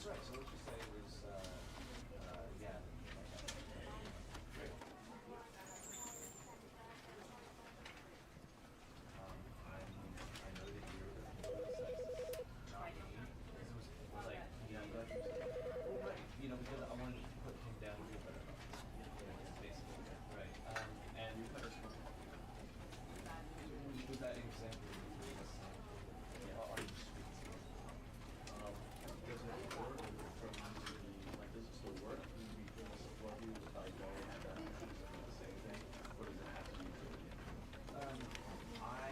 right. So let's just say it was, yeah. Great. I know that you're the sexist, not me. This was like, I'm glad you said that. Well, right. Because I wanted to put him down to a better level. It's basically right. And you better smoke. Was that an example of the three of us saying, yeah, are you sweet? Does it work from like, does it still work? Do we feel support you without going and the same thing? Or does it have to be true again? I,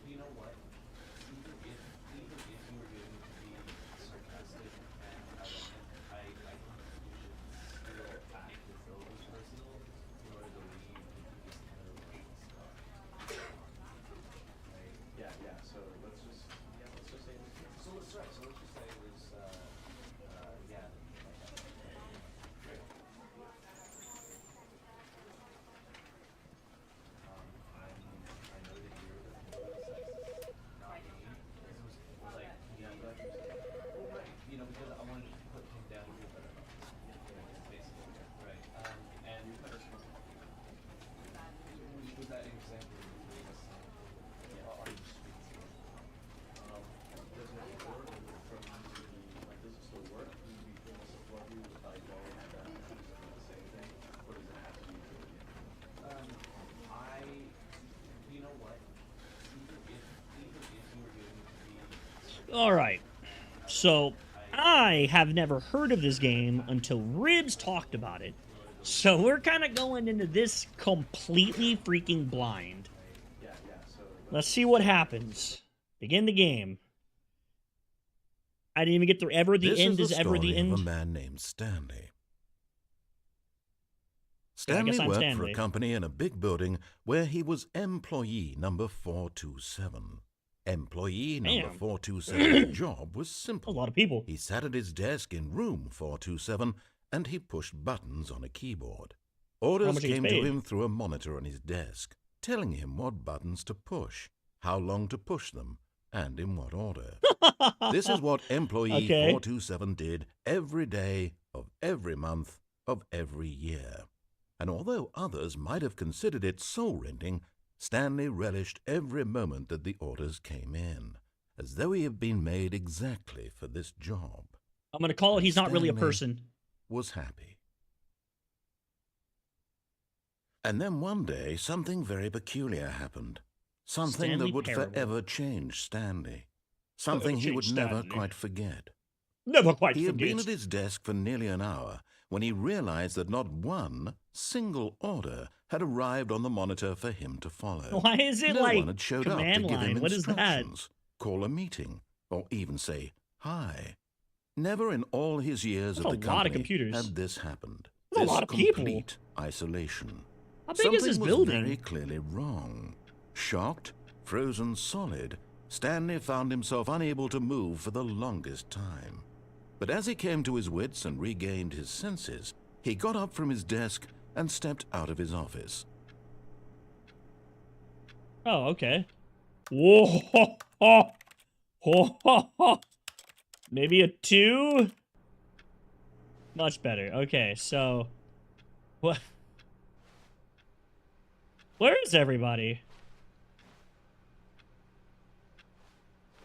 you know what? Even if you were going to be sarcastic and ironic, I think you should still act as though it was personal in order to leave this kind of emotional stuff. Right? Yeah. So let's just say it was true. So let's just say it was, yeah. Great. I know that you're the sexist, not me. This was like, I'm glad you said that. Well, right. Because I wanted to put him down to a better level. It's basically right. And you better smoke. Was that an example of the three of us saying, yeah, are you sweet? Does it work from like, does it still work? Do we feel support you without going and the same thing? Or does it have to be true again? You know what? Even if you were going to be All right. So, I have never heard of this game until Ribs talked about it. So, we're kind of going into this completely freaking blind. Yeah. So Let's see what happens. Begin the game. I didn't even get through ever the end is ever the end. Of a man named Stanley. Yeah, I guess Stanley I'm worked for Stanley. a company in a big building where he was employee number 427. Employee number Damn. 427's job was A simple. lot of people. He sat at his desk in room 427 and he pushed buttons on a keyboard. Orders much he gets came to paid? him through a monitor on his desk, telling him what buttons to push, how long to push them, and in what order. This is what employee Okay. 427 did every day of every month of every year. And although others might have considered it soul-rending, Stanley relished every moment that the orders came in, as though he had been made exactly for this job. I'm going to call it And he's not really a Stanley person. Was happy. And then one day, something very peculiar happened. Something Stanley that would Parable. forever change Stanley. Something he would change never Stanley. quite forget. Never quite He had been forget. at his desk for nearly an hour when he realized that not one single order had arrived on the monitor for him to follow. Why is it No like one had showed up to command give him line? What is that? instructions, call a meeting, or even say hi. Never in all his years That's at a the lot of company computers. had this happened. That's a This lot of people. complete isolation. How big Something is this was building? very clearly wrong. Shocked, frozen solid, Stanley found himself unable to move for the longest time. But as he came to his wits and regained his senses, he got up from his desk and stepped out of his office. Oh, okay. Whoa, ho, ho, ho, ho, ho. Maybe a 2? Much better. Okay, so what? Where is everybody?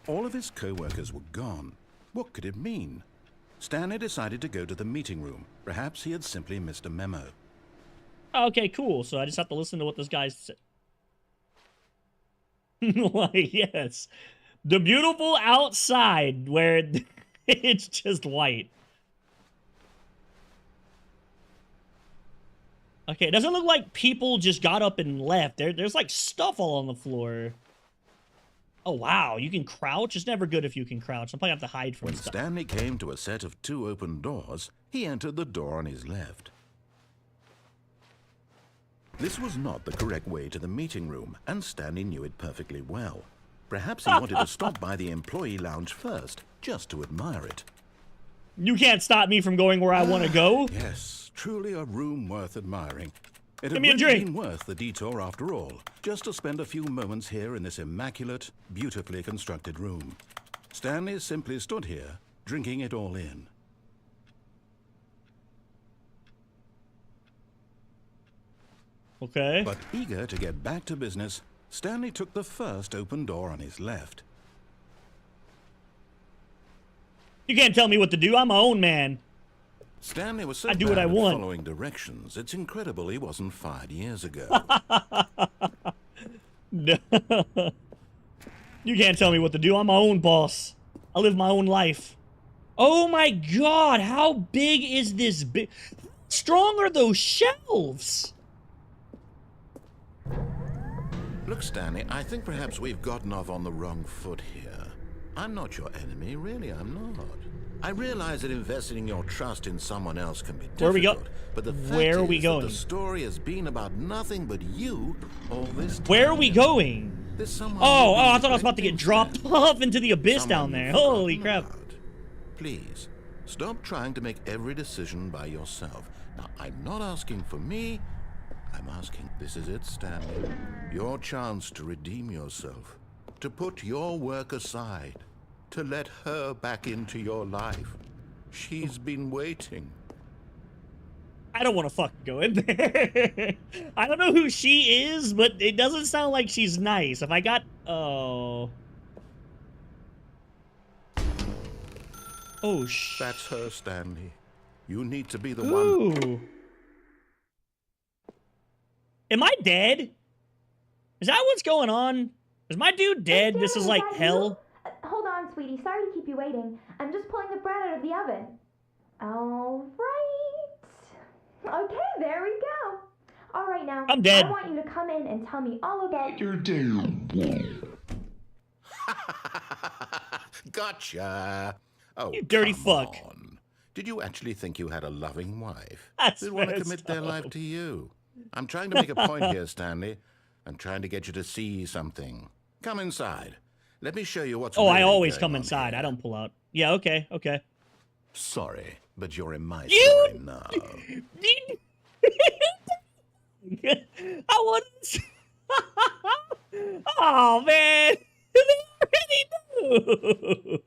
All of his co-workers were gone. What could it mean? Stanley decided to go to the meeting room. Perhaps he had simply missed a memo. Okay, cool. So I just have to listen to what this guy's said. Like, yes. The beautiful outside where it's just white. Okay, it doesn't look like people just got up and left. There's like stuff all on the floor. Oh, wow. You can crouch? It's never good if you can crouch. I'm probably have to hide from When stuff. Stanley came to a set of 2 open doors, he entered the door on his left. This was not the correct way to the meeting room, and Stanley knew it perfectly well. Perhaps he wanted to stop by the employee lounge first, just to admire it. You can't stop me from going where I want to go. Yes, truly a room worth admiring. It Give had me a really drink. been worth the detour after all, just to spend a few moments here in this immaculate, beautifully constructed room. Stanley simply stood here, drinking it all in. Okay. But eager to get back to business, Stanley took the first open door on his left. You can't tell me what to do. I'm my own man. Stanley was so I do bad what I at want. following directions, it's incredible he wasn't fired years ago. No. You can't tell me what to do. I'm my own boss. I live my own life. Oh my god, how big is this big? Strong are those shelves? Look, Stanley, I think perhaps we've gotten off on the wrong foot here. I'm not your enemy, really, I'm not. I realize that investing your trust in someone else can be difficult. Where are we go? But the fact Where are we is going? that the story has been about nothing but you all this time. Where are we going? There's someone Oh, you've I been thought I was about to get neglecting, dropped Stanley. off into the abyss Someone down there. you've Holy forgotten crap. about. Please, stop trying to make every decision by yourself. Now, I'm not asking for me. I'm asking, this is it, Stanley. Your chance to redeem yourself. To put your work aside. To let her back into your life. She's been waiting. I don't want to fucking go in there. I don't know who she is, but it doesn't sound like she's nice. If I got... Oh... Oh, That's her, Stanley. You need to be the one. Ooh. Am I dead? Is that what's going on? Is my dude dead? This is like hell. Hold on, sweetie. Sorry to keep you waiting. I'm just pulling the bread out of the oven. All right. Okay, there we go. All right, now. I'm dead. I want you to come in and tell me all about your Gotcha. Oh, You dirty come fuck. on. Did you actually think you had a loving wife? That's They'd want to messed commit their up. life to you. I'm trying to make a point here, Stanley. I'm trying to get you to see something. Come inside. Let me show you what's Oh, I really always going come on inside. here. I don't pull out. Yeah, okay, okay. Sorry, but you're in my You- story now. I want to... Oh, man. They already knew.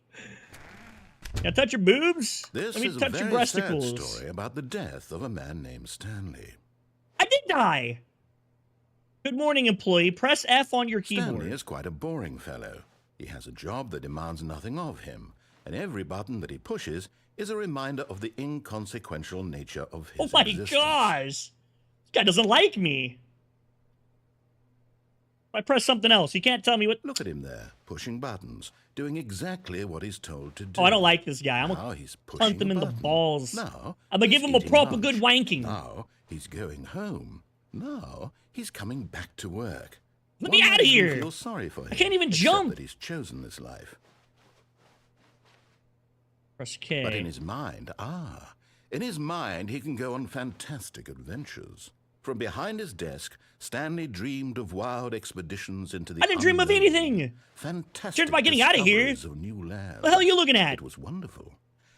Now touch your boobs. This Let me is touch a your very sad breasticles. story about the death of a man named Stanley. I did die. Good morning, employee. Press F on your keyboard. Stanley is quite a boring fellow. He has a job that demands nothing of him, and every button that he pushes is a reminder of the inconsequential nature of his Oh my existence. gosh. This guy doesn't like me. If I press something else, you can't tell me what... Look at him there, pushing buttons, doing exactly what he's told to do. Oh, I don't like this guy. I'm Now gonna he's pushing punt him a in the button. balls. Now I'm gonna he's give him a eating proper lunch. good wanking. Now he's going home. Now he's coming back to work. Let One me might outta even here. Feel sorry for him. I can't even except jump. that he's chosen this life. Press K. But in his mind, he can go on fantastic adventures. From behind his desk, Stanley dreamed of wild expeditions into the I didn't dream of unknown. anything. Fantastic Dreamed about getting out of here. discoveries of new lands. The hell are you looking at? It was wonderful.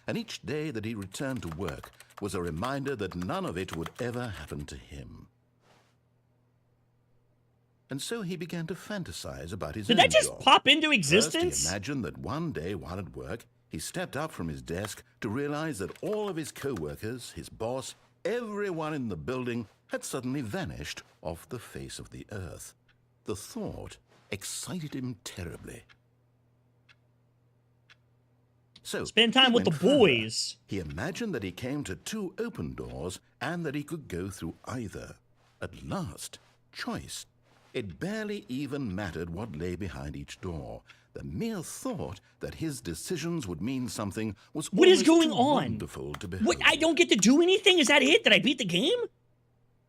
And each day that he returned to work was a reminder that none of it would ever happen to him. And so he began to fantasize about his Did own that just job. pop into First, existence? he imagined that one day while at work, he stepped up from his desk to realize that all of his co-workers, his boss, everyone in the building had suddenly vanished off the face of the earth. The thought excited him terribly. So Spend time he with the went further. boys. He imagined that he came to two open doors and that he could go through either. At last, choice. It barely even mattered what lay behind each door. The mere thought that his decisions would mean something was What is almost going too on? wonderful to behold. What? I don't get to do anything? Is that it? Did I beat the game?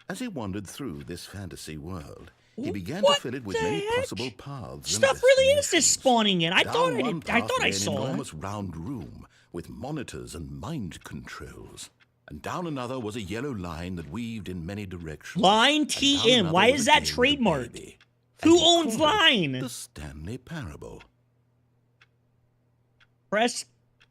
As he wandered through this fantasy world, he began What to fill it with the many heck? possible paths. Stuff and really is destinations. just spawning in. I Down thought one I path thought I lay saw an it. enormous round room with monitors and mind controls. And down another was a yellow line that weaved in many directions. Line And down TM. another Why was is a that game with a trademarked? baby. Who And he owns called it Line? The Stanley Parable. Press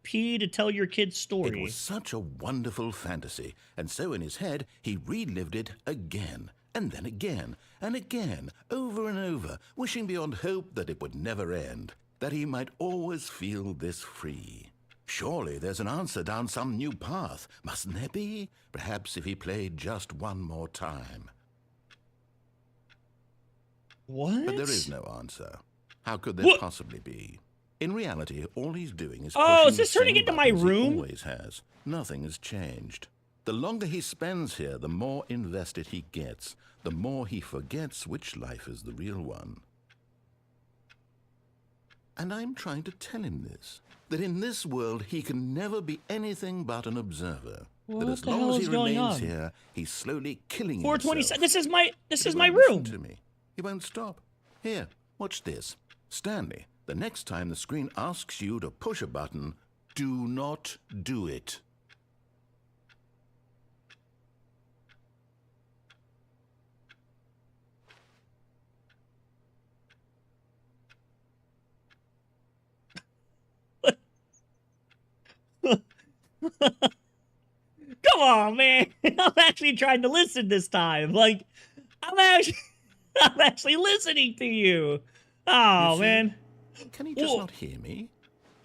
P to tell your kid's It story. was such a wonderful fantasy, and so in his head he relived it again, and then again, and again, over and over, wishing beyond hope that it would never end, that he might always feel this free. Surely there's an answer down some new path, mustn't there be? Perhaps if he played just one more time. What? But there is no answer. How could there What? possibly be? In reality, all he's doing is Oh, pushing is this the turning same into my buttons he room? always has. Nothing has changed. The longer he spends here, the more invested he gets, the more he forgets which life is the real one. And I'm trying to tell him this, that in this world he can never be anything but an observer. What that as the long hell as he is going remains on? here, he's slowly killing 427. himself. This But is he my won't listen room. to me. He won't stop. Here, watch this. Stanley, the next time the screen asks you to push a button, do not do it. Come on, man. I'm actually trying to listen this time. Like, I'm actually listening to you. Oh, You see? man. Can he just Whoa. not hear me?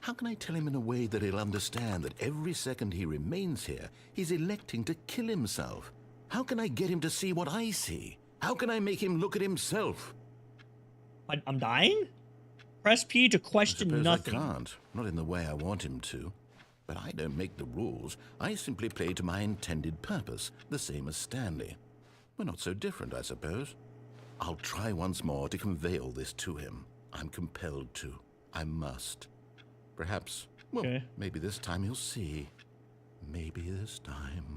How can I tell him in a way that he'll understand that every second he remains here, he's electing to kill himself? How can I get him to see what I see? How can I make him look at himself? I'm dying? Press P to I question suppose nothing. I can't, not in the way I want him to. But I don't make the rules. I simply play to my intended purpose, the same as Stanley. We're not so different, I suppose. I'll try once more to convey all this to him. I'm compelled to. I must. Perhaps, well, Okay. maybe this time he'll see. Maybe this time.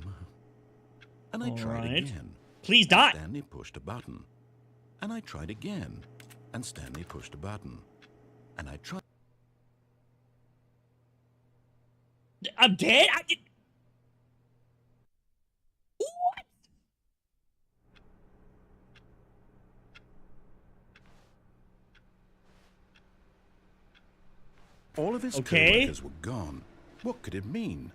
And I All tried right. again. Please die. Stanley pushed a button. And I tried again. And Stanley pushed a button. And I tried. I'm dead? What? All of his Okay. co-workers were gone. What could it mean?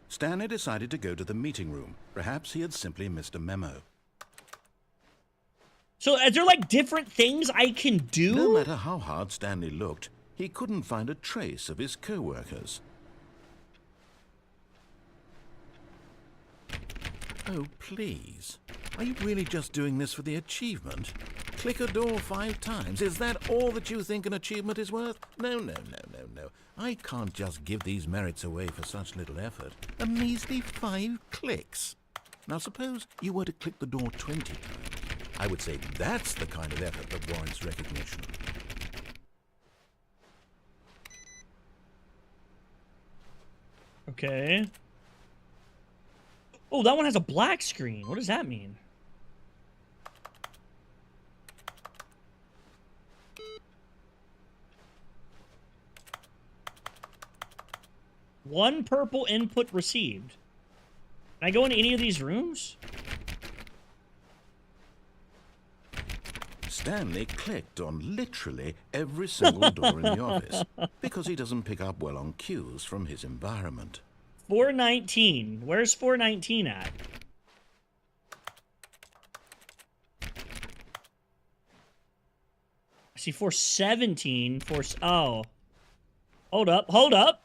Stanley decided to go to the meeting room. Perhaps he had simply missed a memo. So, is there like different things I can do? No matter how hard Stanley looked, he couldn't find a trace of his co-workers. Oh, please. Are you really just doing this for the achievement? Click a door 5 times. Is that all that you think an achievement is worth? No, no, no, no, no. I can't just give these merits away for such little effort. A measly 5 clicks. Now suppose you were to click the door 20 times. I would say that's the kind of effort that warrants recognition. Okay. Oh, that one has a black screen. What does that mean? One purple input received. Can I go into any of these rooms? Stanley clicked on literally every single door in the office because he doesn't pick up well on cues from his environment. 419. Where's 419 at? I see 417. Oh. Hold up. Hold up.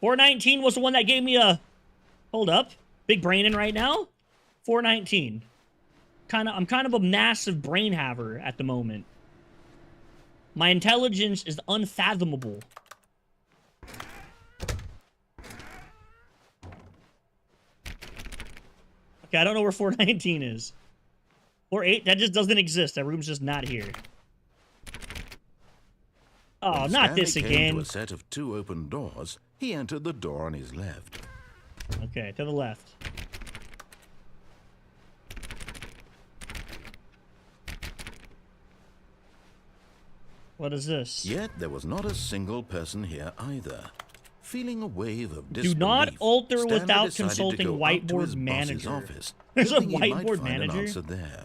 419 was the one that gave me a... Hold up. Big brain in right now? 419. I'm kind of a massive brain haver at the moment. My intelligence is unfathomable. Okay, I don't know where 419 is. 48, that just doesn't exist. That room's just not here. Oh, When not Stanley this came again. to a set of 2 open doors, he entered the door on his left. Okay, to the left. What is this? Yet there was not a single person here either. Feeling a wave of Do disbelief, not alter Stanley without decided to consulting go up to whiteboard his boss's manager. office, There's a hoping he might whiteboard find an manager? answer there.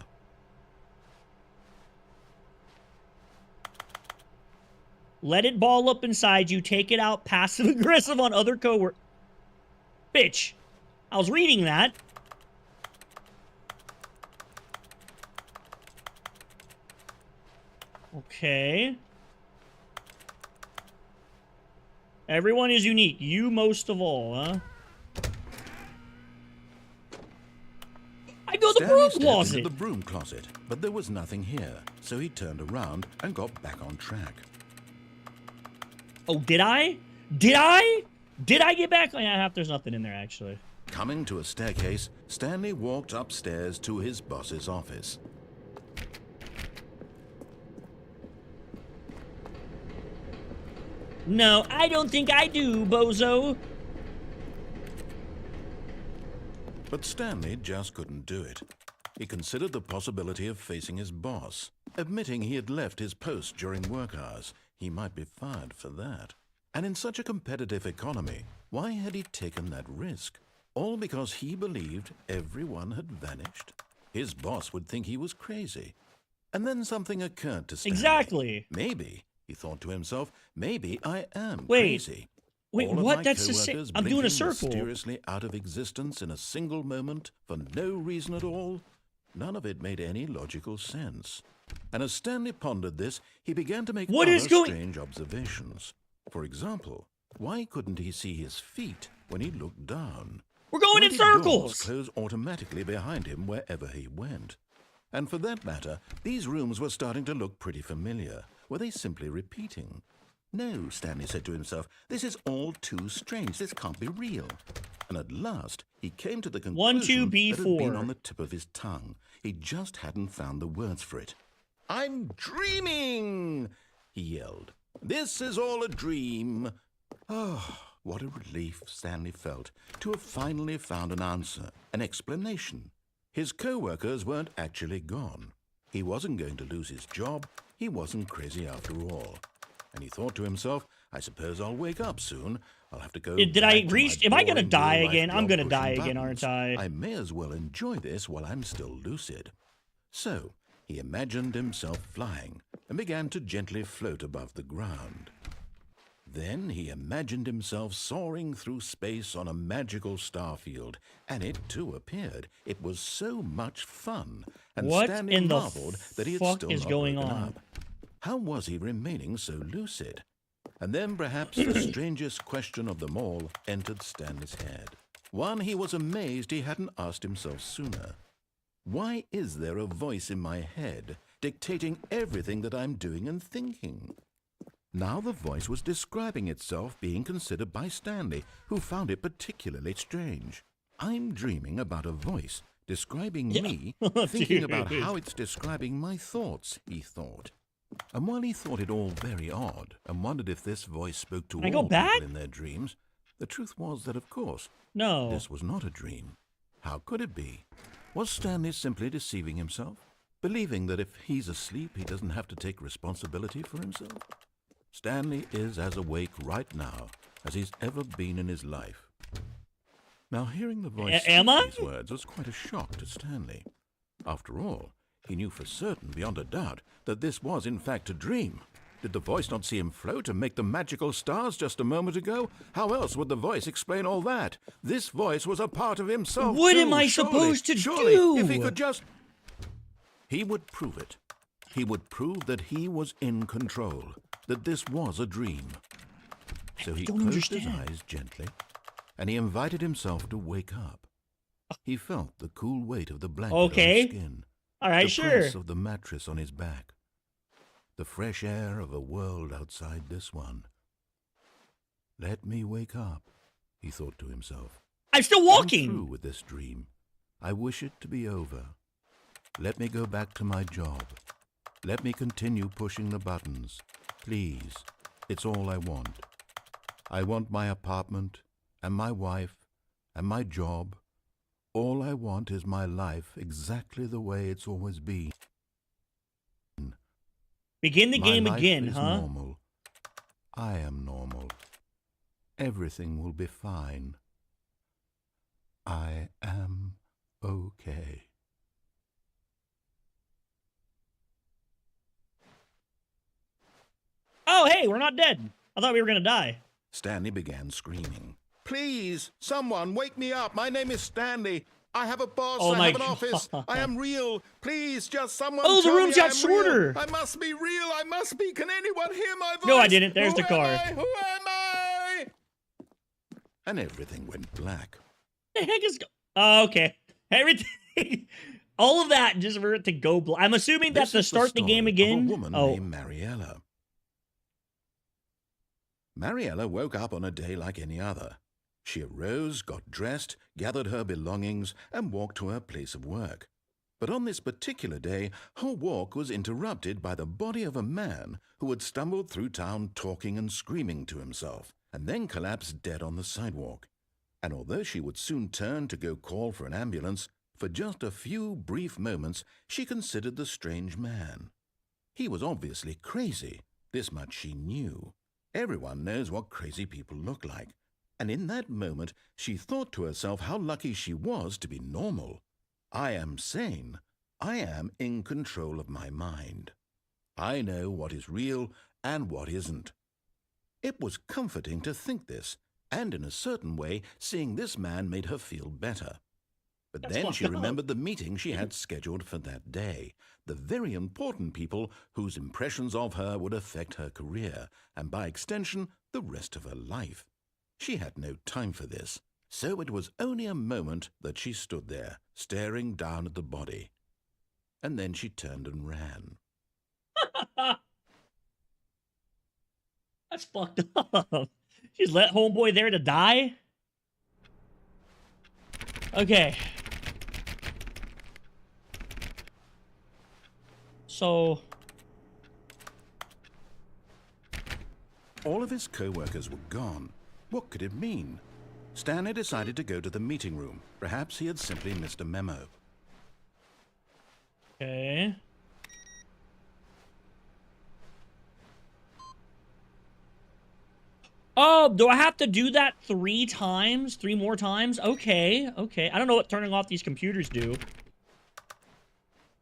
Let it ball up inside you. Take it out passive aggressive on other coworkers. Bitch. I was reading that. Okay. Everyone is unique. You most of all, huh? I go to the Stanley broom stepped closet. into the broom closet, but there was nothing here, so he turned around and got back on track. Oh, did I? Did I? Did I get back? Yeah, there's nothing in there, actually. Coming to a staircase, Stanley walked upstairs to his boss's office. No, I don't think I do, bozo. But Stanley just couldn't do it. He considered the possibility of facing his boss. Admitting he had left his post during work hours, he might be fired for that. And in such a competitive economy, why had he taken that risk? All because he believed everyone had vanished? His boss would think he was crazy. And then something occurred to Stanley. Exactly. Maybe, he thought to himself, maybe I am Wait. crazy. Wait, All of what? my That's the same. coworkers I'm doing a blinking circle. mysteriously out of existence in a single moment for no reason at all. None of it made any logical sense. And as Stanley pondered this, he began to make What other is going- strange observations. For example, why couldn't he see his feet when he looked down? We're going Why in did doors circles. close automatically behind him wherever he went? And for that matter, these rooms were starting to look pretty familiar. Were they simply repeating? No, Stanley said to himself, this is all too strange. This can't be real. And at last, he came to the conclusion 1, 2, that had been B4. on the tip of his tongue. He just hadn't found the words for it. I'm dreaming, he yelled. This is all a dream. Oh, what a relief Stanley felt to have finally found an answer, an explanation. His co-workers weren't actually gone. He wasn't going to lose his job. He wasn't crazy after all. And he thought to himself, I suppose I'll wake up soon. I'll have to go. Did I back to reach? my Am I gonna boring die real-life again? I'm job gonna die pushing again, aren't buttons. I? I may as well enjoy this while I'm still lucid. So he imagined himself flying and began to gently float above the ground. Then he imagined himself soaring through space on a magical starfield, and it too appeared. It was so much fun, and What Stanley in the marveled that he had fuck still is not going woken on? up. How was he remaining so lucid? And then perhaps the strangest question of them all entered Stanley's head. One he was amazed he hadn't asked himself sooner. Why is there a voice in my head dictating everything that I'm doing and thinking? Now the voice was describing itself being considered by Stanley, who found it particularly strange. I'm dreaming about a voice describing me, thinking about Dude. how it's describing my thoughts, he thought. And while he thought it all very odd and wondered if this voice spoke to Can I go all back? people in their dreams, the truth was that, of course, No. this was not a dream. How could it be? Was Stanley simply deceiving himself? Believing that if he's asleep, he doesn't have to take responsibility for himself? Stanley is as awake right now as he's ever been in his life. Now, hearing the voice Am speak I? these words was quite a shock to Stanley. After all, he knew for certain, beyond a doubt, that this was in fact a dream. Did the voice not see him float and make the magical stars just a moment ago? How else would the voice explain all that? This voice was a part of himself. What too, am I surely, supposed to surely, do? If he could just... He would prove it. He would prove that he was in control, that this was a dream. So he don't closed his understand. eyes gently, and he invited himself to wake up. He felt the cool weight of the blanket on Okay. his skin, All right, the sure. press of the mattress on his back, the fresh air of a world outside this one. Let me wake up, he thought to himself. I'm still I'm walking. through with this dream. I wish it to be over. Let me go back to my job. Let me continue pushing the buttons. Please, it's all I want. I want my apartment, and my wife, and my job. All I want is my life exactly the way it's always been. Begin the My game life again, is huh? normal. I am normal. Everything will be fine. I am okay. Oh, hey, we're not dead. I thought we were gonna die. Stanley began screaming. Please, someone, wake me up. My name is Stanley. I have a boss. Oh I my have an office. God. I am real. Please, just someone. Oh, the tell rooms me got I'm shorter. Real. I must be real. I must be. Can anyone hear my voice? No, I didn't. There's Who the car. Am I? Who am I? and everything went black. The heck is oh, okay. Everything, all of that just for it to go black. I'm assuming that's to This is start the game story again. of a woman Oh, named Mariella. Mariella woke up on a day like any other. She arose, got dressed, gathered her belongings, and walked to her place of work. But on this particular day, her walk was interrupted by the body of a man who had stumbled through town talking and screaming to himself, and then collapsed dead on the sidewalk. And although she would soon turn to go call for an ambulance, for just a few brief moments she considered the strange man. He was obviously crazy. This much she knew. Everyone knows what crazy people look like. And in that moment, she thought to herself how lucky she was to be normal. I am sane. I am in control of my mind. I know what is real and what isn't. It was comforting to think this, and in a certain way, seeing this man made her feel better. But That's then she fucked up. remembered the meeting she had scheduled for that day, the very important people whose impressions of her would affect her career, and by extension, the rest of her life. She had no time for this, so it was only a moment that she stood there, staring down at the body. And then she turned and ran. that's fucked up. She's let homeboy there to die? Okay. So... All of his co-workers were gone. What could it mean? Stanley decided to go to the meeting room. Perhaps he had simply missed a memo. Okay. Oh, do I have to do that 3 times? 3 more times? Okay, okay. I don't know what turning off these computers do.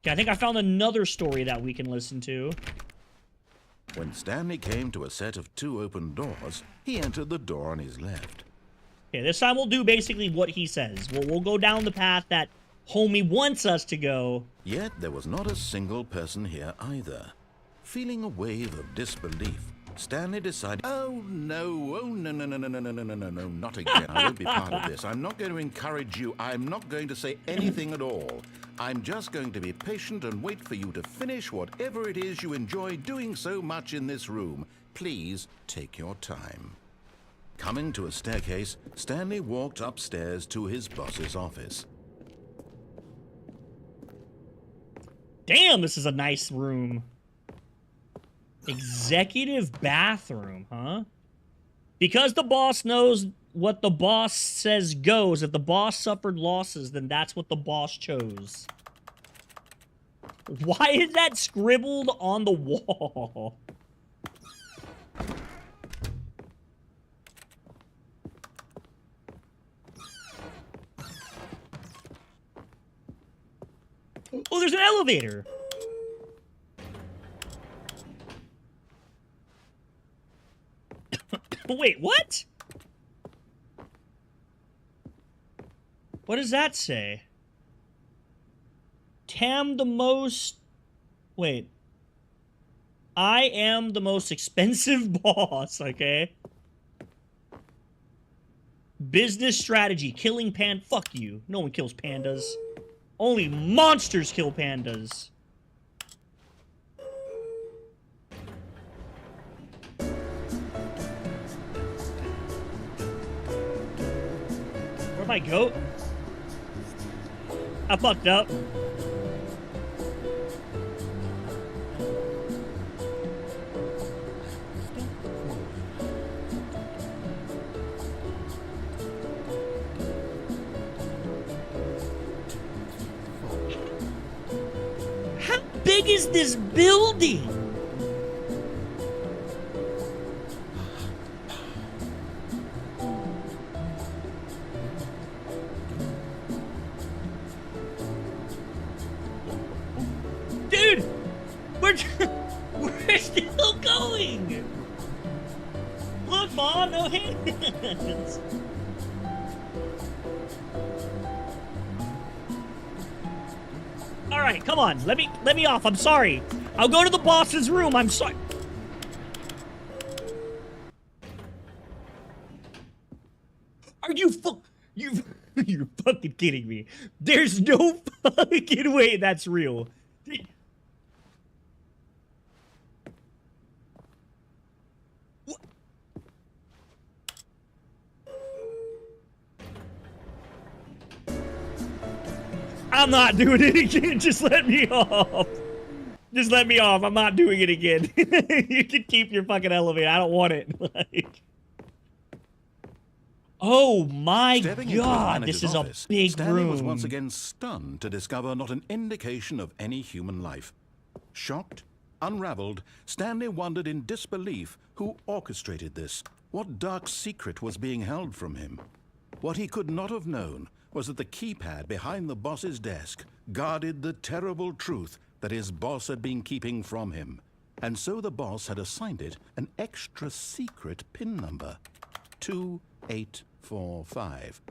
Okay, I think I found another story that we can listen to. When Stanley came to a set of 2 open doors, he entered the door on his left. Okay, this time we'll do basically what he says. We'll go down the path that homie wants us to go. Yet there was not a single person here either. Feeling a wave of disbelief, Stanley decided, oh no, not again. I won't be part of this. I'm not going to encourage you. I'm not going to say anything at all. I'm just going to be patient and wait for you to finish whatever it is you enjoy doing so much in this room. Please take your time. Coming to a staircase, Stanley walked upstairs to his boss's office. Damn, this is a nice room. Executive bathroom, huh? Because the boss knows what the boss says goes. If the boss suffered losses, then that's what the boss chose. Why is that scribbled on the wall? Oh, there's an elevator. Wait, what? What does that say? Tam the most... Wait. I am the most expensive boss, okay? Business strategy. Killing pan... Fuck you. No one kills pandas. Only monsters kill pandas. Where'd my goat? I fucked up. How big is this building? Dude, we're still going. Look, Mom, no hands. All right, come on. Let me off. I'm sorry. I'll go to the boss's room. I'm sorry. You're fucking kidding me. There's no fucking way that's real. I'm not doing it again. Just let me off. Just let me off. I'm not doing it again. You can keep your fucking elevator. I don't want it. Like, oh my god, this is office, a big Stanley room. was once again stunned to discover not an indication of any human life. Shocked, unraveled, Stanley wondered in disbelief who orchestrated this. What dark secret was being held from him? What he could not have known was that the keypad behind the boss's desk guarded the terrible truth that his boss had been keeping from him. And so the boss had assigned it an extra secret PIN number, 2845.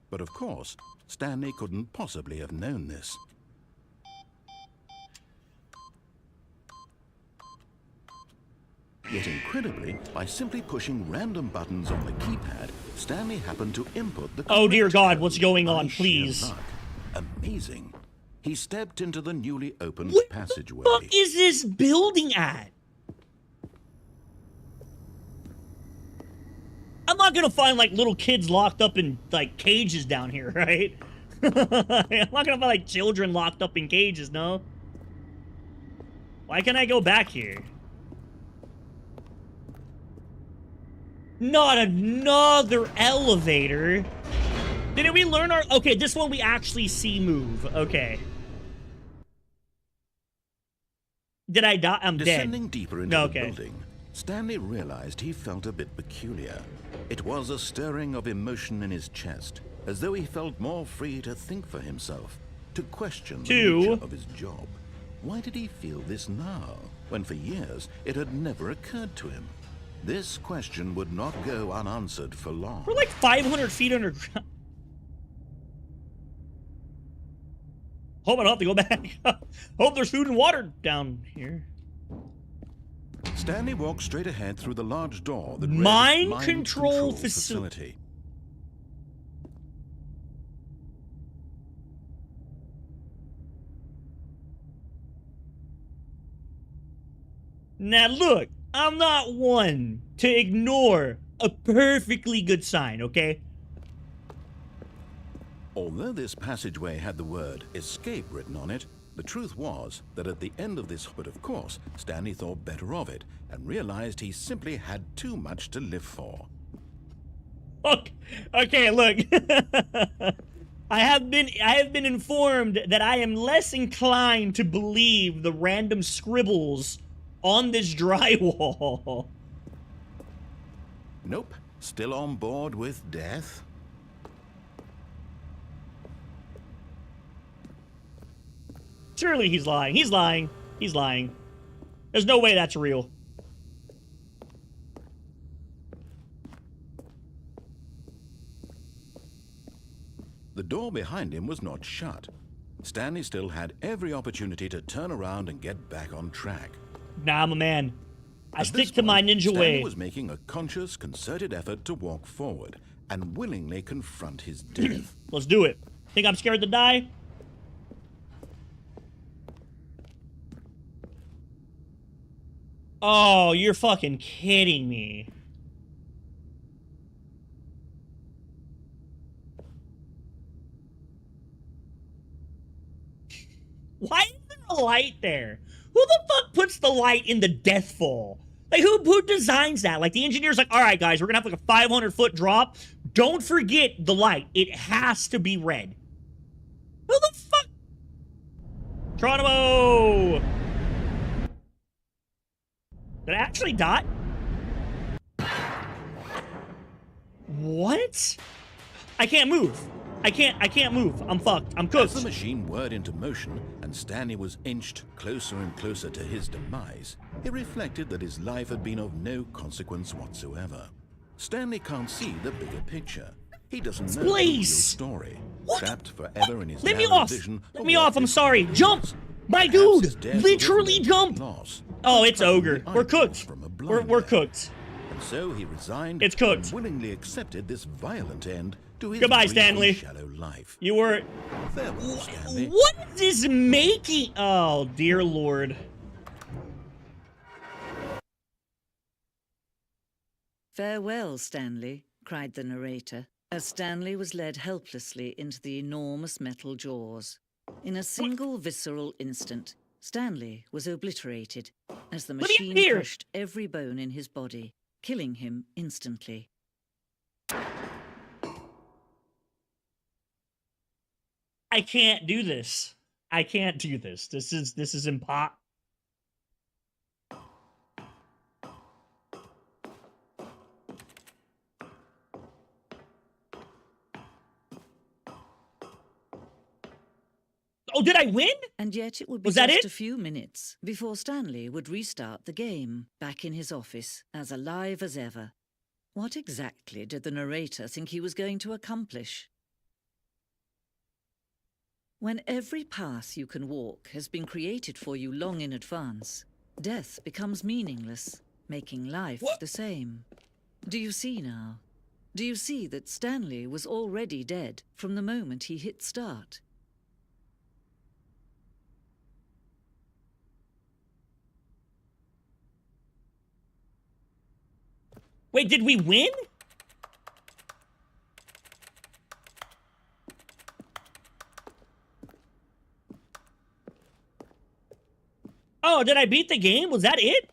But of course, Stanley couldn't possibly have known this. Yet incredibly, by simply pushing random buttons on the keypad, Stanley happened to input the Oh dear correct God, code what's going by on, sheer please? luck. Amazing. He stepped into the newly opened What passageway. the fuck is this building at? I'm not gonna find like little kids locked up in like cages down here, right? I'm not gonna find like children locked up in cages, no. Why can't I go back here? Not another elevator. Didn't we learn our... Okay, this one we actually see move. Okay. Did I die? I'm dead. Descending deeper into No, the okay. building, Stanley realized he felt a bit peculiar. It was a stirring of emotion in his chest, as though he felt more free to think for himself, to question the nature of his job. Why did he feel this now, when for years it had never occurred to him? This question would not go unanswered for long. We're like 500 feet underground. Hope I don't have to go back. Hope there's food and water down here. Stanley walked straight ahead through the large door that read Mind Mind control Facility. Now look, I'm not one to ignore a perfectly good sign, okay? Although this passageway had the word escape written on it, the truth was that at the end of this, but of course, Stanley thought better of it and realized he simply had too much to live for. Okay, look. I have been informed that I am less inclined to believe the random scribbles on this drywall. Nope, still on board with death. Surely he's lying. He's lying. He's lying. There's no way that's real. The door behind him was not shut. Stanley still had every opportunity to turn around and get back on track. Nah, I'm a man. I At stick this to my point, ninja Stanley way. was making a conscious, concerted effort to walk forward and willingly confront his death. Let's do it. Think I'm scared to die? Oh, you're fucking kidding me. Why is there a light there? Who the fuck puts the light in the death fall? Like, who designs that? Like, the engineer's like, all right, guys, we're gonna have like a 500-foot drop. Don't forget the light. It has to be red. Who the fuck? Geronimo! Did I actually die? What? I can't move. I can't move. I'm fucked. I'm cooked. As the machine whirred into motion and Stanley was inched closer and closer to his demise, he reflected that his life had been of no consequence whatsoever. Stanley can't see the bigger picture. He doesn't know the real story. What? Trapped forever in his Let me narrow off. vision Let of me what off. I'm this sorry. world Jump. is. My Perhaps his dude, death literally was jump. loss, Oh, it's uncovering ogre. the We're items cooked. from a We're blind man. cooked. And so he resigned It's cooked. and willingly accepted this violent end to his Goodbye, brief Stanley. and shallow life. You were... Farewell, Stanley. What is this making? Oh, dear Lord. "Farewell, Stanley," cried the narrator, as Stanley was led helplessly into the enormous metal jaws. In a single visceral instant, Stanley was obliterated as the Let me machine hear. crushed every bone in his body, killing him instantly. I can't do this. I can't do this. This is impossible. Oh, did I win? And yet it would be Was that just it? a few minutes before Stanley would restart the game, back in his office, as alive as ever. What exactly did the narrator think he was going to accomplish? When every path you can walk has been created for you long in advance, death becomes meaningless, making life the same. Do you see now? Do you see that Stanley was already dead from the moment he hit start? Wait, did we win? Oh, did I beat the game? Was that it?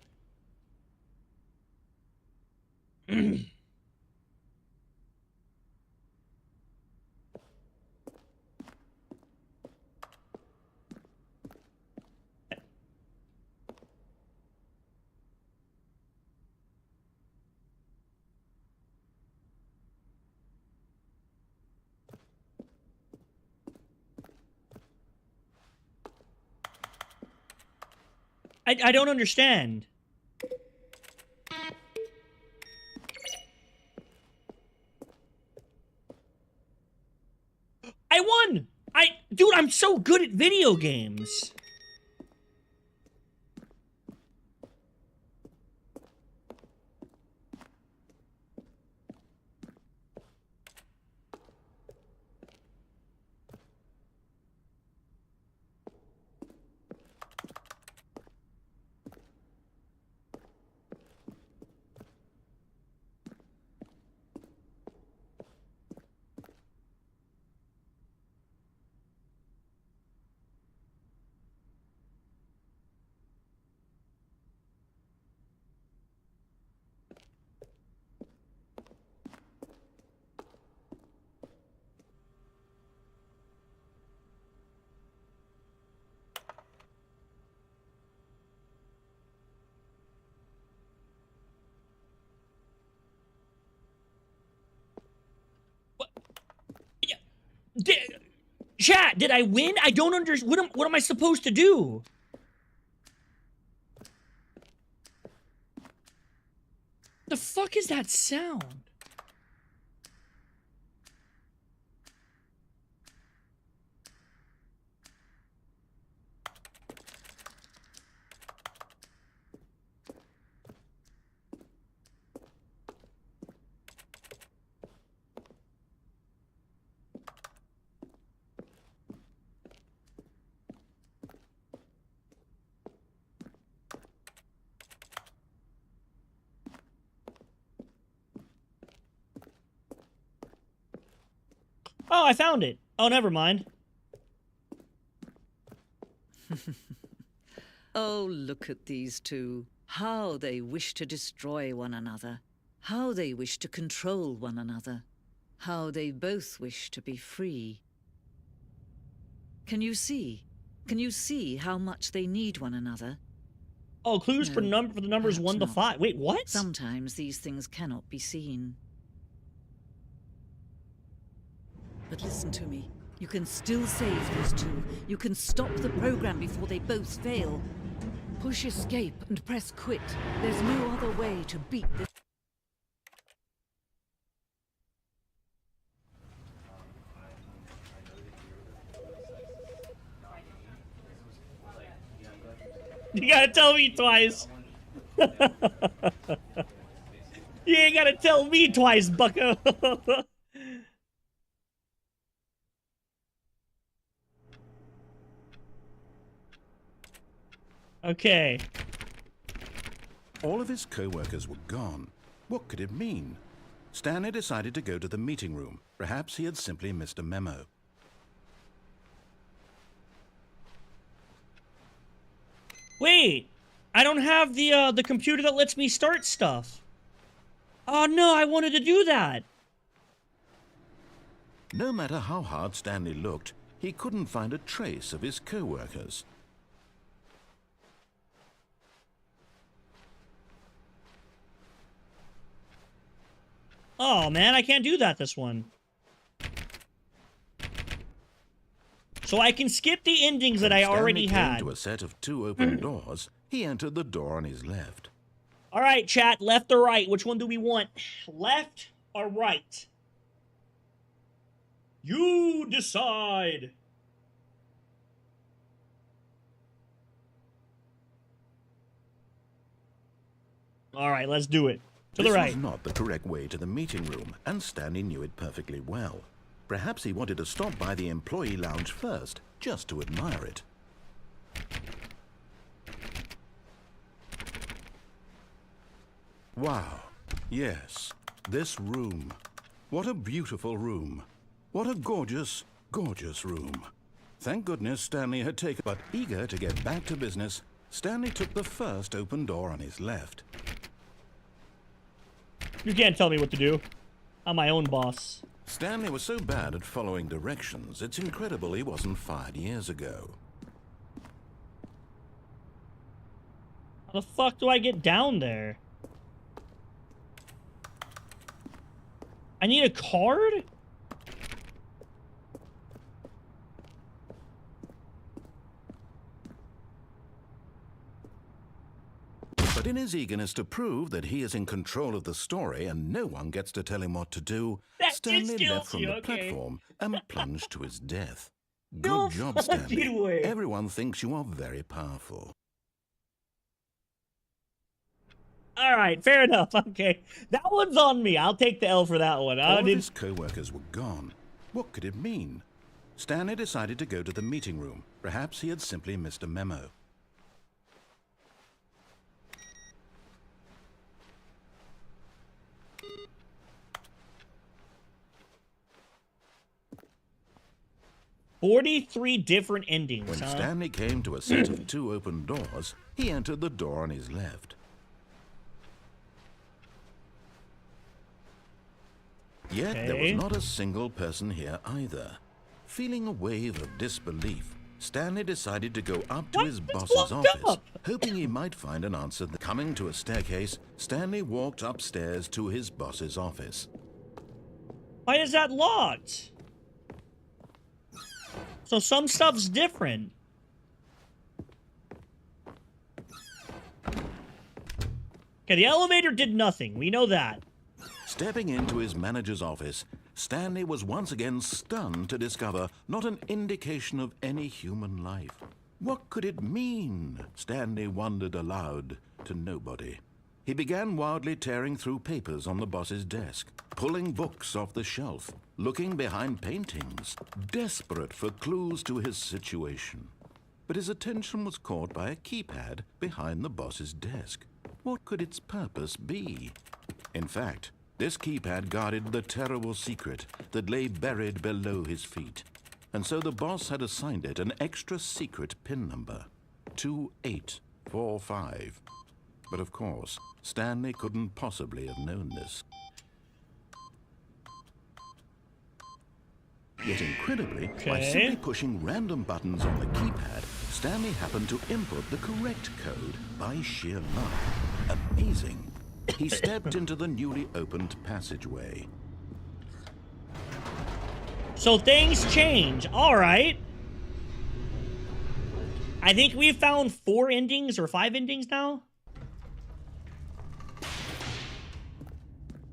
I don't understand. I won! Dude, I'm so good at video games. Chat, did I win? I don't understand. What am I supposed to do? The fuck is that sound? Oh, I found it. Oh, never mind. Oh, look at these two. How they wish to destroy one another. How they wish to control one another. How they both wish to be free. Can you see? Can you see how much they need one another? Oh, clues for No, the numbers perhaps 1 to not. 5. Wait, what? Sometimes these things cannot be seen. But listen to me. You can still save these two. You can stop the program before they both fail. Push escape and press quit. There's no other way to beat this. You gotta tell me twice. You ain't gotta tell me twice, bucko. Okay. All of his co-workers were gone. What could it mean? Stanley decided to go to the meeting room. Perhaps he had simply missed a memo. Wait, I don't have the computer that lets me start stuff. Oh no, I wanted to do that. No matter how hard Stanley looked, he couldn't find a trace of his co-workers. Oh man, I can't do that this one. So I can skip the endings that I already had. To a set of 2 open doors, he entered the door on his left. All right, chat, left or right? Which one do we want? Left or right? You decide. All right, let's do it. To the right. This was not the correct way to the meeting room, and Stanley knew it perfectly well. Perhaps he wanted to stop by the employee lounge first, just to admire it. Wow. Yes, this room. What a beautiful room. What a gorgeous, gorgeous room. Thank goodness Stanley had taken... But eager to get back to business, Stanley took the first open door on his left. You can't tell me what to do. I'm my own boss. Stanley was so bad at following directions, it's incredible he wasn't fired years ago. How the fuck do I get down there? I need a card? But in his eagerness to prove that he is in control of the story and no one gets to tell him what to do, That Stanley just left from kills the you, okay. platform and plunged to his death. No Good job, fucking Stanley. way. Everyone thinks you are very powerful. All right, fair enough. Okay, that one's on me. I'll take the L for that one. All of his co-workers were gone. What could it mean? Stanley decided to go to the meeting room. Perhaps he had simply missed a memo. $43 different endings, When huh? Stanley came to a set of 2 open doors, he entered the door on his left. Yet there was Okay. not a single person here either. Feeling a wave of disbelief, Stanley decided to go up to What? his It's boss's locked office, up. hoping he might find an answer. Coming to a staircase, Stanley walked upstairs to his boss's office. Why is that locked? So some stuff's different. Okay, the elevator did nothing. We know that. Stepping into his manager's office, Stanley was once again stunned to discover not an indication of any human life. What could it mean? Stanley wondered aloud to nobody. He began wildly tearing through papers on the boss's desk, pulling books off the shelf, looking behind paintings, desperate for clues to his situation. But his attention was caught by a keypad behind the boss's desk. What could its purpose be? In fact, this keypad guarded the terrible secret that lay buried below his feet. And so the boss had assigned it an extra secret PIN number, 2845. But of course, Stanley couldn't possibly have known this. Yet incredibly, by Okay. simply pushing random buttons on the keypad, Stanley happened to input the correct code by sheer luck. Amazing. He stepped into the newly opened passageway. So things change. All right. I think we've found 4 endings or 5 endings now.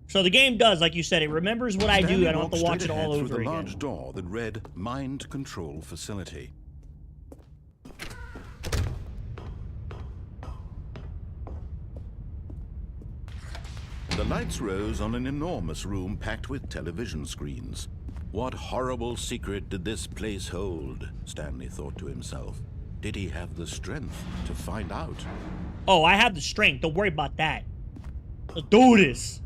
So the game does, like you said, it remembers what I do. Stanley I don't have to walked watch it straight all ahead over through the again. large door that read Mind Control Facility. The lights rose on an enormous room packed with television screens. What horrible secret did this place hold? Stanley thought to himself. did he have the strength to find out? Oh, I have the strength. Don't worry about that. Let's do this.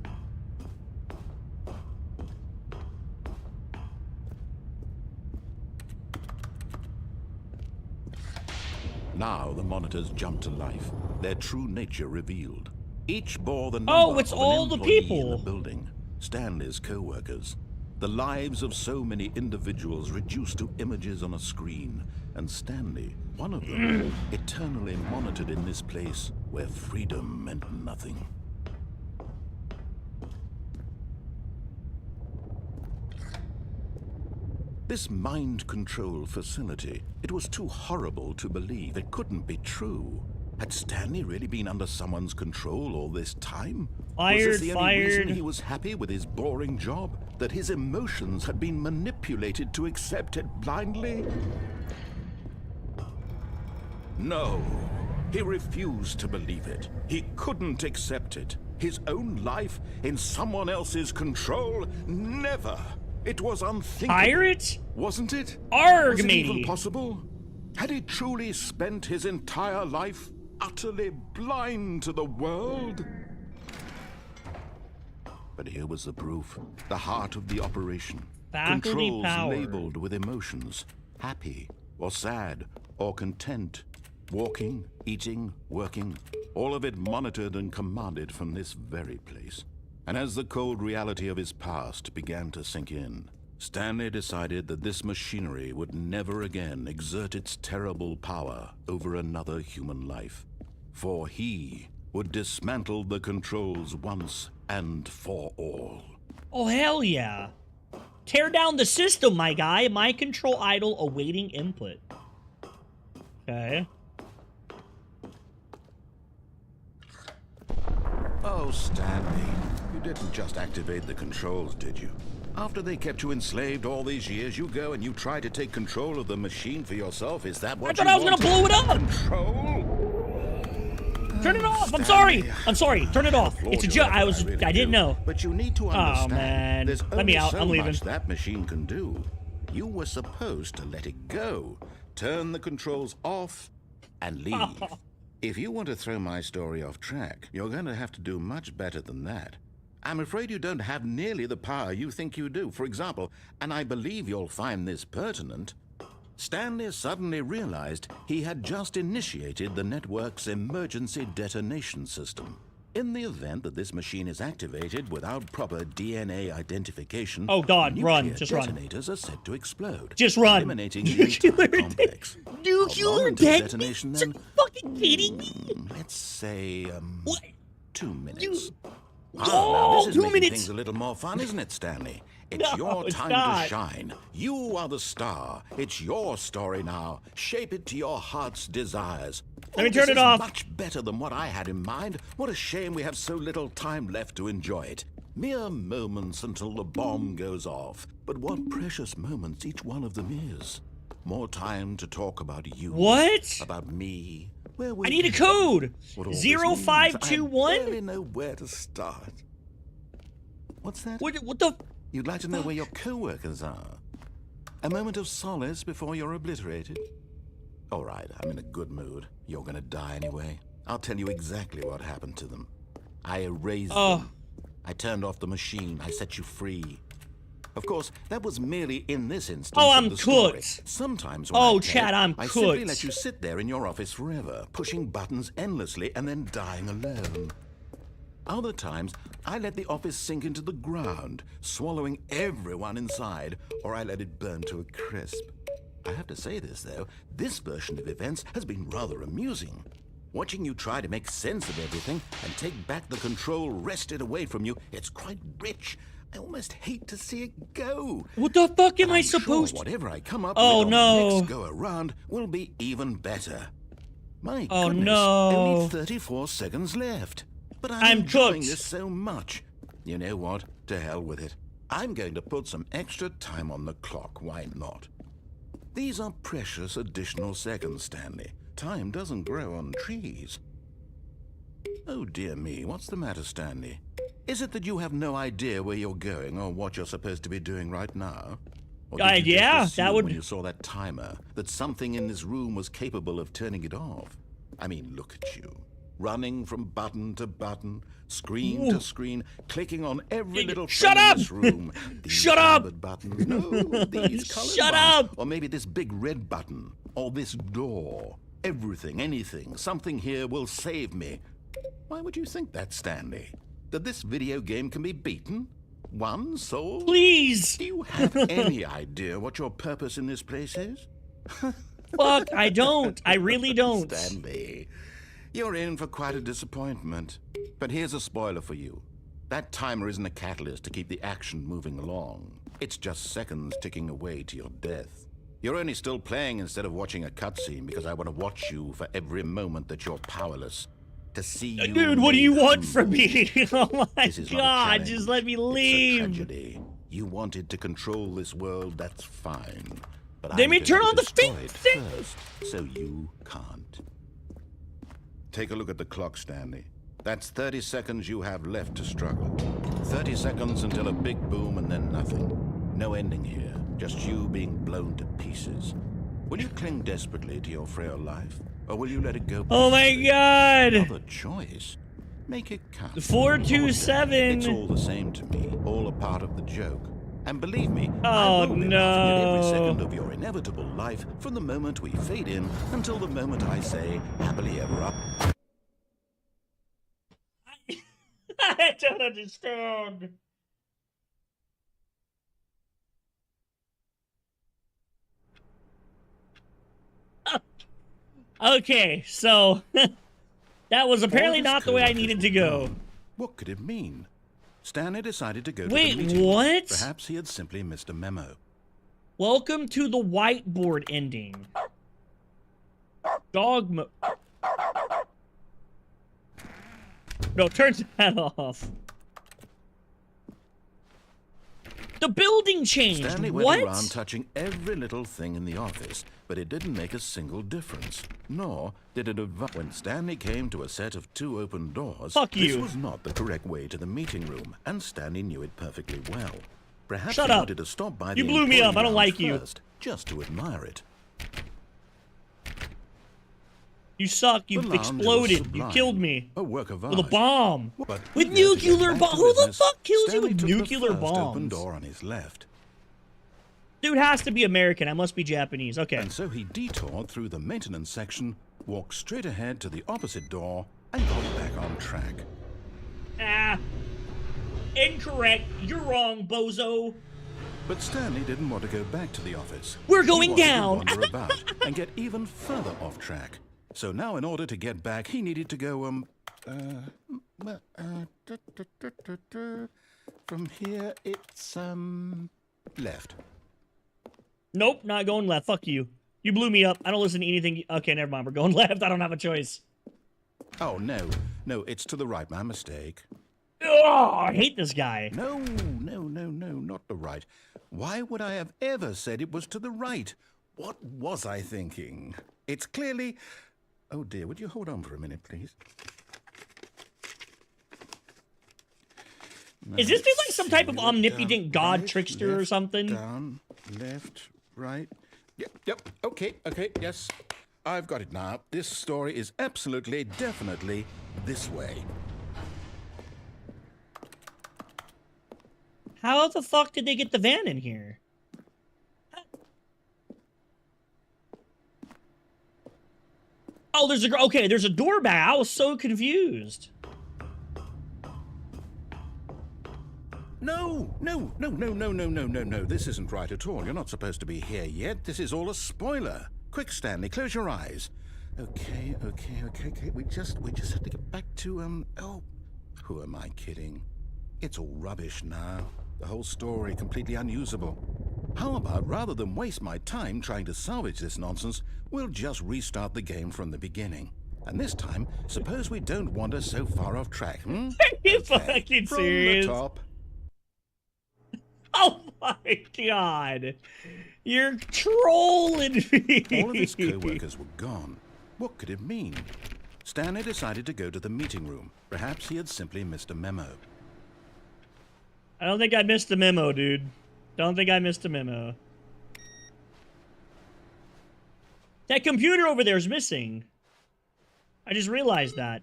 Now the monitors jumped to life, their true nature revealed. Each bore the number it's of all an the employee people. in the building, Stanley's co-workers. The lives of so many individuals reduced to images on a screen, and Stanley, one of them, eternally monitored in this place where freedom meant nothing. This mind control facility, it was too horrible to believe. It couldn't be true. Had Stanley really been under someone's control all this time? Was this the only reason he was happy with his boring job? That his emotions had been manipulated to accept it blindly? No. He refused to believe it. He couldn't accept it. His own life in someone else's control? Never. It was unthinkable. Pirate? Wasn't it? Arg, Was it matey. even possible? Had he truly spent his entire life utterly blind to the world? But here was the proof. The heart of the operation. Faculty Controls power. labeled with emotions. Happy, or sad, or content. Walking, eating, working. All of it monitored and commanded from this very place. And as the cold reality of his past began to sink in, Stanley decided that this machinery would never again exert its terrible power over another human life. For he would dismantle the controls once and for all. Oh, hell yeah. Tear down the system, my guy. My control idle awaiting input. Okay. Oh, Stanley, you didn't just activate the controls, did you? After they kept you enslaved all these years, you go and you try to take control of the machine for yourself. Is that what I thought you I was gonna blow it up. Control? Turn it off. I'm Stanley, sorry. I'm sorry. Turn it off. It's a joke. I really didn't know. But you need to understand. man. There's Let only me out. so I'm leaving. much that machine can do. You were supposed to let it go, turn the controls off, and leave. If you want to throw my story off track, you're going to have to do much better than that. I'm afraid you don't have nearly the power you think you do. For example, and I believe you'll find this pertinent, Stanley suddenly realized he had just initiated the network's emergency detonation system. In the event that this machine is activated without proper DNA identification, Oh, God, run. nuclear Just run. detonators are set to explode, Just run. eliminating the entire complex. How long Nuclear until detonation Are you then? fucking kidding me? Let's say, What? 2 minutes. You- Now Oh, this is 2 making minutes. things a little more fun, isn't it, Stanley? It's No, your it's time not. to shine. You are the star. It's your story now. Shape it to your heart's desires. Let me Oh, turn this it is off. Much better than what I had in mind. What a shame we have so little time left to enjoy it. Mere moments until the bomb goes off. But what precious moments each one of them is. More time to talk about you. What? About me. Where I need a code. What all this means, 0521? I barely know where to start. What's that? What the? You'd like to know where your co-workers are? A moment of solace before you're obliterated? All right, I'm in a good mood. You're gonna die anyway. I'll tell you exactly what happened to them. I erased them. I turned off the machine. I set you free. Of course, that was merely in this instance Oh, of I'm the story. cooked. Sometimes when Oh, I Chad, I'm I simply cooked. let you sit there in your office forever, pushing buttons endlessly and then dying alone. Other times, I let the office sink into the ground, swallowing everyone inside, or I let it burn to a crisp. I have to say this, though, this version of events has been rather amusing. Watching you try to make sense of everything and take back the control wrested away from you, it's quite rich. I almost hate to see it go. What the fuck am And I I'm sure supposed to? whatever I come up Oh, with on no. the next go around will be even better. My Oh, goodness, no. only 34 seconds left. But I'm I'm enjoying cooked. this so much. You know what? To hell with it. I'm going to put some extra time on the clock. Why not? These are precious additional seconds, Stanley. Time doesn't grow on trees. Oh, dear me. What's the matter, Stanley? Is it that you have no idea where you're going or what you're supposed to be doing right now? Or did you yeah, just that assume would- when you saw that timer that something in this room was capable of turning it off? I mean, look at you. Running from button to button, screen to screen, clicking on every little Shut thing in up! this room. These Shut up! numbered buttons. No, these colored Shut ones. up! Or maybe this big red button. Or this door. Everything, anything, something here will save me. Why would you think that, Stanley? That this video game can be beaten? Won? Sold? Please! Do you have any idea what your purpose in this place is? Fuck, I don't. I really don't. Stanley, you're in for quite a disappointment. But here's a spoiler for you. That timer isn't a catalyst to keep the action moving along. It's just seconds ticking away to your death. You're only still playing instead of watching a cutscene because I want to watch you for every moment that you're powerless. To see you Dude, what do you made want from humble. me? Oh my This is not a god, challenge. just let me It's a leave. tragedy. You wanted to control this world, that's fine. But Let I'm me going turn to on the destroy thing- it thing. first, so you can't. Take a look at the clock, Stanley. That's 30 seconds you have left to struggle. 30 seconds until a big boom and then nothing. No ending here, just you being blown to pieces. Will you cling desperately to your frail life, or will you let it go? Oh my peacefully? god. Another choice. Make it count. 427. It's all the same to me, all a part of the joke. And believe me, Oh, I will be laughing at every no. second of your inevitable life from the moment we fade in until the moment I say, happily ever after. I don't understand. Okay, so that was apparently All this not the way I co-workers needed to were go. gone. What could it mean? Stanley decided to go to Wait, the meeting. what? Perhaps he had simply missed a memo. Welcome to the whiteboard ending. Dog mo- No, turn that off. The building changed. Stanley went What? around touching every little thing in the office, but it didn't make a single difference. Nor did it when Stanley came to a set of 2 open doors. Fuck This you. was not the correct way to the meeting room, and Stanley knew it perfectly well. Perhaps Shut he up. wanted to stop by You the blew me up. employee I don't lounge like you. first, just to admire it. You suck. You The lounge was exploded. You sublime, killed me. A work of art. With a bomb. But With eager to get nuclear back bomb. to Who the business, fuck kills you Stanley with took the nuclear first open bombs? door on his left. Dude has to be American. I must be Japanese. Okay. And so he detoured through the maintenance section, walked straight ahead to the opposite door, and got back on track. Ah. Incorrect. You're wrong, bozo. But Stanley didn't want to go back to the office. We're He going wanted to down. wander about and get even further off track. So now, in order to get back, he needed to go, from here, it's, left. Nope, not going left. Fuck you. You blew me up. I don't listen to anything. Okay, never mind. We're going left. I don't have a choice. Oh, no, it's to the right. My mistake. Oh, I hate this guy. No, not the right. Why would I have ever said it was to the right? What was I thinking? It's clearly... Oh dear, would you hold on for a minute, please? Is this dude like some type of Down, omnipotent god right, trickster or left, something? Down, left, right. Yep, okay, yes. I've got it now. This story is absolutely, definitely this way. How the fuck did they get the van in here? Oh, there's a door back. I was so confused. No. This isn't right at all. You're not supposed to be here yet. This is all a spoiler. Quick, Stanley, close your eyes. Okay. We just have to get back to, oh, who am I kidding? It's all rubbish now. The whole story completely unusable. How about, rather than waste my time trying to salvage this nonsense, we'll just restart the game from the beginning. And this time, suppose we don't wander so far off track, hmm? Are you fucking From serious? the top. Oh my god. You're trolling me. All of his co-workers were gone. What could it mean? Stanley decided to go to the meeting room. Perhaps he had simply missed a memo. I don't think I missed the memo, dude. Don't think I missed a memo. That computer over there is missing. I just realized that.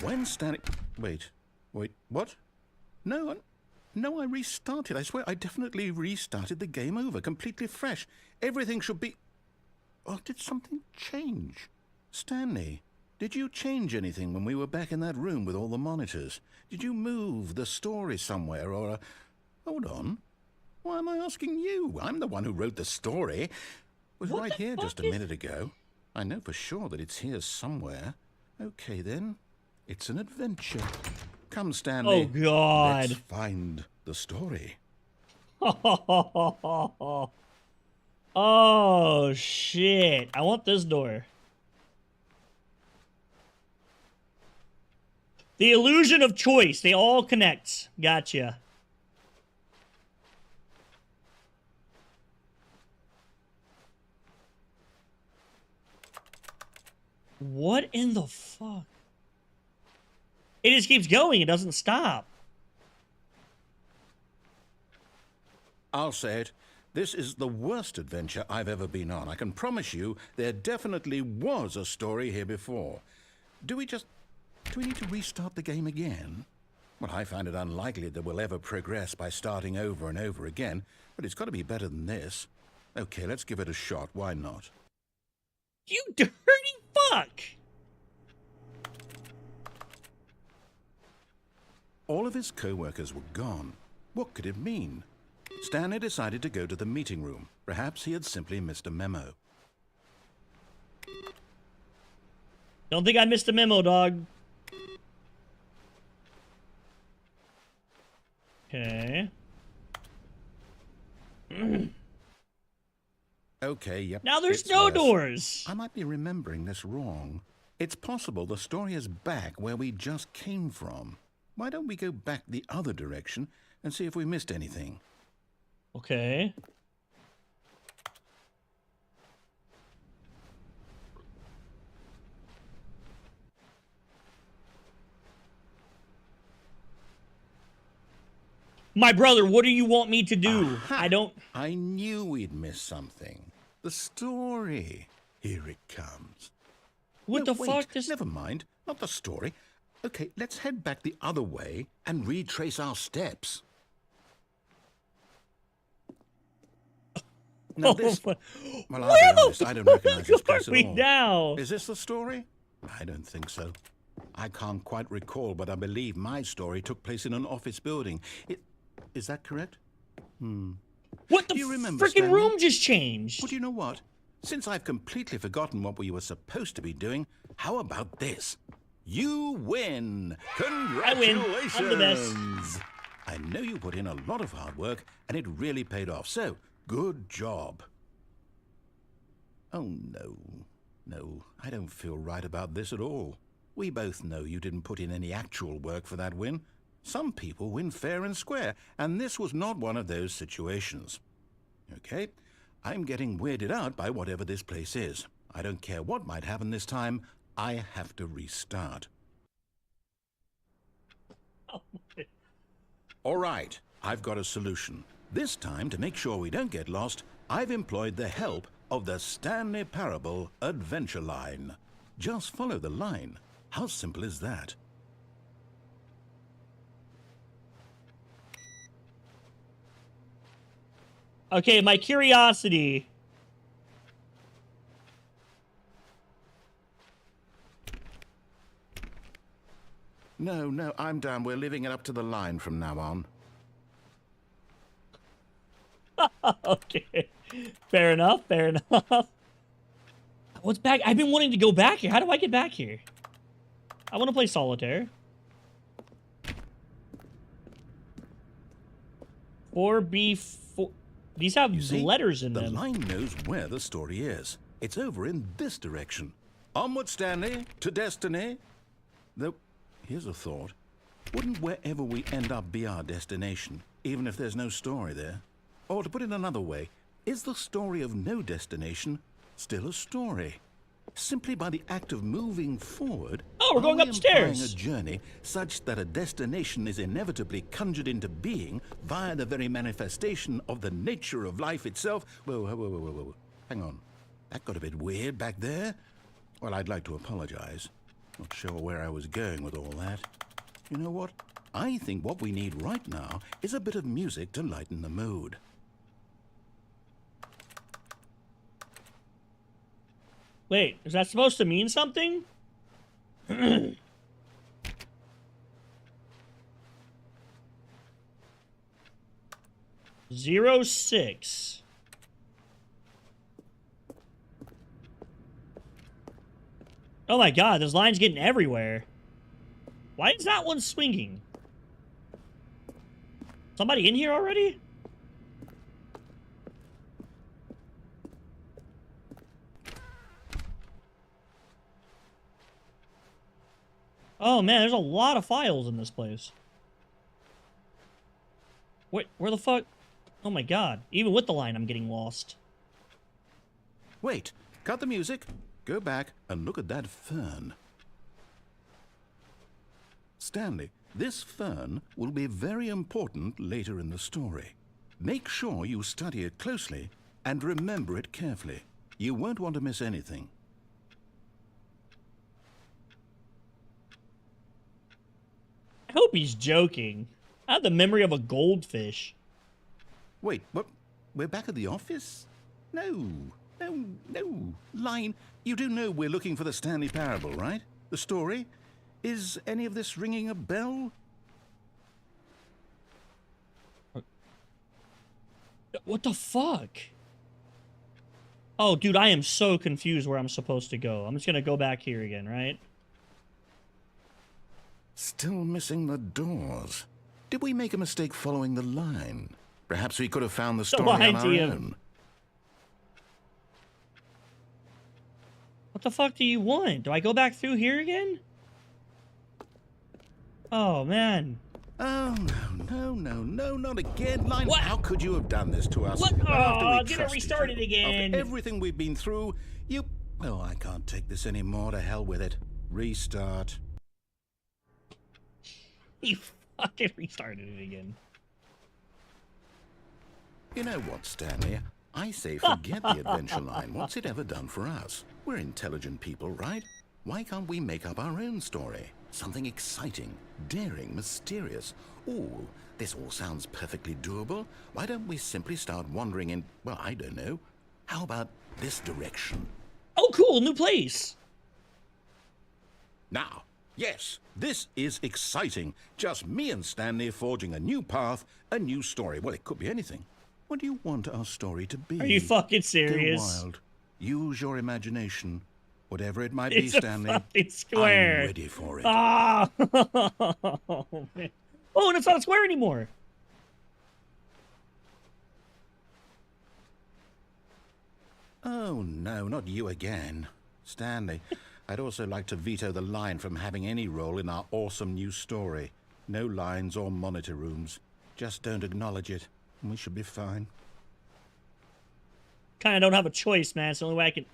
When Stanley... Wait, what? No, I restarted. I swear I definitely restarted the game over, completely fresh. Everything should be... Oh, did something change? Stanley, did you change anything when we were back in that room with all the monitors? Did you move the story somewhere or... Hold on. Why am I asking you? I'm the one who wrote the story. It was What right the here fuck just a minute ago. I know for sure that it's here somewhere. Okay, then. It's an adventure. Come, Stanley. Oh, God. Let's find the story. Oh, shit. I want this door. The illusion of choice. They all connect. Gotcha. What in the fuck? It just keeps going. It doesn't stop. I'll say it. This is the worst adventure I've ever been on. I can promise you there definitely was a story here before. Do we need to restart the game again? Well, I find it unlikely that we'll ever progress by starting over and over again, but it's got to be better than this. Okay, let's give it a shot. Why not? You dirty fuck! All of his co-workers were gone. What could it mean? Stanley decided to go to the meeting room. Perhaps he had simply missed a memo. Don't think I missed a memo, dog. Okay. Okay, yep. Now there's it's no worse. doors. I might be remembering this wrong. It's possible the story is back where we just came from. Why don't we go back the other direction and see if we missed anything? Okay. My brother, what do you want me to do? Aha! I don't... I knew we'd miss something. The story. Here it comes. What No, the wait, fuck? This... Never mind. Not the story. Okay, let's head back the other way and retrace our steps. Now this... Oh, Well, where I'll be honest, I don't recognize this are place at we all. now? Is this the story? I don't think so. I can't quite recall, but I believe my story took place in an office building. Is that correct? What the Do you remember, freaking Stanley? room just changed? Well, do you know what? Since I've completely forgotten what we were supposed to be doing, how about this? You win! I win. Congratulations! I'm the best. I know you put in a lot of hard work, and it really paid off, so good job. Oh, no. No, I don't feel right about this at all. We both know you didn't put in any actual work for that win. Some people win fair and square, and this was not one of those situations. Okay, I'm getting weirded out by whatever this place is. I don't care what might happen this time. I have to restart. All right, I've got a solution. This time, to make sure we don't get lost, I've employed the help of the Stanley Parable Adventure Line. Just follow the line. How simple is that? Okay, my curiosity. No, I'm down. We're living it up to the line from now on. Okay. Fair enough, fair enough. What's back? I've been wanting to go back here. How do I get back here? I want to play solitaire. 4B4. These have You see, letters in the them. line knows where the story is. It's over in this direction. Onward, Stanley, to destiny. Though, here's a thought. Wouldn't wherever we end up be our destination, even if there's no story there? Or to put it another way, is the story of no destination still a story? Simply by the act of moving forward, Oh, we're going are we implying upstairs. a journey such that a destination is inevitably conjured into being via the very manifestation of the nature of life itself? Whoa, whoa, whoa, whoa, whoa, whoa. Hang on. That got a bit weird back there. Well, I'd like to apologize. Not sure where I was going with all that. You know what? I think what we need right now is a bit of music to lighten the mood. Wait, is that supposed to mean something? 06. Oh my god, this line's getting everywhere. Why is that one swinging? Somebody in here already? Oh man, there's a lot of files in this place. Wait, where the fuck? Oh my god, even with the line, I'm getting lost. Wait, cut the music, go back and look at that fern. Stanley, this fern will be very important later in the story. Make sure you study it closely and remember it carefully. You won't want to miss anything. I hope he's joking. I have the memory of a goldfish. Wait, what? We're back at the office? No. Line, you do know we're looking for the Stanley Parable, right? The story? Is any of this ringing a bell? What the fuck? Oh, dude, I am so confused where I'm supposed to go. I'm just gonna go back here again, right? Still missing the doors. Did we make a mistake following the line? Perhaps we could have found the story on our own. What the fuck do you want? Do I go back through here again? Oh, man. Oh, no, not again. Line, What? How could you have done this to us? What? Right after we Oh, get it trusted restarted you, again. After everything we've been through, you... Oh, I can't take this anymore. To hell with it. Restart. He fucking restarted it again. You know what, Stanley? I say forget the adventure line. What's it ever done for us? We're intelligent people, right? Why can't we make up our own story? Something exciting, daring, mysterious. Ooh, this all sounds perfectly doable. Why don't we simply start wandering in, well, I don't know. How about this direction? Oh, cool, new place. Now, yes, this is exciting. Just me and Stanley forging a new path, a new story. Well, it could be anything. What do you want our story to be? Are you fucking Go serious? wild. Use your imagination. Whatever it might It's be, a Stanley. fucking square. I'm ready for it. Ah! Oh, man. Oh, and it's not a square anymore. Oh, no, not you again. Stanley, I'd also like to veto the line from having any role in our awesome new story. No lines or monitor rooms. Just don't acknowledge it, and we should be fine. Kind of don't have a choice, man. It's the only way I can...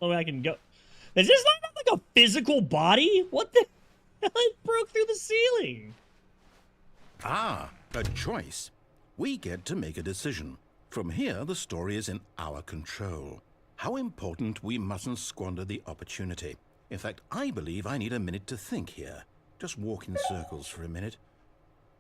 only way I can go. Does this line have like a physical body? What the hell? It broke through the ceiling. Ah, a choice. We get to make a decision. From here, the story is in our control. How important we mustn't squander the opportunity. In fact, I believe I need a minute to think here. Just walk in circles for a minute.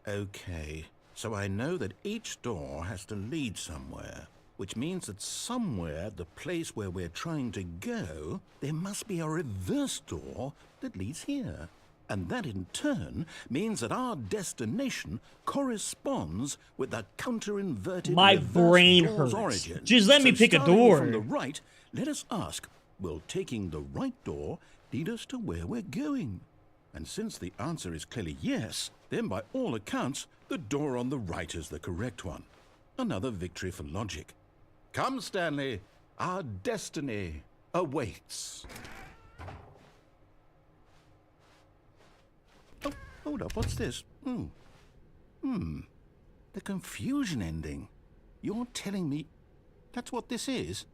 Okay, so I know that each door has to lead somewhere, which means that somewhere, the place where we're trying to go, there must be a reverse door that leads here. And that in turn means that our destination corresponds with the counter-inverted My reverse brain door's hurts. origin. Just let me pick a starting door. From the right, let us ask, will taking the right door lead us to where we're going? And since the answer is clearly yes, then by all accounts, the door on the right is the correct one. Another victory for logic. Come, Stanley, our destiny awaits. Oh, hold up, what's this? The confusion ending. You're telling me that's what this is?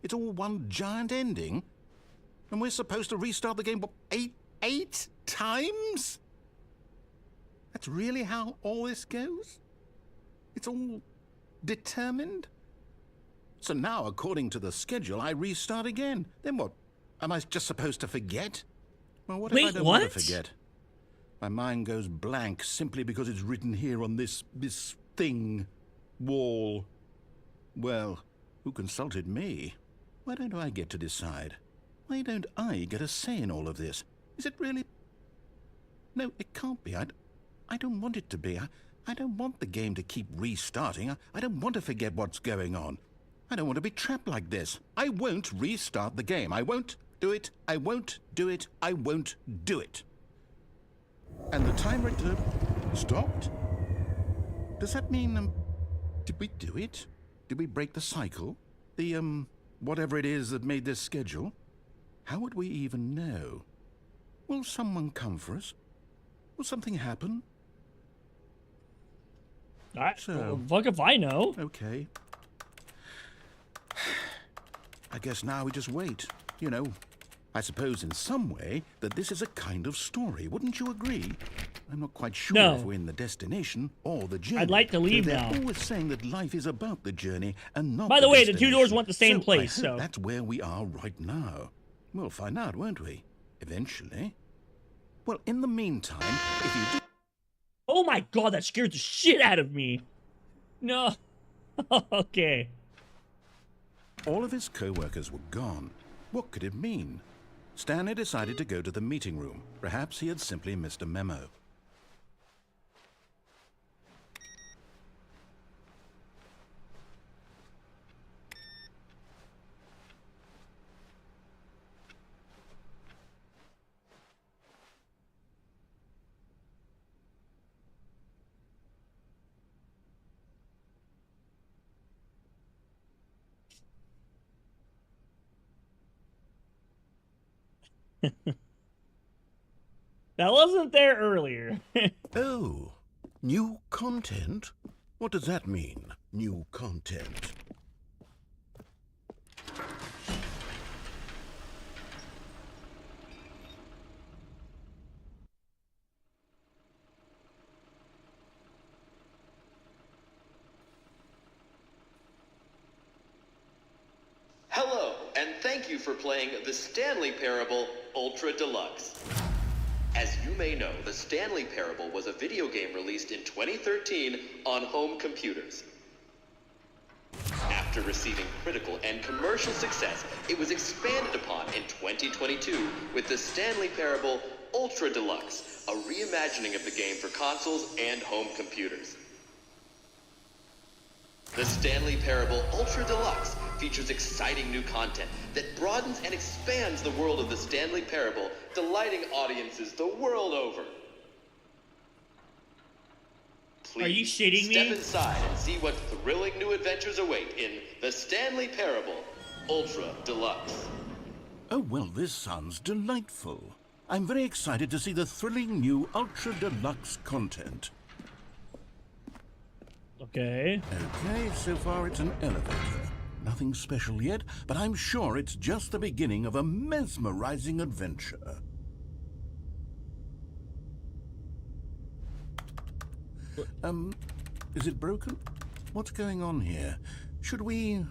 It's all one giant ending? And we're supposed to restart the game, what, eight times? That's really how all this goes? It's all determined? So now, according to the schedule, I restart again. Then what? Am I just supposed to forget? Well, what if I Wait, don't want to what? forget? My mind goes blank simply because it's written here on this thing, wall. Well, who consulted me? Why don't I get to decide? Why don't I get a say in all of this? Is it really? No, it can't be. I don't want it to be. I don't want the game to keep restarting. I don't want to forget what's going on. I don't want to be trapped like this. I won't restart the game. I won't do it. I won't do it. I won't do it. And the timer stopped? Does that mean, did we do it? Did we break the cycle? The, whatever it is that made this schedule? How would we even know? Will someone come for us? Will something happen? So, fuck if I know. okay. I guess now we just wait. You know, I suppose in some way that this is a kind of story. Wouldn't you agree? I'm not quite sure No. if we're in the destination or the journey. I'd like to leave They're now. always saying that life is about the journey and not By the way, the two destination. doors went the same So place, I hope so- that's where we are right now. We'll find out, won't we? Eventually. Well, in the meantime, if you do... Oh my god, that scared the shit out of me. No. Okay. All of his co-workers were gone. What could it mean? Stanley decided to go to the meeting room. Perhaps he had simply missed a memo. That wasn't there earlier. Oh, new content? What does that mean, new content? Hello, and thank you for playing the Stanley Parable Ultra Deluxe. As you may know, the Stanley Parable was a video game released in 2013 on home computers. After receiving critical and commercial success, it was expanded upon in 2022 with the Stanley Parable Ultra Deluxe, a reimagining of the game for consoles and home computers. The Stanley Parable Ultra Deluxe features exciting new content that broadens and expands the world of the Stanley Parable, delighting audiences the world over. Please Are you shitting me? step inside and see what thrilling new adventures await in the Stanley Parable Ultra Deluxe. Oh, well, this sounds delightful. I'm very excited to see the thrilling new Ultra Deluxe content. Okay. Okay, so far it's an elevator. Nothing special yet, but I'm sure it's just the beginning of a mesmerizing adventure. Is it broken? What's going on here? Should we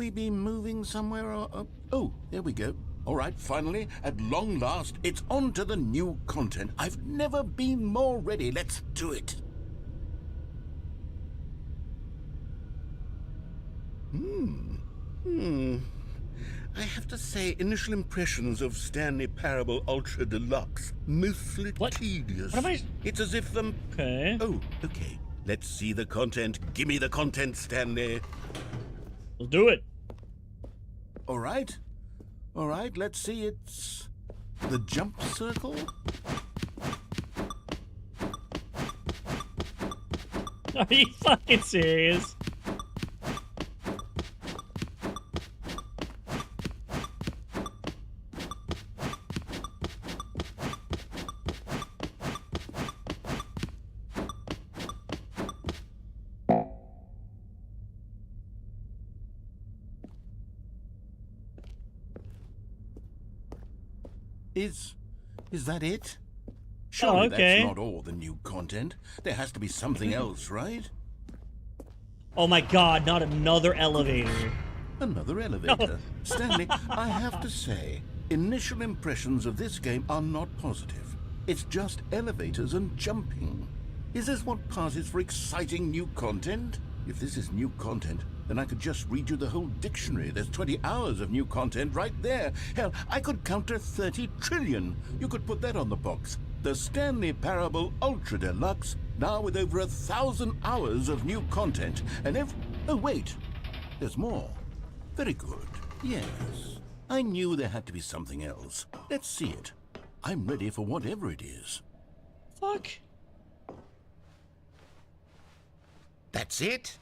be moving somewhere or... oh, there we go. All right, finally, at long last, it's on to the new content. I've never been more ready. Let's do it. I have to say, initial impressions of Stanley Parable Ultra Deluxe, mostly What? tedious. What am I- It's as if, Okay. oh, okay. Let's see the content. Give me the content, Stanley. Let's do it. All right. All right, let's see. It's the jump circle. Are you fucking serious? Is that it? Surely okay. that's not all the new content. There has to be something else, right? Oh my god, not another elevator. Another elevator. Stanley, I have to say, initial impressions of this game are not positive. It's just elevators and jumping. Is this what passes for exciting new content? If this is new content, then I could just read you the whole dictionary. There's 20 hours of new content right there. Hell, I could counter 30 trillion. You could put that on the box. The Stanley Parable Ultra Deluxe, now with over 1,000 hours of new content. And oh wait, there's more. Very good. Yes. I knew there had to be something else. Let's see it. I'm ready for whatever it is. Fuck. That's it?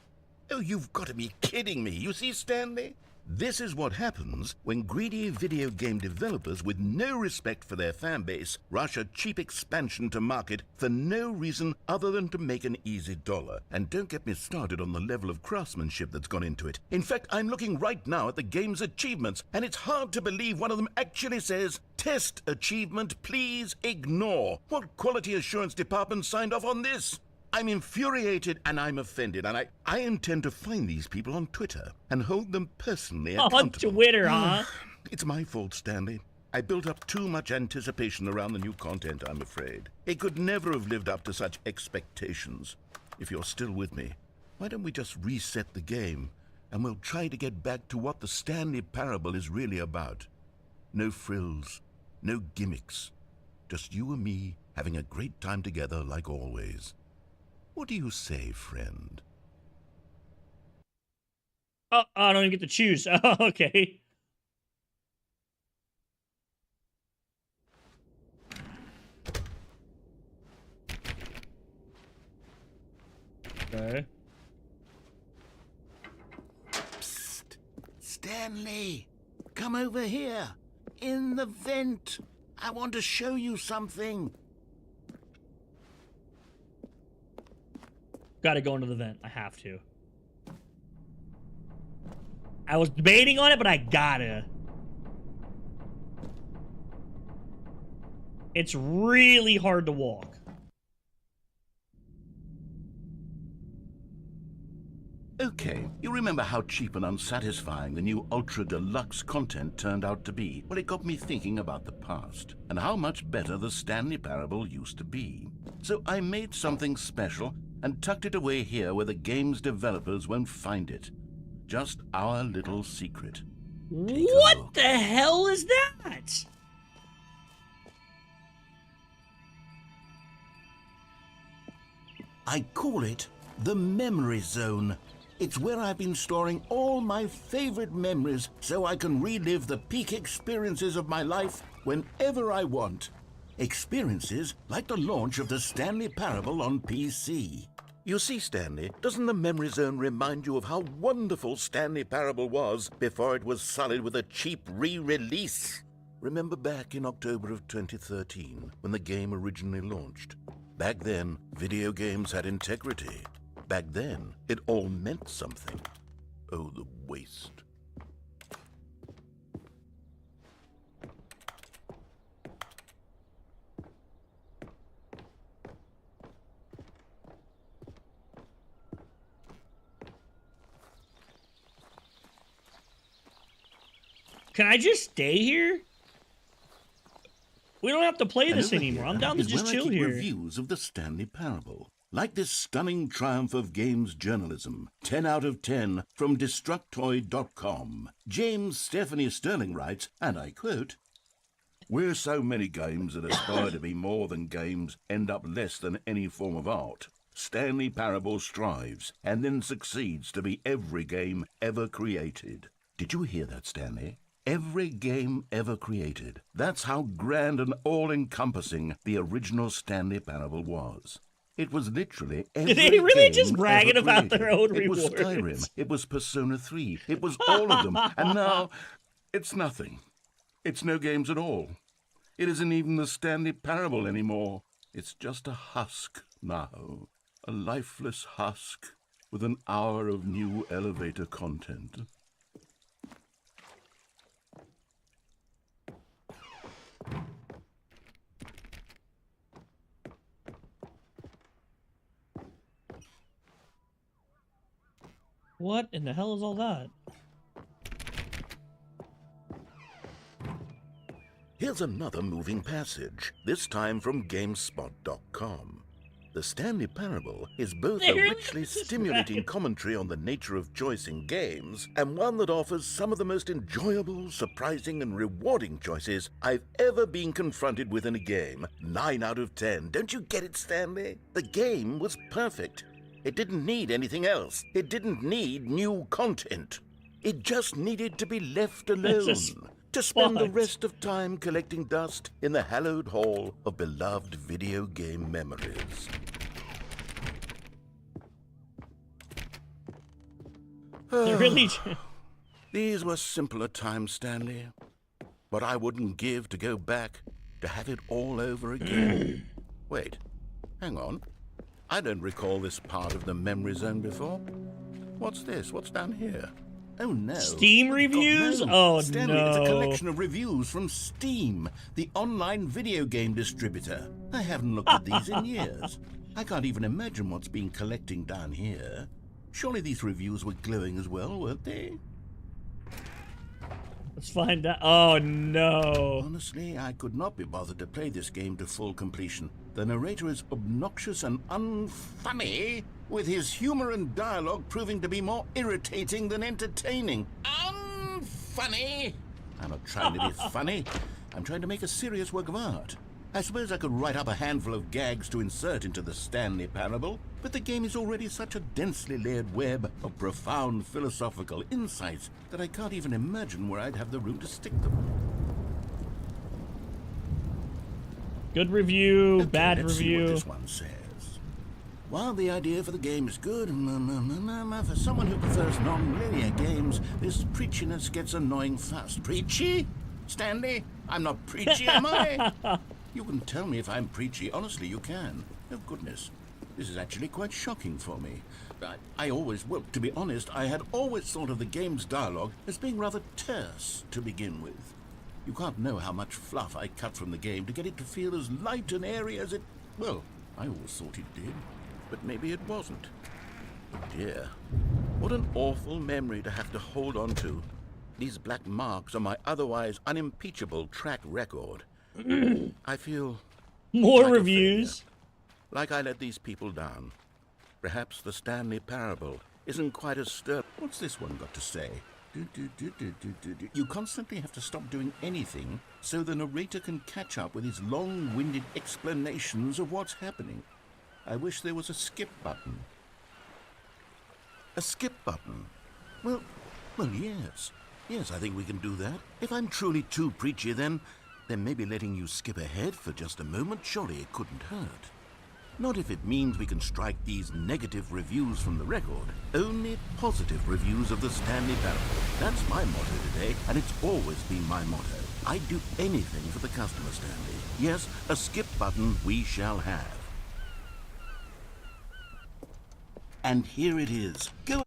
Oh, you've got to be kidding me. You see, Stanley? This is what happens when greedy video game developers with no respect for their fan base rush a cheap expansion to market for no reason other than to make an easy dollar. And don't get me started on the level of craftsmanship that's gone into it. In fact, I'm looking right now at the game's achievements, and it's hard to believe one of them actually says, "Test achievement, please ignore." What quality assurance department signed off on this? I'm infuriated and I'm offended, and I intend to find these people on Twitter and hold them personally accountable. On Twitter, huh? It's my fault, Stanley. I built up too much anticipation around the new content, I'm afraid. It could never have lived up to such expectations. If you're still with me, why don't we just reset the game, and we'll try to get back to what the Stanley Parable is really about. No frills, no gimmicks. Just you and me having a great time together like always. What do you say, friend? Oh, I don't even get to choose. Oh, okay. Okay. Psst. Stanley, come over here. In the vent. I want to show you something. Gotta go into the vent. I have to. I was debating on it, but I gotta. It's really hard to walk. Okay, you remember how cheap and unsatisfying the new Ultra Deluxe content turned out to be? Well, it got me thinking about the past, and how much better the Stanley Parable used to be. So I made something special and tucked it away here where the game's developers won't find it. Just our little secret. What the hell is that? I call it the Memory Zone. It's where I've been storing all my favorite memories so I can relive the peak experiences of my life whenever I want. Experiences like the launch of the Stanley Parable on PC. You see, Stanley, doesn't the Memory Zone remind you of how wonderful Stanley Parable was before it was sullied with a cheap re-release? Remember back in October of 2013, when the game originally launched? Back then, video games had integrity. Back then, it all meant something. Oh, the waste. Can I just stay here? We don't have to play this And over anymore. here I'm down to is just where chill I keep here. reviews of the Stanley Parable. Like this stunning triumph of games journalism, 10 out of 10 from Destructoid.com. James Stephanie Sterling writes, and I quote, "Where so many games that aspire to be more than games end up less than any form of art, Stanley Parable strives and then succeeds to be every game ever created." Did you hear that, Stanley? Every game ever created. That's how grand and all-encompassing the original Stanley Parable was. It was literally every They really game just bragging ever about their created. own It was rewards. Skyrim. It was Persona 3. It was all of them. And now, it's nothing. It's no games at all. It isn't even the Stanley Parable anymore. It's just a husk now. A lifeless husk with an hour of new elevator content. What in the hell is all that? Here's another moving passage, this time from GameSpot.com. The Stanley Parable is both a richly stimulating commentary on the nature of choice in games, and one that offers some of the most enjoyable, surprising, and rewarding choices I've ever been confronted with in a game. 9 out of 10. Don't you get it, Stanley? The game was perfect. It didn't need anything else. It didn't need new content. It just needed to be left alone. To spend the rest of time collecting dust in the hallowed hall of beloved video game memories. Really? These were simpler times, Stanley. But I wouldn't give to go back to have it all over again. Wait, hang on. I don't recall this part of the memory zone before. What's this? What's down here? Oh no. Steam reviews? Oh Stanley, no. it's a collection of reviews from Steam, the online video game distributor. I haven't looked at these in years. I can't even imagine what's been collecting down here. Surely these reviews were glowing as well, weren't they? Let's find out. Oh no. Honestly, I could not be bothered to play this game to full completion. The narrator is obnoxious and unfunny, with his humor and dialogue proving to be more irritating than entertaining. Unfunny! I'm not trying to be funny. I'm trying to make a serious work of art. I suppose I could write up a handful of gags to insert into the Stanley Parable, but the game is already such a densely layered web of profound philosophical insights that I can't even imagine where I'd have the room to stick them. Good review, Okay, bad let's see review. what this one says. While the idea for the game is good, for someone who prefers non-linear games, this preachiness gets annoying fast. Preachy? Stanley? I'm not preachy, am I? You can tell me if I'm preachy. Honestly, you can. Oh, goodness. This is actually quite shocking for me. Well, to be honest, I had always thought of the game's dialogue as being rather terse to begin with. You can't know how much fluff I cut from the game to get it to feel as light and airy as it... Well, I always thought it did, but maybe it wasn't. Oh dear. What an awful memory to have to hold on to. These black marks on my otherwise unimpeachable track record. I feel... More like reviews. like I let these people down. Perhaps the Stanley Parable isn't quite as stern. What's this one got to say? You constantly have to stop doing anything so the narrator can catch up with his long-winded explanations of what's happening. I wish there was a skip button. A skip button? Well, yes. Yes, I think we can do that. If I'm truly too preachy, then maybe letting you skip ahead for just a moment, surely it couldn't hurt. Not if it means we can strike these negative reviews from the record. Only positive reviews of the Stanley Parable. That's my motto today, and it's always been my motto. I'd do anything for the customer, Stanley. Yes, a skip button we shall have. And here it is. Go.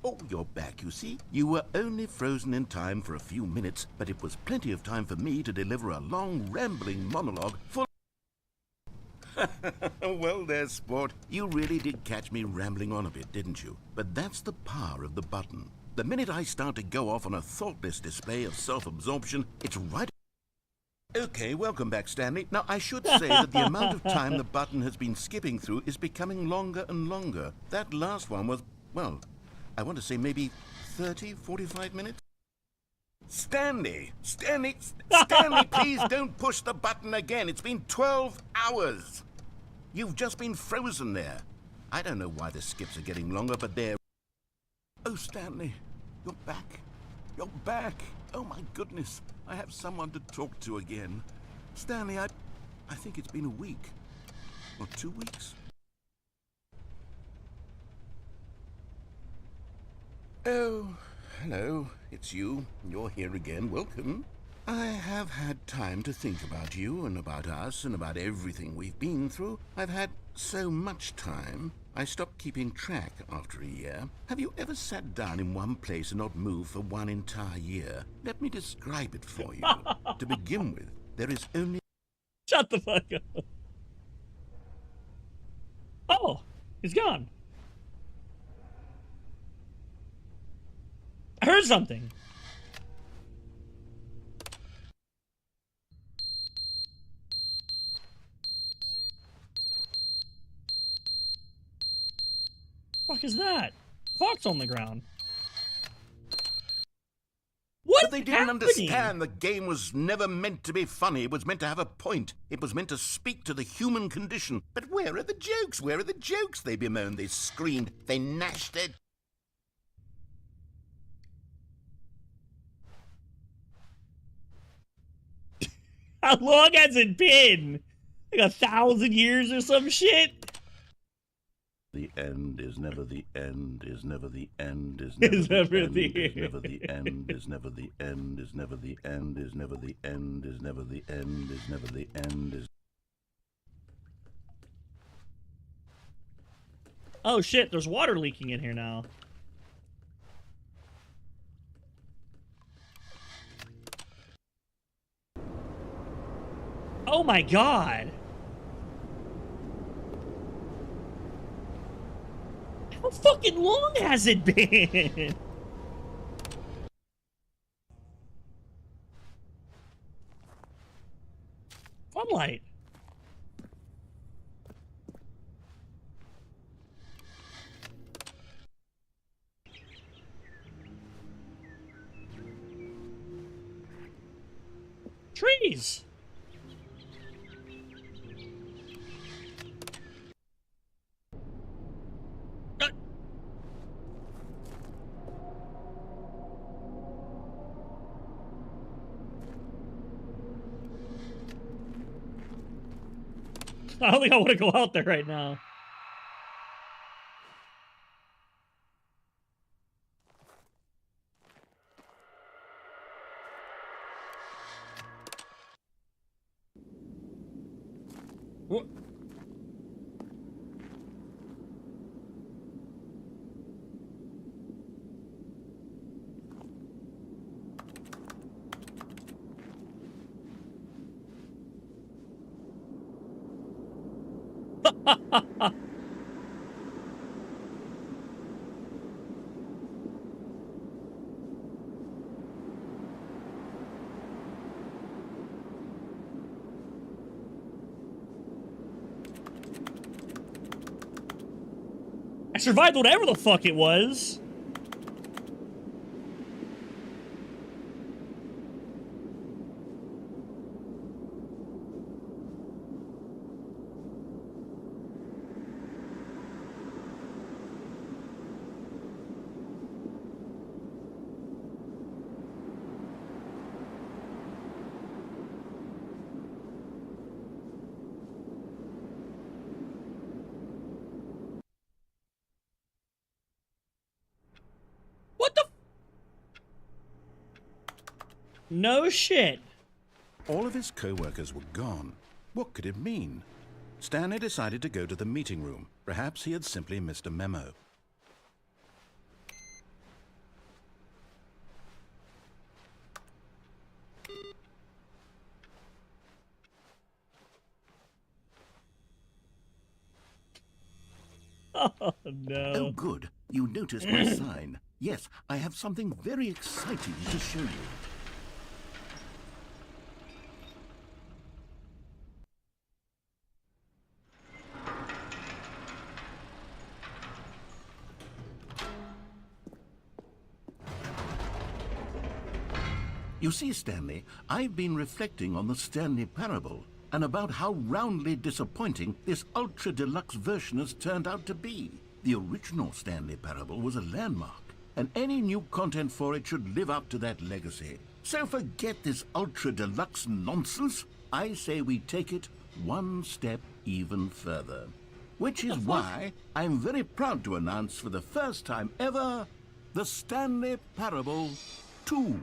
Oh, you're back, you see. You were only frozen in time for a few minutes, but it was plenty of time for me to deliver a long, rambling monologue full... Well there, sport. You really did catch me rambling on a bit, didn't you? But that's the power of the button. The minute I start to go off on a thoughtless display of self-absorption, it's right... Okay, welcome back, Stanley. Now, I should say that the amount of time the button has been skipping through is becoming longer and longer. That last one was, well, I want to say maybe 30, 45 minutes? Stanley, please don't push the button again. It's been 12 hours. You've just been frozen there. I don't know why the skips are getting longer, but they're... Oh, Stanley, you're back. You're back. Oh, my goodness. I have someone to talk to again. Stanley, I think it's been a week. Or 2 weeks. Oh, hello. It's you. You're here again. Welcome. I have had time to think about you and about us and about everything we've been through. I've had so much time. I stopped keeping track after a year. Have you ever sat down in one place and not moved for one entire year? Let me describe it for you. To begin with, there is only... Shut the fuck up. Oh. He's gone. I heard something. What the fuck is that? Clock's on the ground. What? But they didn't understand the game was never meant to be funny. It was meant to have a point. It was meant to speak to the human condition. But where are the jokes? Where are the jokes? They bemoaned, they screamed, they gnashed their... How long has it been? Like 1,000 years or some shit? The end is never the end, is never the end, is Is never never the the end, is never the end, is never the end, is never the end, is never the end, is never the end, is never the end, is... Oh shit, there's water leaking in here now. Oh my god! How fucking long has it been? Sunlight. Trees. I don't think I want to go out there right now. What? I survived whatever the fuck it was. What the? No shit. All of his co-workers were gone. What could it mean? Stanley decided to go to the meeting room. Perhaps he had simply missed a memo. Oh no. Oh, good. You noticed my sign. Yes, I have something very exciting to show you. You see, Stanley, I've been reflecting on the Stanley parable and about how roundly disappointing this ultra-deluxe version has turned out to be. The original Stanley parable was a landmark, and any new content for it should live up to that legacy. So forget this ultra-deluxe nonsense. I say we take it one step even further. Which is why I'm very proud to announce for the first time ever, the Stanley Parable 2.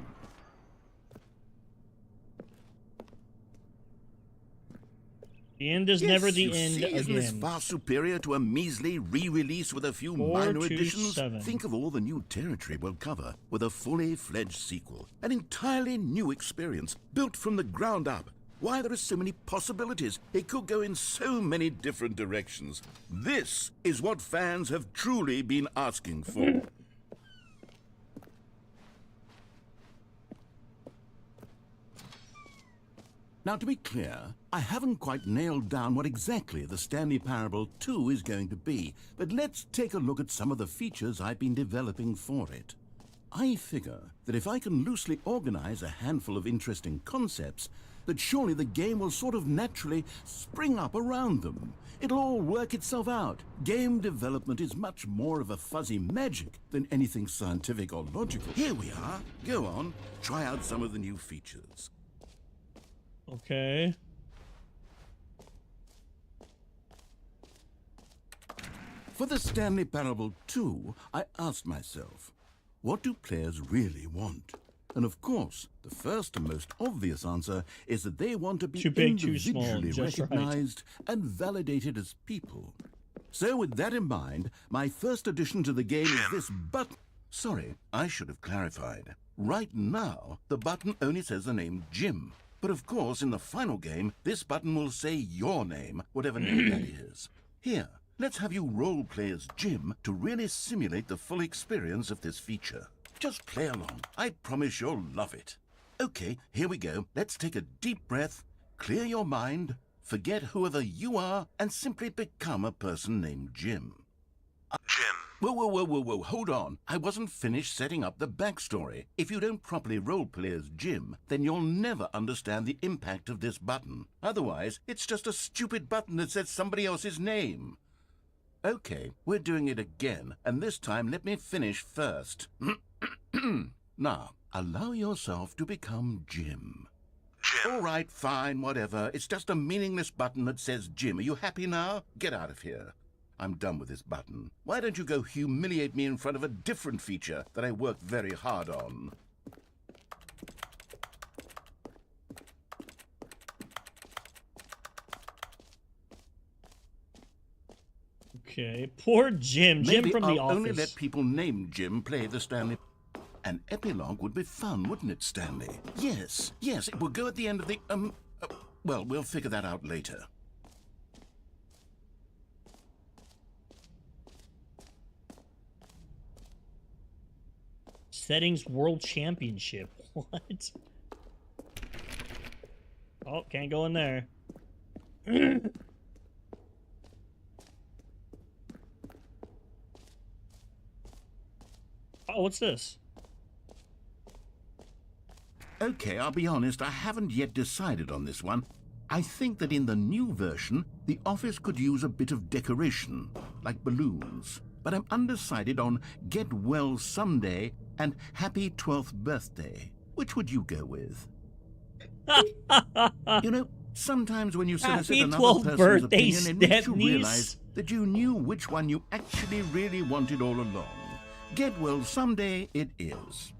The end is never the end see, isn't this again. far superior to a measly re-release with a few minor additions? 427. Think of all the new territory we'll cover with a fully fledged sequel. An entirely new experience, built from the ground up. Why, there are so many possibilities. It could go in so many different directions. This is what fans have truly been asking for. Now, to be clear, I haven't quite nailed down what exactly the Stanley Parable 2 is going to be, but let's take a look at some of the features I've been developing for it. I figure that if I can loosely organize a handful of interesting concepts, that surely the game will sort of naturally spring up around them. It'll all work itself out. Game development is much more of a fuzzy magic than anything scientific or logical. Here we are. Go on, try out some of the new features. Okay. For the Stanley Parable 2, I asked myself, what do players really want? And of course, the first and most obvious answer is that they want to be Too big, too small, individually just right. recognized and validated as people. So with that in mind, my first addition to the game is this button. Sorry, I should have clarified. Right now, the button only says the name Jim. But of course, in the final game, this button will say your name, whatever name that is. Here, let's have you role-play as Jim to really simulate the full experience of this feature. Just play along. I promise you'll love it. Okay, here we go. Let's take a deep breath, clear your mind, forget whoever you are, and simply become a person named Jim. Jim. Whoa, hold on. I wasn't finished setting up the backstory. If you don't properly roleplay as Jim, then you'll never understand the impact of this button. Otherwise, it's just a stupid button that says somebody else's name. Okay, we're doing it again, and this time let me finish first. Now, allow yourself to become Jim. Jim. All right, fine, whatever. It's just a meaningless button that says Jim. Are you happy now? Get out of here. I'm done with this button. Why don't you go humiliate me in front of a different feature that I worked very hard on? Okay, poor Jim. Jim Maybe from I'll The Office. only let people named Jim play the Stanley. An epilogue would be fun, wouldn't it, Stanley? Yes, it will go at the end of the, well, we'll figure that out later. Settings World Championship. What? Oh, can't go in there. Oh, what's this? Okay, I'll be honest, I haven't yet decided on this one. I think that in the new version, the office could use a bit of decoration, like balloons. But I'm undecided on Get Well Someday and Happy 12th Birthday. Which would you go with? You know, sometimes when you solicit Happy another 12th person's birthday, opinion, it makes you Stepnies. realize that you knew which one you actually really wanted all along. Get Well Someday it is.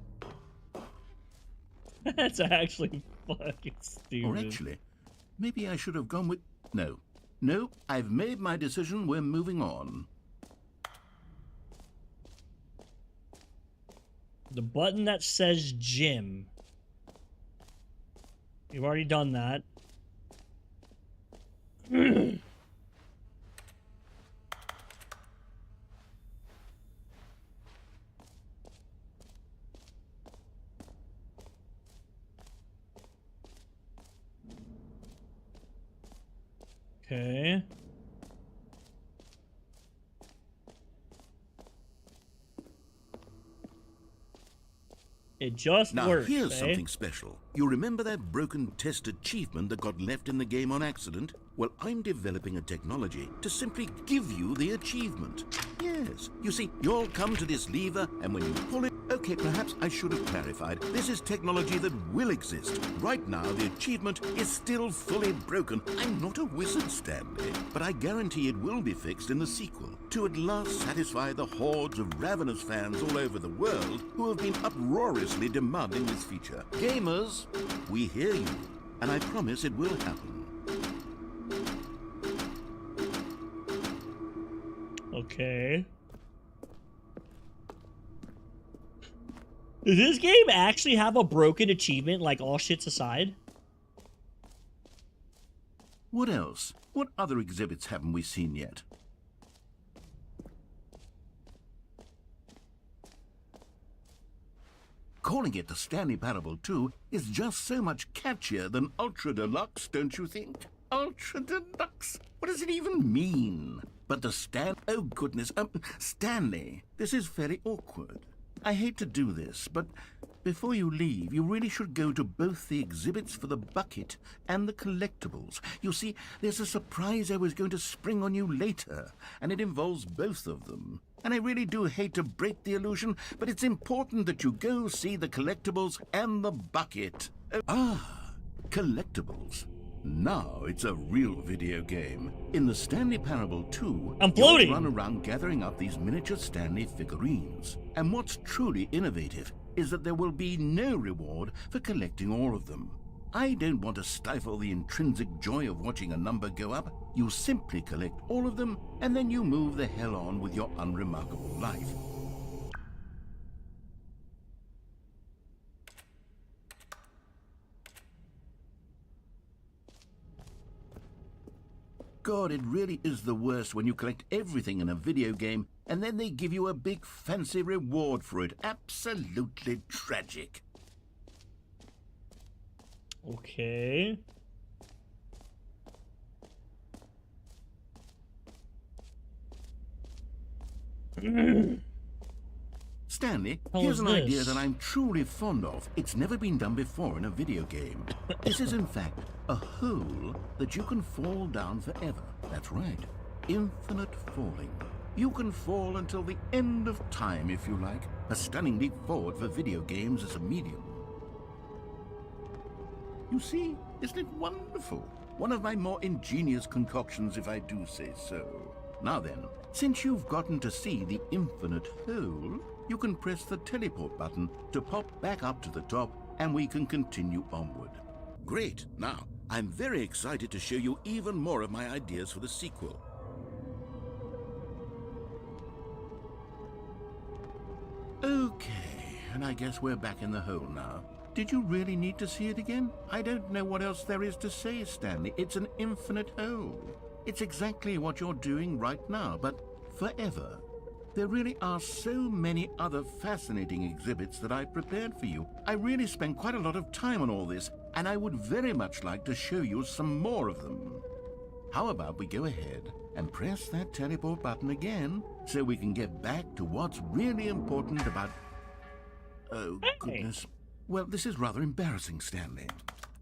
That's actually fucking stupid. Or actually, maybe I should have gone with... No, I've made my decision. We're moving on. The button that says Jim. You've already done that. Okay. It just Now, works, here's eh? something special. You remember that broken test achievement that got left in the game on accident? Well, I'm developing a technology to simply give you the achievement. Yes. You see, you'll come to this lever, and when you pull it... Okay, perhaps I should have clarified. This is technology that will exist. Right now, the achievement is still fully broken. I'm not a wizard, Stanley, but I guarantee it will be fixed in the sequel to at last satisfy the hordes of ravenous fans all over the world who have been uproariously demanding this feature. Gamers, we hear you, and I promise it will happen. Okay. Does this game actually have a broken achievement, like all shits aside? What else? What other exhibits haven't we seen yet? Calling it the Stanley Parable 2 is just so much catchier than Ultra Deluxe, don't you think? Ultra Deluxe? What does it even mean? But the oh goodness, Stanley, this is very awkward. I hate to do this, but before you leave, you really should go to both the exhibits for the bucket and the collectibles. You see, there's a surprise I was going to spring on you later, and it involves both of them. And I really do hate to break the illusion, but it's important that you go see the collectibles and the bucket. Collectibles. Now it's a real video game. In the Stanley Parable 2, I'm floating. you'll run around gathering up these miniature Stanley figurines. And what's truly innovative is that there will be no reward for collecting all of them. I don't want to stifle the intrinsic joy of watching a number go up. You simply collect all of them, and then you move the hell on with your unremarkable life. God, it really is the worst when you collect everything in a video game, and then they give you a big fancy reward for it. Absolutely tragic. Okay. Stanley, How here's is an this? idea that I'm truly fond of. It's never been done before in a video game. This is, in fact, a hole that you can fall down forever. That's right. Infinite falling. You can fall until the end of time, if you like. A stunning leap forward for video games as a medium. You see, isn't it wonderful? One of my more ingenious concoctions, if I do say so. Now then, since you've gotten to see the infinite hole, you can press the teleport button to pop back up to the top, and we can continue onward. Great. Now, I'm very excited to show you even more of my ideas for the sequel. Okay, and I guess we're back in the hole now. Did you really need to see it again? I don't know what else there is to say, Stanley. It's an infinite hole. It's exactly what you're doing right now, but forever. There really are so many other fascinating exhibits that I've prepared for you. I really spent quite a lot of time on all this, and I would very much like to show you some more of them. How about we go ahead and press that teleport button again so we can get back to what's really important about... Oh, goodness. Well, this is rather embarrassing, Stanley.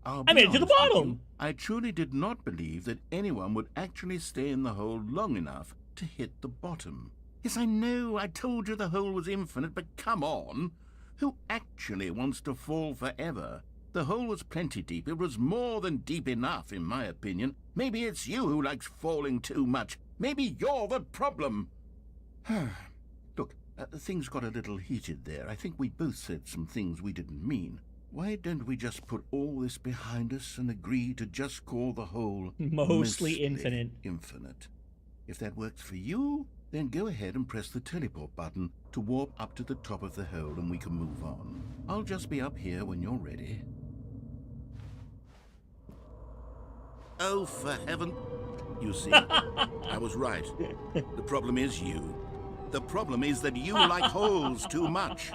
I made it to the honest with bottom. you, I truly did not believe that anyone would actually stay in the hole long enough to hit the bottom. Yes, I know, I told you the hole was infinite, but come on. Who actually wants to fall forever? The hole was plenty deep. It was more than deep enough, in my opinion. Maybe it's you who likes falling too much. Maybe you're the problem. Look, things got a little heated there. I think we both said some things we didn't mean. Why don't we just put all this behind us and agree to just call the hole Mostly infinite. Infinite. If that works for you, then go ahead and press the teleport button to warp up to the top of the hole and we can move on. I'll just be up here when you're ready. Oh, for heaven... You see, I was right. The problem is you. The problem is that you like holes too much.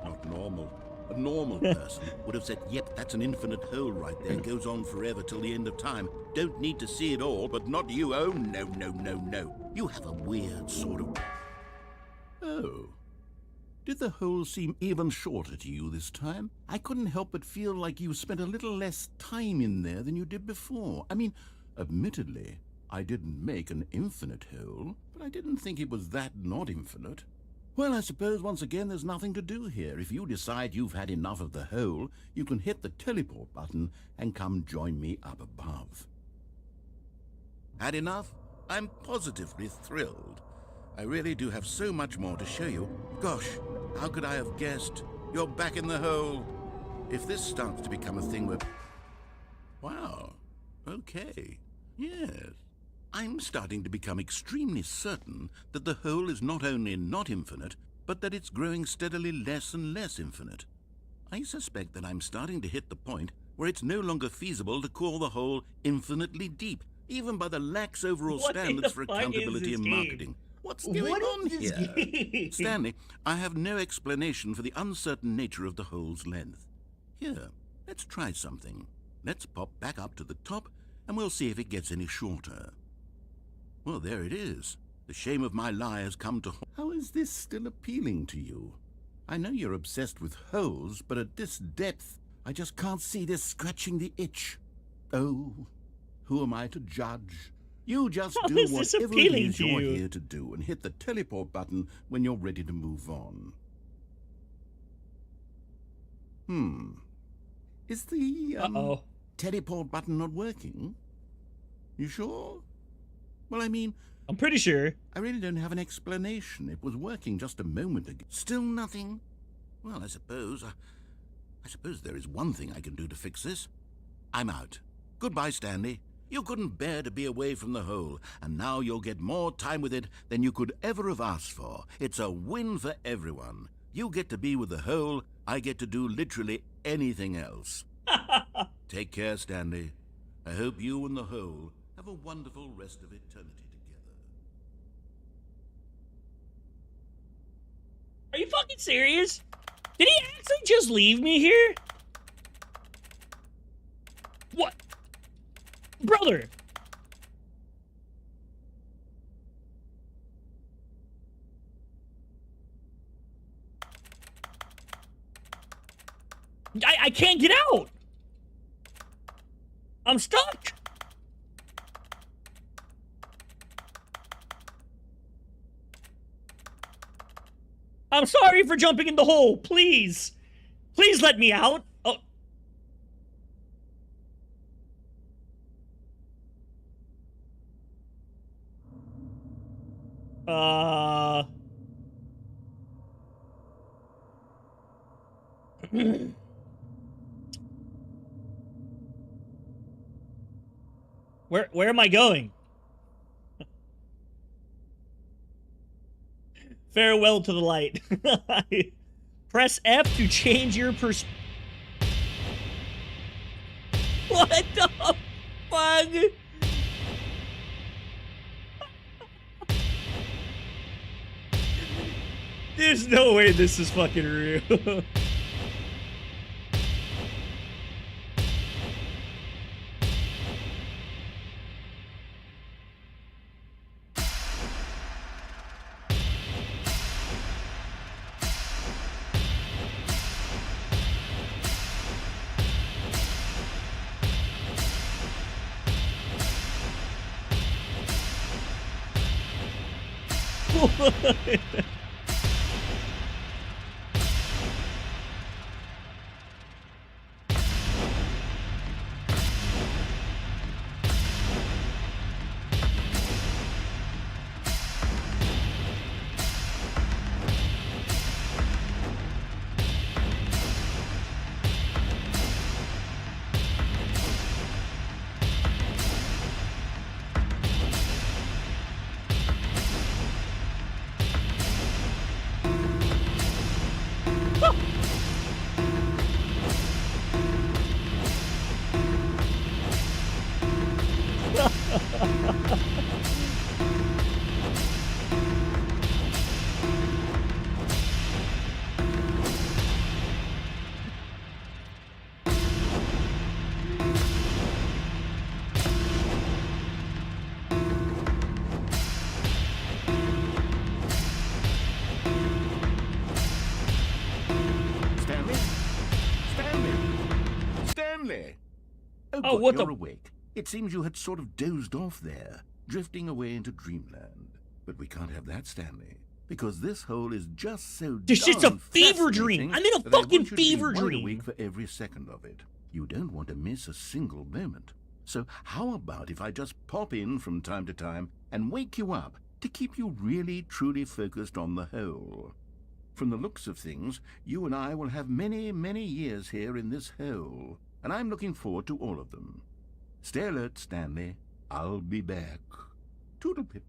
Not normal. A normal person would have said, yep, that's an infinite hole right there. Goes on forever till the end of time. Don't need to see it all, but not you. Oh, no, no, no, no. You have a weird sort of... Oh. Did the hole seem even shorter to you this time? I couldn't help but feel like you spent a little less time in there than you did before. I mean, admittedly, I didn't make an infinite hole, but I didn't think it was that not infinite. Well, I suppose once again there's nothing to do here. If you decide you've had enough of the hole, you can hit the teleport button and come join me up above. Had enough? I'm positively thrilled. I really do have so much more to show you. Gosh, how could I have guessed? You're back in the hole. If this starts to become a thing where... Wow. Okay. Yes. I'm starting to become extremely certain that the hole is not only not infinite, but that it's growing steadily less and less infinite. I suspect that I'm starting to hit the point where it's no longer feasible to call the hole infinitely deep. even by the lax overall What in standards the for fuck is accountability this in game? marketing. What's going What on is this here? game? Stanley, I have no explanation for the uncertain nature of the hole's length. Here, let's try something. Let's pop back up to the top, and we'll see if it gets any shorter. Well, there it is. The shame of my lie has come to... How is this still appealing to you? I know you're obsessed with holes, but at this depth, I just can't see this scratching the itch. Oh, who am I to judge? You just How do is this whatever it appealing is to you're you? here to do and hit the teleport button when you're ready to move on. Is the, Uh-oh. teleport button not working? You sure? Well, I mean, I'm pretty sure. I really don't have an explanation. It was working just a moment ago. Still nothing? Well, I suppose there is one thing I can do to fix this. I'm out. Goodbye, Stanley. You couldn't bear to be away from the hole, and now you'll get more time with it than you could ever have asked for. It's a win for everyone. You get to be with the hole, I get to do literally anything else. Take care, Stanley. I hope you and the hole have a wonderful rest of eternity together. Are you fucking serious? Did he actually just leave me here? What? Brother! I can't get out! I'm stuck! I'm sorry for jumping in the hole, please! Please let me out! Oh. Where am I going? Farewell to the light. Press F to change your What the fuck? There's no way this is fucking real. Stanley? Stanley? Stanley! Oh, Oh, good, what you're the- awake. It seems you had sort of dozed off there, drifting away into dreamland. But we can't have that, Stanley, because this hole is just so This shit's a darn fever dream. fascinating I'm in a that I want fucking you to be fever wide dream. awake for every second of it. You don't want to miss a single moment. So how about if I just pop in from time to time and wake you up to keep you really, truly focused on the hole? From the looks of things, you and I will have many, many years here in this hole, and I'm looking forward to all of them. Stay alert, Stanley. I'll be back. Toodlepip.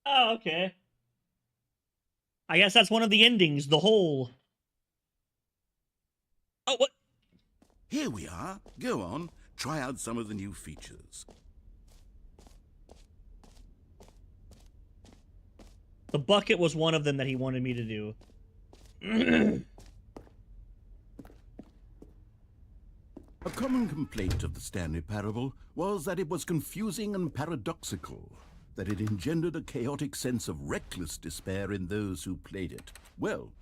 Oh, okay. I guess that's one of the endings, the hole. Oh, what? Here we are. Go on, try out some of the new features. The bucket was one of them that he wanted me to do. A common complaint of the Stanley Parable was that it was confusing and paradoxical, that it engendered a chaotic sense of reckless despair in those who played it. Well,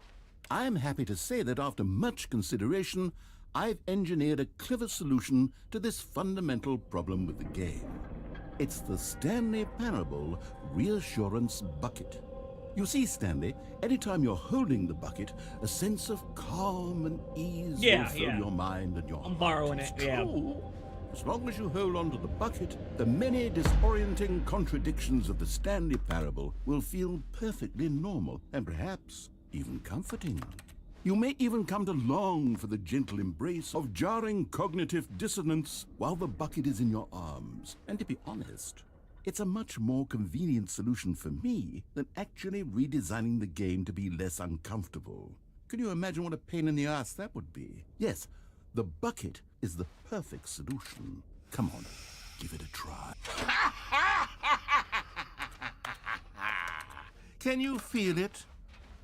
I'm happy to say that after much consideration, I've engineered a clever solution to this fundamental problem with the game. It's the Stanley Parable Reassurance Bucket. You see, Stanley, anytime you're holding the bucket, a sense of calm and ease will fill your mind and your heart. I'm borrowing It's it, yeah. true. As long as you hold on to the bucket, the many disorienting contradictions of the Stanley Parable will feel perfectly normal and perhaps even comforting. You may even come to long for the gentle embrace of jarring cognitive dissonance while the bucket is in your arms. And to be honest, it's a much more convenient solution for me than actually redesigning the game to be less uncomfortable. Can you imagine what a pain in the ass that would be? Yes, the bucket is the perfect solution. Come on, give it a try. Can you feel it?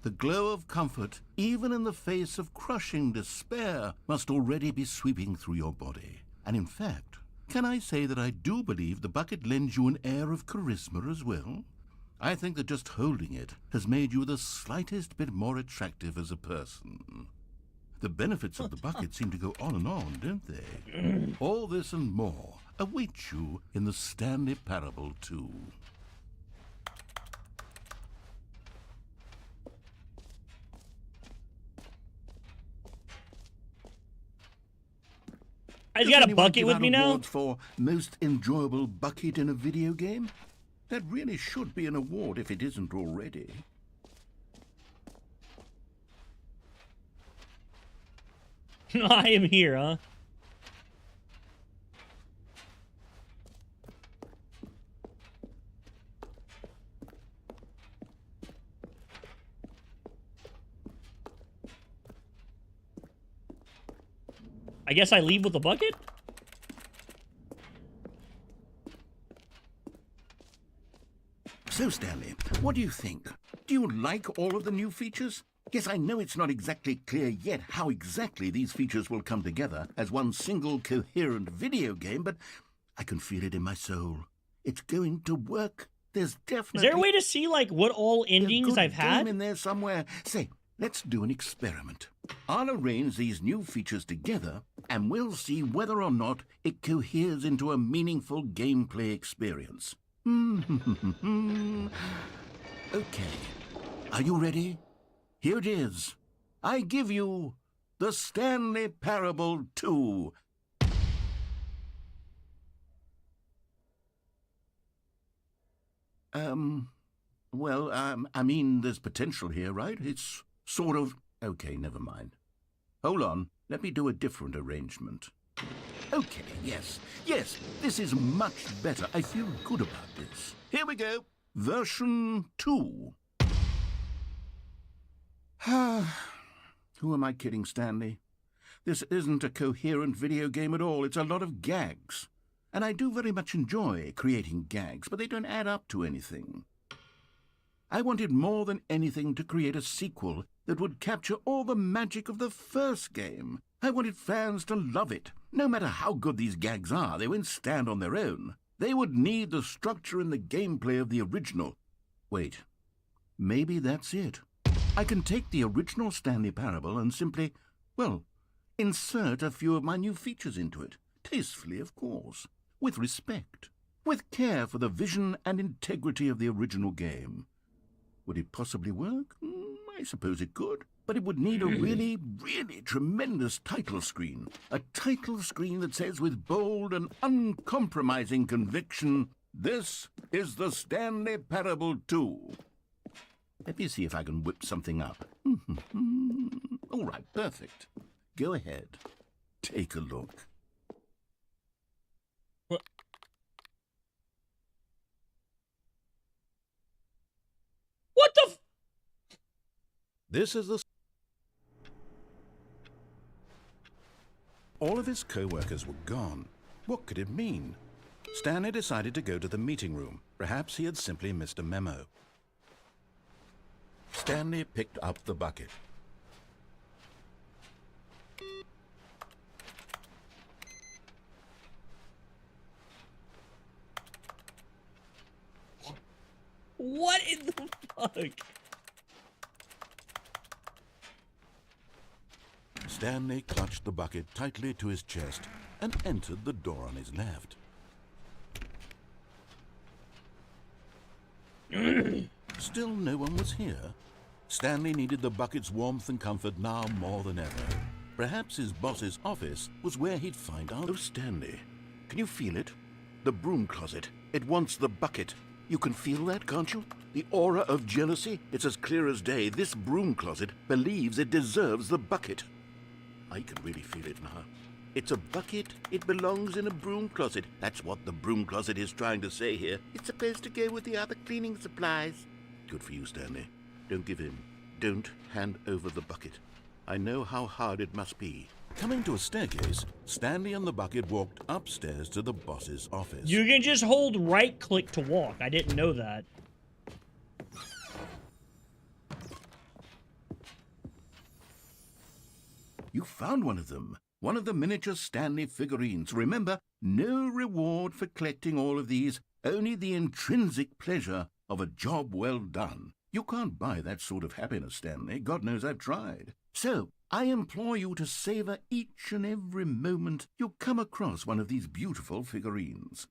The glow of comfort, even in the face of crushing despair, must already be sweeping through your body. And in fact, can I say that I do believe the bucket lends you an air of charisma as well? I think that just holding it has made you the slightest bit more attractive as a person. The benefits of the bucket seem to go on and on, don't they? All this and more await you in the Stanley Parable 2. He's got a bucket with me now? Awards for most enjoyable bucket in a video game? That really should be an award if it isn't already. I am here, huh? I guess I leave with the bucket? So, Stanley, what do you think? Do you like all of the new features? Yes, I know it's not exactly clear yet how exactly these features will come together as one single coherent video game, but I can feel it in my soul. It's going to work. There's definitely... Is there a way to see, like, what all endings I've had? Game in there somewhere. Say, let's do an experiment. I'll arrange these new features together, and we'll see whether or not it coheres into a meaningful gameplay experience. Okay. Are you ready? Here it is. I give you the Stanley Parable 2. I mean, there's potential here, right? It's sort of... Okay, never mind. Hold on. Let me do a different arrangement. Okay, yes, this is much better. I feel good about this. Here we go. Version 2. Who am I kidding, Stanley? This isn't a coherent video game at all. It's a lot of gags. And I do very much enjoy creating gags, but they don't add up to anything. I wanted more than anything to create a sequel that would capture all the magic of the first game. I wanted fans to love it. No matter how good these gags are, they won't stand on their own. They would need the structure and the gameplay of the original. Wait, maybe that's it. I can take the original Stanley Parable and simply, well, insert a few of my new features into it. Tastefully, of course. With respect. With care for the vision and integrity of the original game. Would it possibly work? I suppose it could. But it would need a really, really tremendous title screen. A title screen that says with bold and uncompromising conviction, "This is the Stanley Parable 2. Let me see if I can whip something up. All right, perfect. Go ahead. Take a look. What? This is the... All of his co-workers were gone. What could it mean? Stanley decided to go to the meeting room. Perhaps he had simply missed a memo. Stanley picked up the bucket. What in the fuck? Stanley clutched the bucket tightly to his chest and entered the door on his left. Still no one was here. Stanley needed the bucket's warmth and comfort now more than ever. Perhaps his boss's office was where he'd find out. Oh, Stanley, can you feel it? The broom closet. It wants the bucket. You can feel that, can't you? The aura of jealousy? It's as clear as day. This broom closet believes it deserves the bucket. I can really feel it now. It's a bucket. It belongs in a broom closet. That's what the broom closet is trying to say here. It's supposed to go with the other cleaning supplies. Good for you, Stanley. Don't give in. Don't hand over the bucket. I know how hard it must be. Coming to a staircase, Stanley and the bucket walked upstairs to the boss's office. You can just hold right-click to walk. I didn't know that. You found one of them. One of the miniature Stanley figurines. Remember, no reward for collecting all of these, only the intrinsic pleasure of a job well done. You can't buy that sort of happiness, Stanley. God knows I've tried. So, I implore you to savor each and every moment you come across one of these beautiful figurines.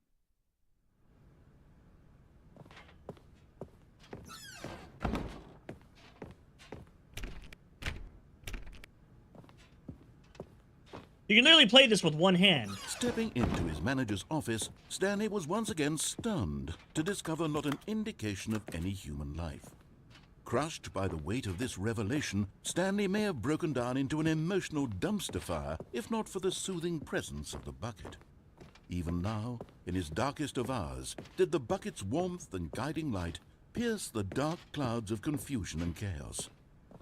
You can literally play this with one hand. Stepping into his manager's office, Stanley was once again stunned to discover not an indication of any human life. Crushed by the weight of this revelation, Stanley may have broken down into an emotional dumpster fire if not for the soothing presence of the bucket. Even now, in his darkest of hours, did the bucket's warmth and guiding light pierce the dark clouds of confusion and chaos.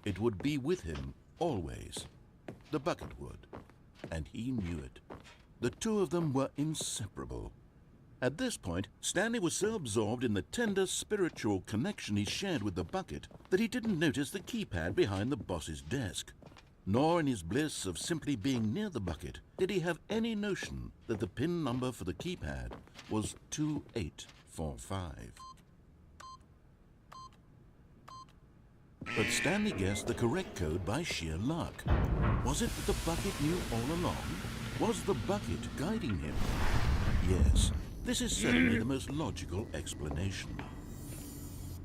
It would be with him always. The bucket would. And he knew it. The two of them were inseparable. At this point, Stanley was so absorbed in the tender spiritual connection he shared with the bucket that he didn't notice the keypad behind the boss's desk. Nor in his bliss of simply being near the bucket did he have any notion that the PIN number for the keypad was 2845. But Stanley guessed the correct code by sheer luck. Was it that the bucket knew all along? Was the bucket guiding him? Yes, this is certainly the most logical explanation.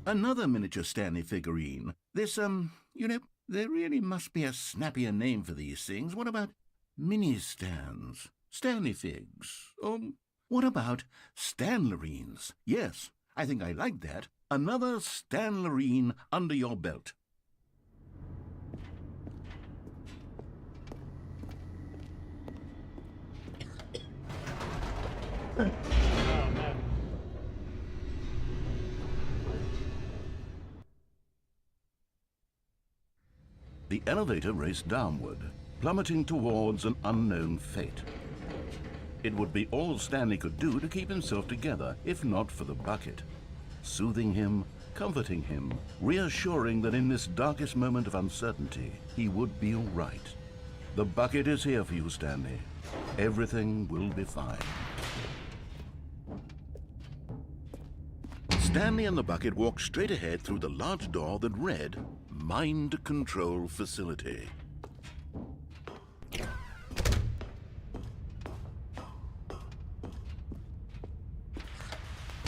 Another miniature Stanley figurine. This, there really must be a snappier name for these things. What about mini-stands? Stanley figs? What about Stanlerines? Yes, I think I like that. Another Stanlerine under your belt. The elevator raced downward, plummeting towards an unknown fate. It would be all Stanley could do to keep himself together, if not for the bucket. Soothing him, comforting him, reassuring that in this darkest moment of uncertainty, he would be all right. The bucket is here for you, Stanley. Everything will be fine. Stanley and the bucket walked straight ahead through the large door that read, Mind Control Facility.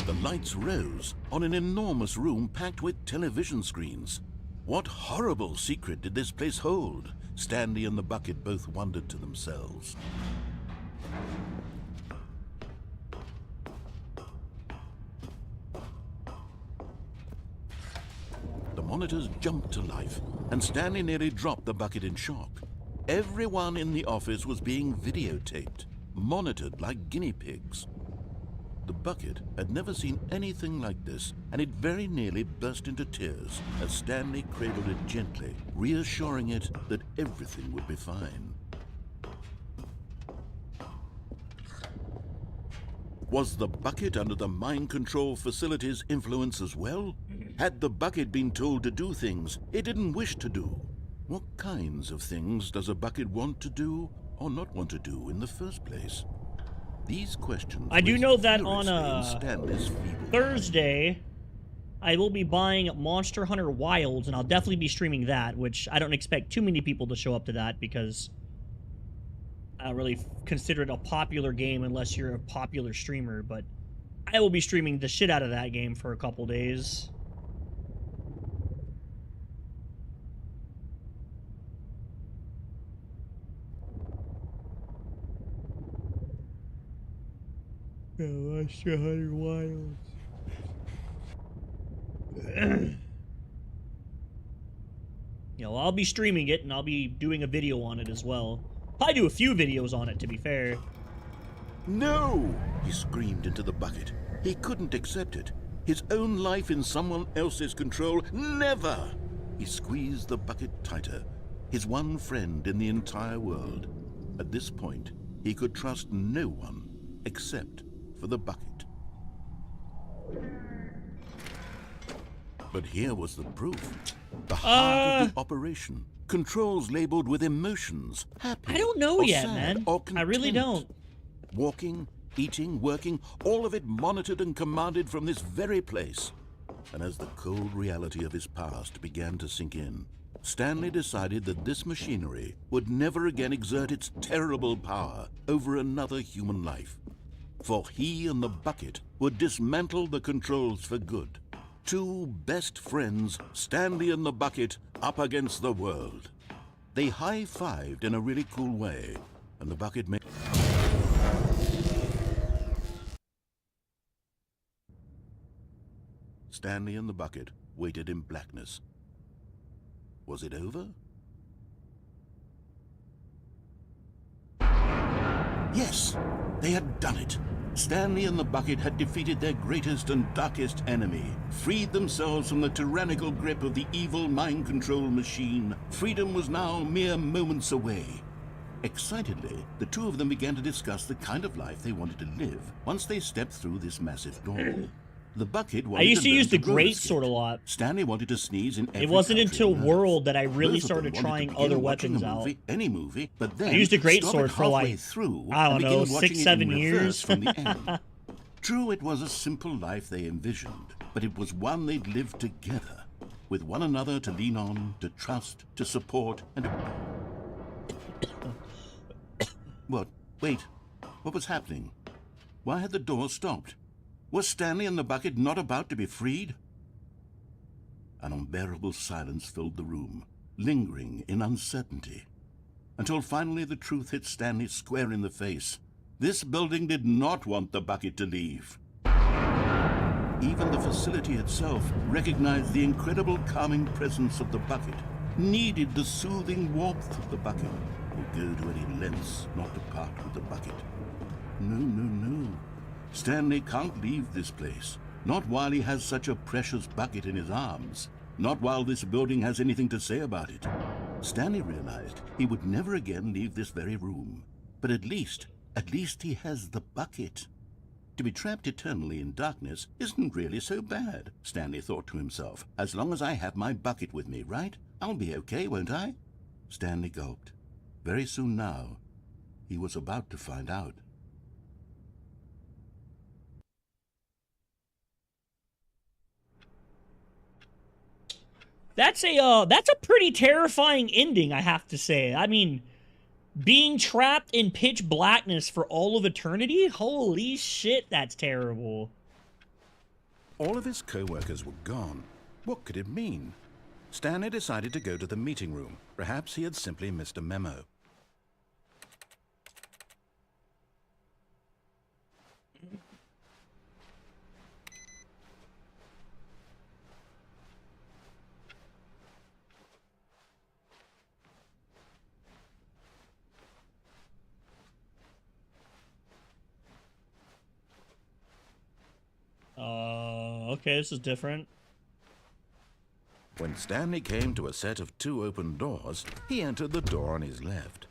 The lights rose on an enormous room packed with television screens. What horrible secret did this place hold? Stanley and the bucket both wondered to themselves. The monitors jumped to life, and Stanley nearly dropped the bucket in shock. Everyone in the office was being videotaped, monitored like guinea pigs. The bucket had never seen anything like this, and it very nearly burst into tears as Stanley cradled it gently, reassuring it that everything would be fine. Was the bucket under the mind control facility's influence as well? Had the bucket been told to do things it didn't wish to do? What kinds of things does a bucket want to do or not want to do in the first place? These questions I do raced know that on furiously in Stanley's feeble mind. Thursday, I will be buying Monster Hunter Wilds, and I'll definitely be streaming that, which I don't expect too many people to show up to that because I don't really consider it a popular game unless you're a popular streamer, but I will be streaming the shit out of that game for a couple days. Monster Hunter Wilds. You know, I'll be streaming it, and I'll be doing a video on it as well. Probably do a few videos on it, to be fair. No! He screamed into the bucket. He couldn't accept it. His own life in someone else's control, never! He squeezed the bucket tighter. His one friend in the entire world. At this point, he could trust no one except for the bucket. But here was the proof. The heart of the operation. Controls labeled with emotions. Happy. I don't know or yet, sad, man. Or I really content. don't. Walking, eating, working, all of it monitored and commanded from this very place. And as the cold reality of his past began to sink in, Stanley decided that this machinery would never again exert its terrible power over another human life. For he and the bucket would dismantle the controls for good. Two best friends, Stanley and the bucket, up against the world. They high-fived in a really cool way, and the bucket made... Stanley and the bucket waited in blackness. Was it over? Yes, they had done it. Stanley and the bucket had defeated their greatest and darkest enemy, freed themselves from the tyrannical grip of the evil mind control machine. Freedom was now mere moments away. Excitedly, the two of them began to discuss the kind of life they wanted to live once they stepped through this massive door. The bucket wanted I used to learn use the roller great skate. sword a lot. Stanley wanted to sneeze in every It wasn't country until on Earth. World that I really Both of them started wanted to trying begin other watching weapons a out. movie, any movie, but then I used a great stop sword it for halfway like, through I don't and know, begin watching 6, it 7 in years. reverse from the end. True, it was a simple life they envisioned, but it was one they'd lived together, with one another to lean on, to trust, to support, and What? Wait. What was happening? Why had the door stopped? Was Stanley and the bucket not about to be freed? An unbearable silence filled the room, lingering in uncertainty, until finally the truth hit Stanley square in the face. This building did not want the bucket to leave. Even the facility itself recognized the incredible calming presence of the bucket, needed the soothing warmth of the bucket, would go to any lengths not to part with the bucket. No, no, no. Stanley can't leave this place. Not while he has such a precious bucket in his arms. Not while this building has anything to say about it. Stanley realized he would never again leave this very room. But at least he has the bucket. To be trapped eternally in darkness isn't really so bad, Stanley thought to himself. As long as I have my bucket with me, right? I'll be okay, won't I? Stanley gulped. Very soon now, he was about to find out. That's a pretty terrifying ending, I have to say. I mean, being trapped in pitch blackness for all of eternity? Holy shit, that's terrible. All of his co-workers were gone. What could it mean? Stanley decided to go to the meeting room. Perhaps he had simply missed a memo. okay, this is different. When Stanley came to a set of 2 open doors, he entered the door on his left.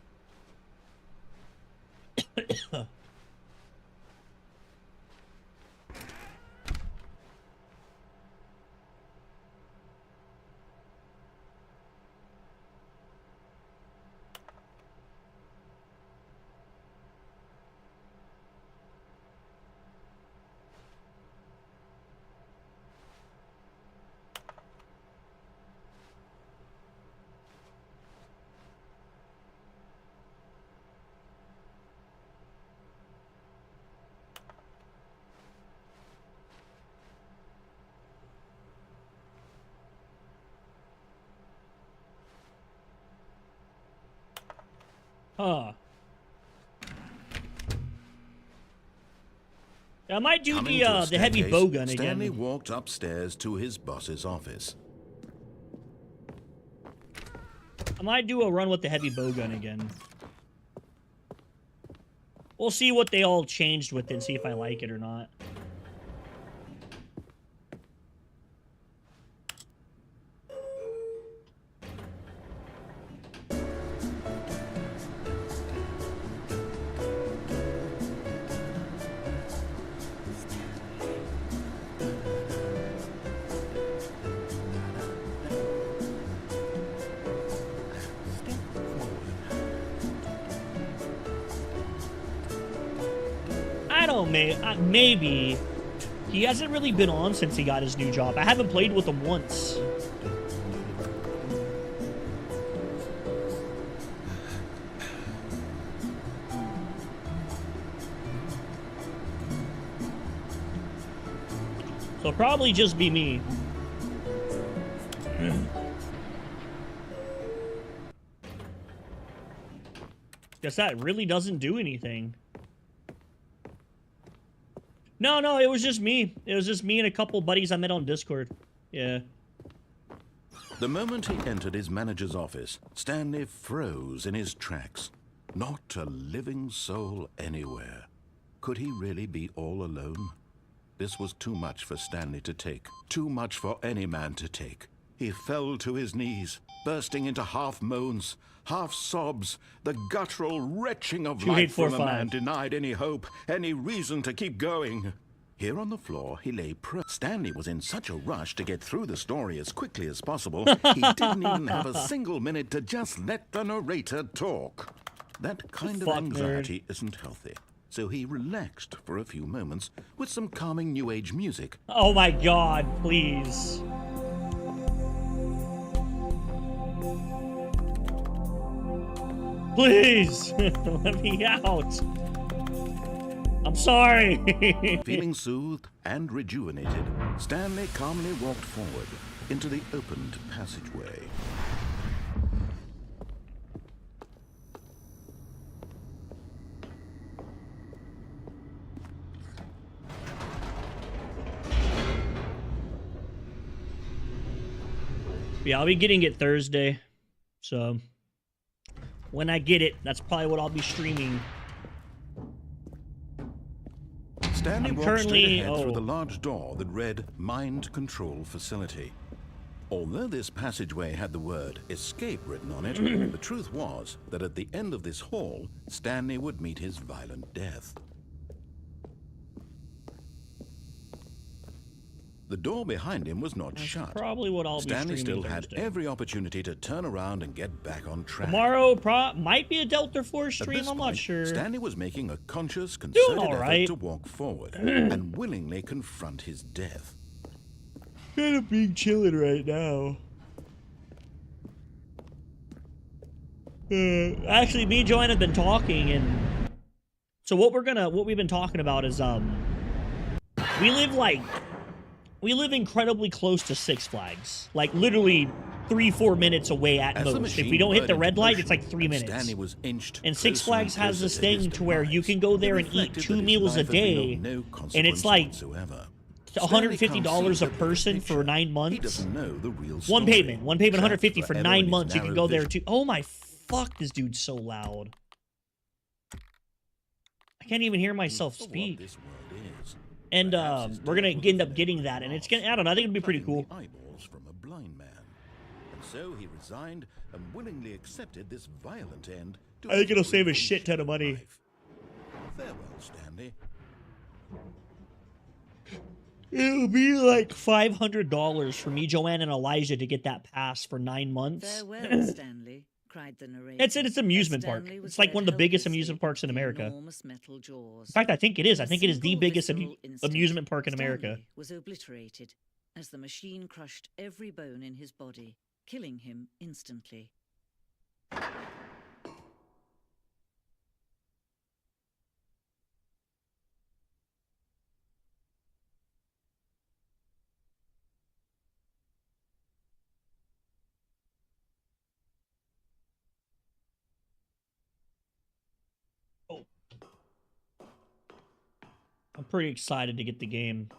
Huh. Yeah, I might do Coming to a the heavy staircase, bowgun Stanley again. walked upstairs to his boss's office. I might do a run with the heavy bowgun again. We'll see what they all changed with it and see if I like it or not. I don't maybe. He hasn't really been on since he got his new job. I haven't played with him once. So it'll probably just be me. Guess that really doesn't do anything. No, it was just me. It was just me and a couple buddies I met on Discord. Yeah. The moment he entered his manager's office, Stanley froze in his tracks. Not a living soul anywhere. Could he really be all alone? This was too much for Stanley to take. Too much for any man to take. He fell to his knees, bursting into half moans, half sobs, the guttural retching of life from a man denied any hope, any reason to keep going. Here on the floor, he lay Stanley was in such a rush to get through the story as quickly as possible, he didn't even have a single minute to just let the narrator talk. That kind of anxiety isn't healthy, so he relaxed for a few moments with some calming New Age music. Oh my god, please. Please, let me out. I'm sorry. Feeling soothed and rejuvenated, Stanley calmly walked forward into the opened passageway. Yeah, I'll be getting it Thursday, so when I get it, that's probably what I'll be streaming. Stanley walked straight ahead through the large door that read Mind Control Facility. Although this passageway had the word escape written on it, the truth was that at the end of this hall, Stanley would meet his violent death. The door behind him was not shut. Probably what I'll be Stanley streaming still Thursday. had every opportunity to turn around and get back on track. Tomorrow might be a Delta Force At stream, this I'm point, not sure. Stanley was making a conscious, concerted right. effort to walk forward and willingly confront his death. Kind of being chilling right now. Actually, me and Joanne have been talking, and so what we've been talking about is we live incredibly close to Six Flags, like literally 3-4 minutes away at most. If we don't hit the red light, it's like 3 minutes. Stanley was inched and Six closer Flags and has this closer to his thing to where you demise. can go there It and eat reflected 2 that his meals a life had been day, of no and it's consequence like whatsoever. $150 a Stanley person can't see for the 9 He months. doesn't know the real One story. payment, 150 for Trapped 9 forever in months. his You can narrow go there vision. too. Oh my fuck, this dude's so loud. I can't even hear myself For what speak. this world is, And Perhaps his we're gonna death will end up have getting been that, and it's lost, gonna, I don't know, I think it'd be pretty plucking cool. the eyeballs from a blind man. And so he resigned and willingly accepted this violent end to I think his it'll save a brief shit ton of and money. life. Farewell, Stanley. It'll be like $500 for me, Joanne, and Elijah to get that pass for 9 months. Farewell, Stanley, cried the narrator. It's an amusement as park. Stanley was It's like led one of the biggest helplessly amusement parks in into the America. enormous metal jaws. In fact, I think it is. I In a think it is the single biggest visceral instant, amusement park in America. Stanley was obliterated as the machine crushed every bone in his body, killing him instantly. I'm pretty excited to get the game.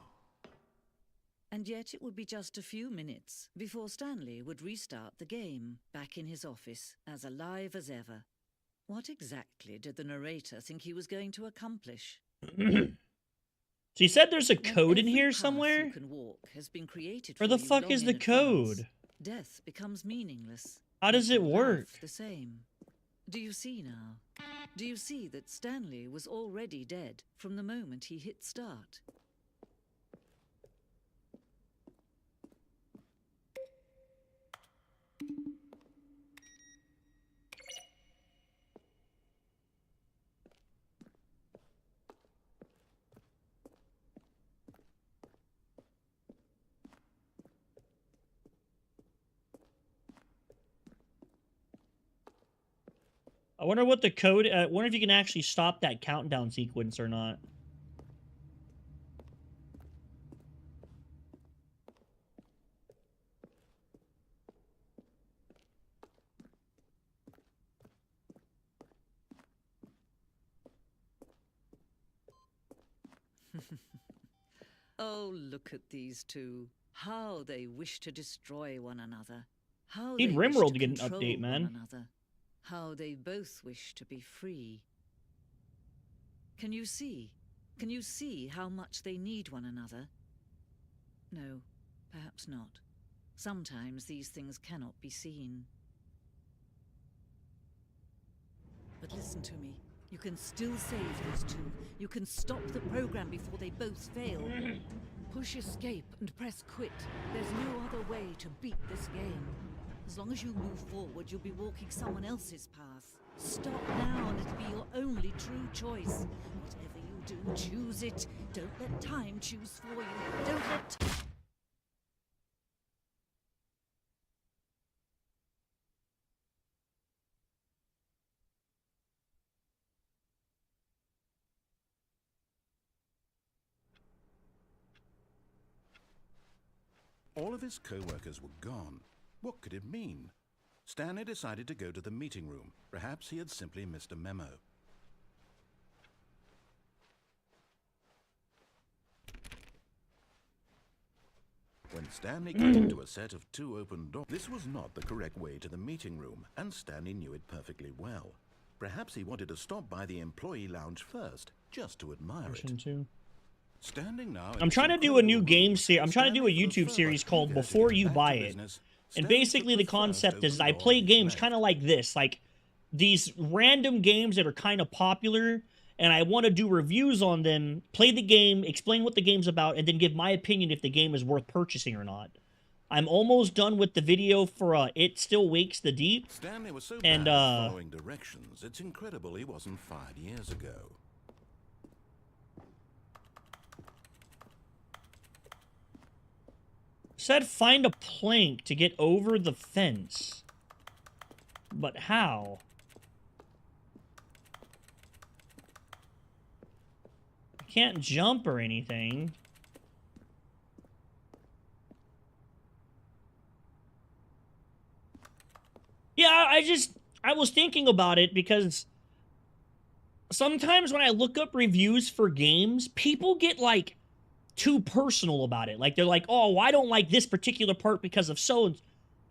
And yet it would be just a few minutes before Stanley would restart the game, back in his office, as alive as ever. What exactly did the narrator think he was going to accomplish? So you said there's a When code in every here path somewhere? you can walk has been created Where for the you fuck long is in the advance, code? Death becomes meaningless. How does yet it your work? life the same. Do you see now? Do you see that Stanley was already dead from the moment he hit start? I wonder what the code. I wonder if you can actually stop that countdown sequence or not. Oh, look at these two. How they wish to destroy one another. How Need they wish Rimworld to to get an control update, man. one another. How they both wish to be free. Can you see? Can you see how much they need one another? No, perhaps not. Sometimes these things cannot be seen. But listen to me. You can still save those two. You can stop the program before they both fail. Push escape and press quit. There's no other way to beat this game. As long as you move forward, you'll be walking someone else's path. Stop now and it'll be your only true choice. Whatever you do, choose it. Don't let time choose for you. Don't let... All of his co-workers were gone. What could it mean? Stanley decided to go to the meeting room. Perhaps he had simply missed a memo. When Stanley came into a set of 2 open doors, this was not the correct way to the meeting room, and Stanley knew it perfectly well. Perhaps he wanted to stop by the employee lounge first, just to admire Version it. 2. Standing now I'm trying to do a new game series. I'm trying to do a YouTube series called Before You Buy It. And basically the concept is I play games kind of like this, like these random games that are kind of popular, and I want to do reviews on them, play the game, explain what the game's about, and then give my opinion if the game is worth purchasing or not. I'm almost done with the video for It Still Wakes the Deep. Stanley was so And, bad at following directions, it's incredible he wasn't 5 years ago. Said find a plank to get over the fence. But how? I can't jump or anything. Yeah, I was thinking about it because sometimes when I look up reviews for games, people get like too personal about it. Like they're like, "Oh, I don't like this particular part because of so."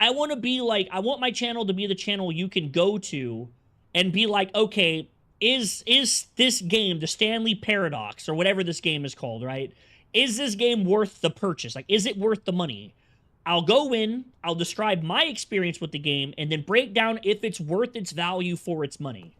I want to be like, I want my channel to be the channel you can go to and be like, "Okay, is this game, the Stanley Paradox or whatever this game is called, right? Is this game worth the purchase? Like, is it worth the money? I'll go in, I'll describe my experience with the game, and then break down if it's worth its value for its money.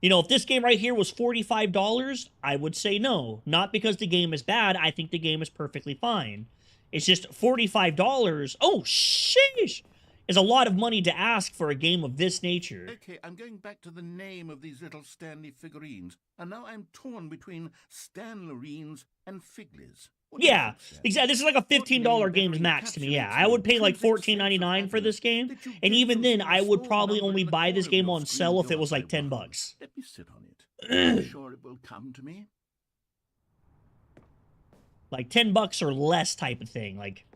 You know, if this game right here was $45, I would say no. Not because the game is bad. I think the game is perfectly fine. It's just $45. Oh, sheesh! Is a lot of money to ask for a game of this nature. Okay, I'm going back to the name of these little Stanley figurines, and now I'm torn between Stanlerines and Figlies. What do you Yeah, think, Stanley? exactly. This is like a $15 games max to me. Yeah, I would pay like $14.99 for this game, and even then, I would probably only buy this game on sale if it was like $10. Let me sit on it. I'm sure it will come to me. Like $10 or less type of thing. Like,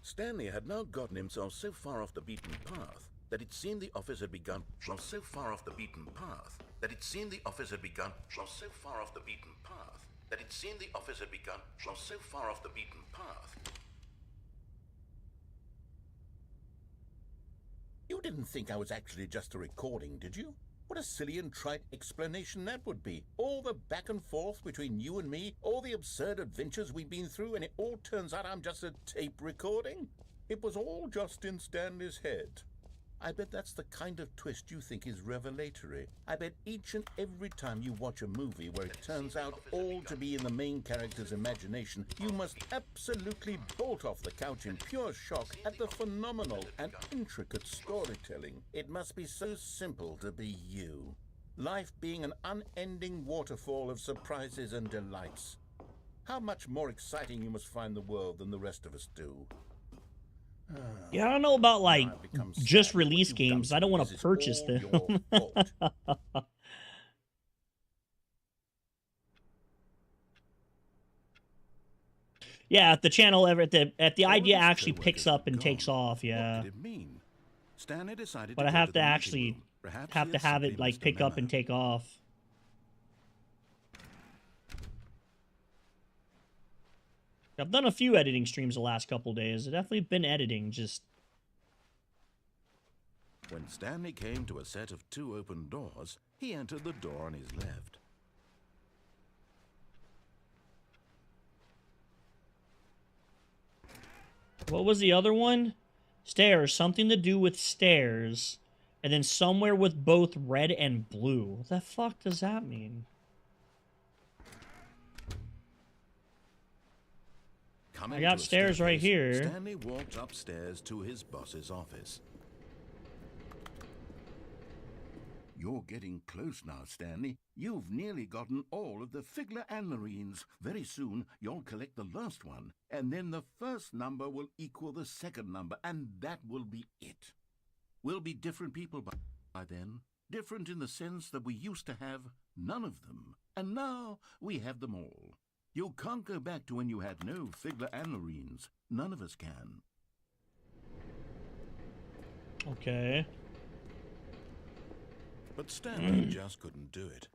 Stanley had now gotten himself so far off the beaten path that it seemed the office had begun. So far off the beaten path that it seemed the office had begun. So far off the beaten path that it seemed the office had begun. So far off the beaten path. You didn't think I was actually just a recording, did you? What a silly and trite explanation that would be. All the back and forth between you and me, all the absurd adventures we've been through, and it all turns out I'm just a tape recording? It was all just in Stanley's head. I bet that's the kind of twist you think is revelatory. I bet each and every time you watch a movie where it turns out all to be in the main character's imagination, you must absolutely bolt off the couch in pure shock at the phenomenal and intricate storytelling. It must be so simple to be you. Life being an unending waterfall of surprises and delights. How much more exciting you must find the world than the rest of us do. yeah, I don't know about like just release games. I don't want to purchase them. Yeah, if the channel ever at the idea actually picks up and takes off, yeah. What did it mean? Stanley decided But I have to actually have it like pick up and take off. I've done a few editing streams the last couple days. I've definitely been editing, just... When Stanley came to a set of 2 open doors, he entered the door on his left. What was the other one? Stairs. Something to do with stairs. And then somewhere with both red and blue. What the fuck does that mean? I got stairs right here. Stanley walked upstairs to his boss's office. You're getting close now, Stanley. You've nearly gotten all of the Figler Anlerines. Very soon, you'll collect the last one, and then the first number will equal the second number, and that will be it. We'll be different people by then. Different in the sense that we used to have none of them, and now we have them all. You can't go back to when you had no Figler Anlerines. None of us can. Okay. But Stanley just couldn't do it.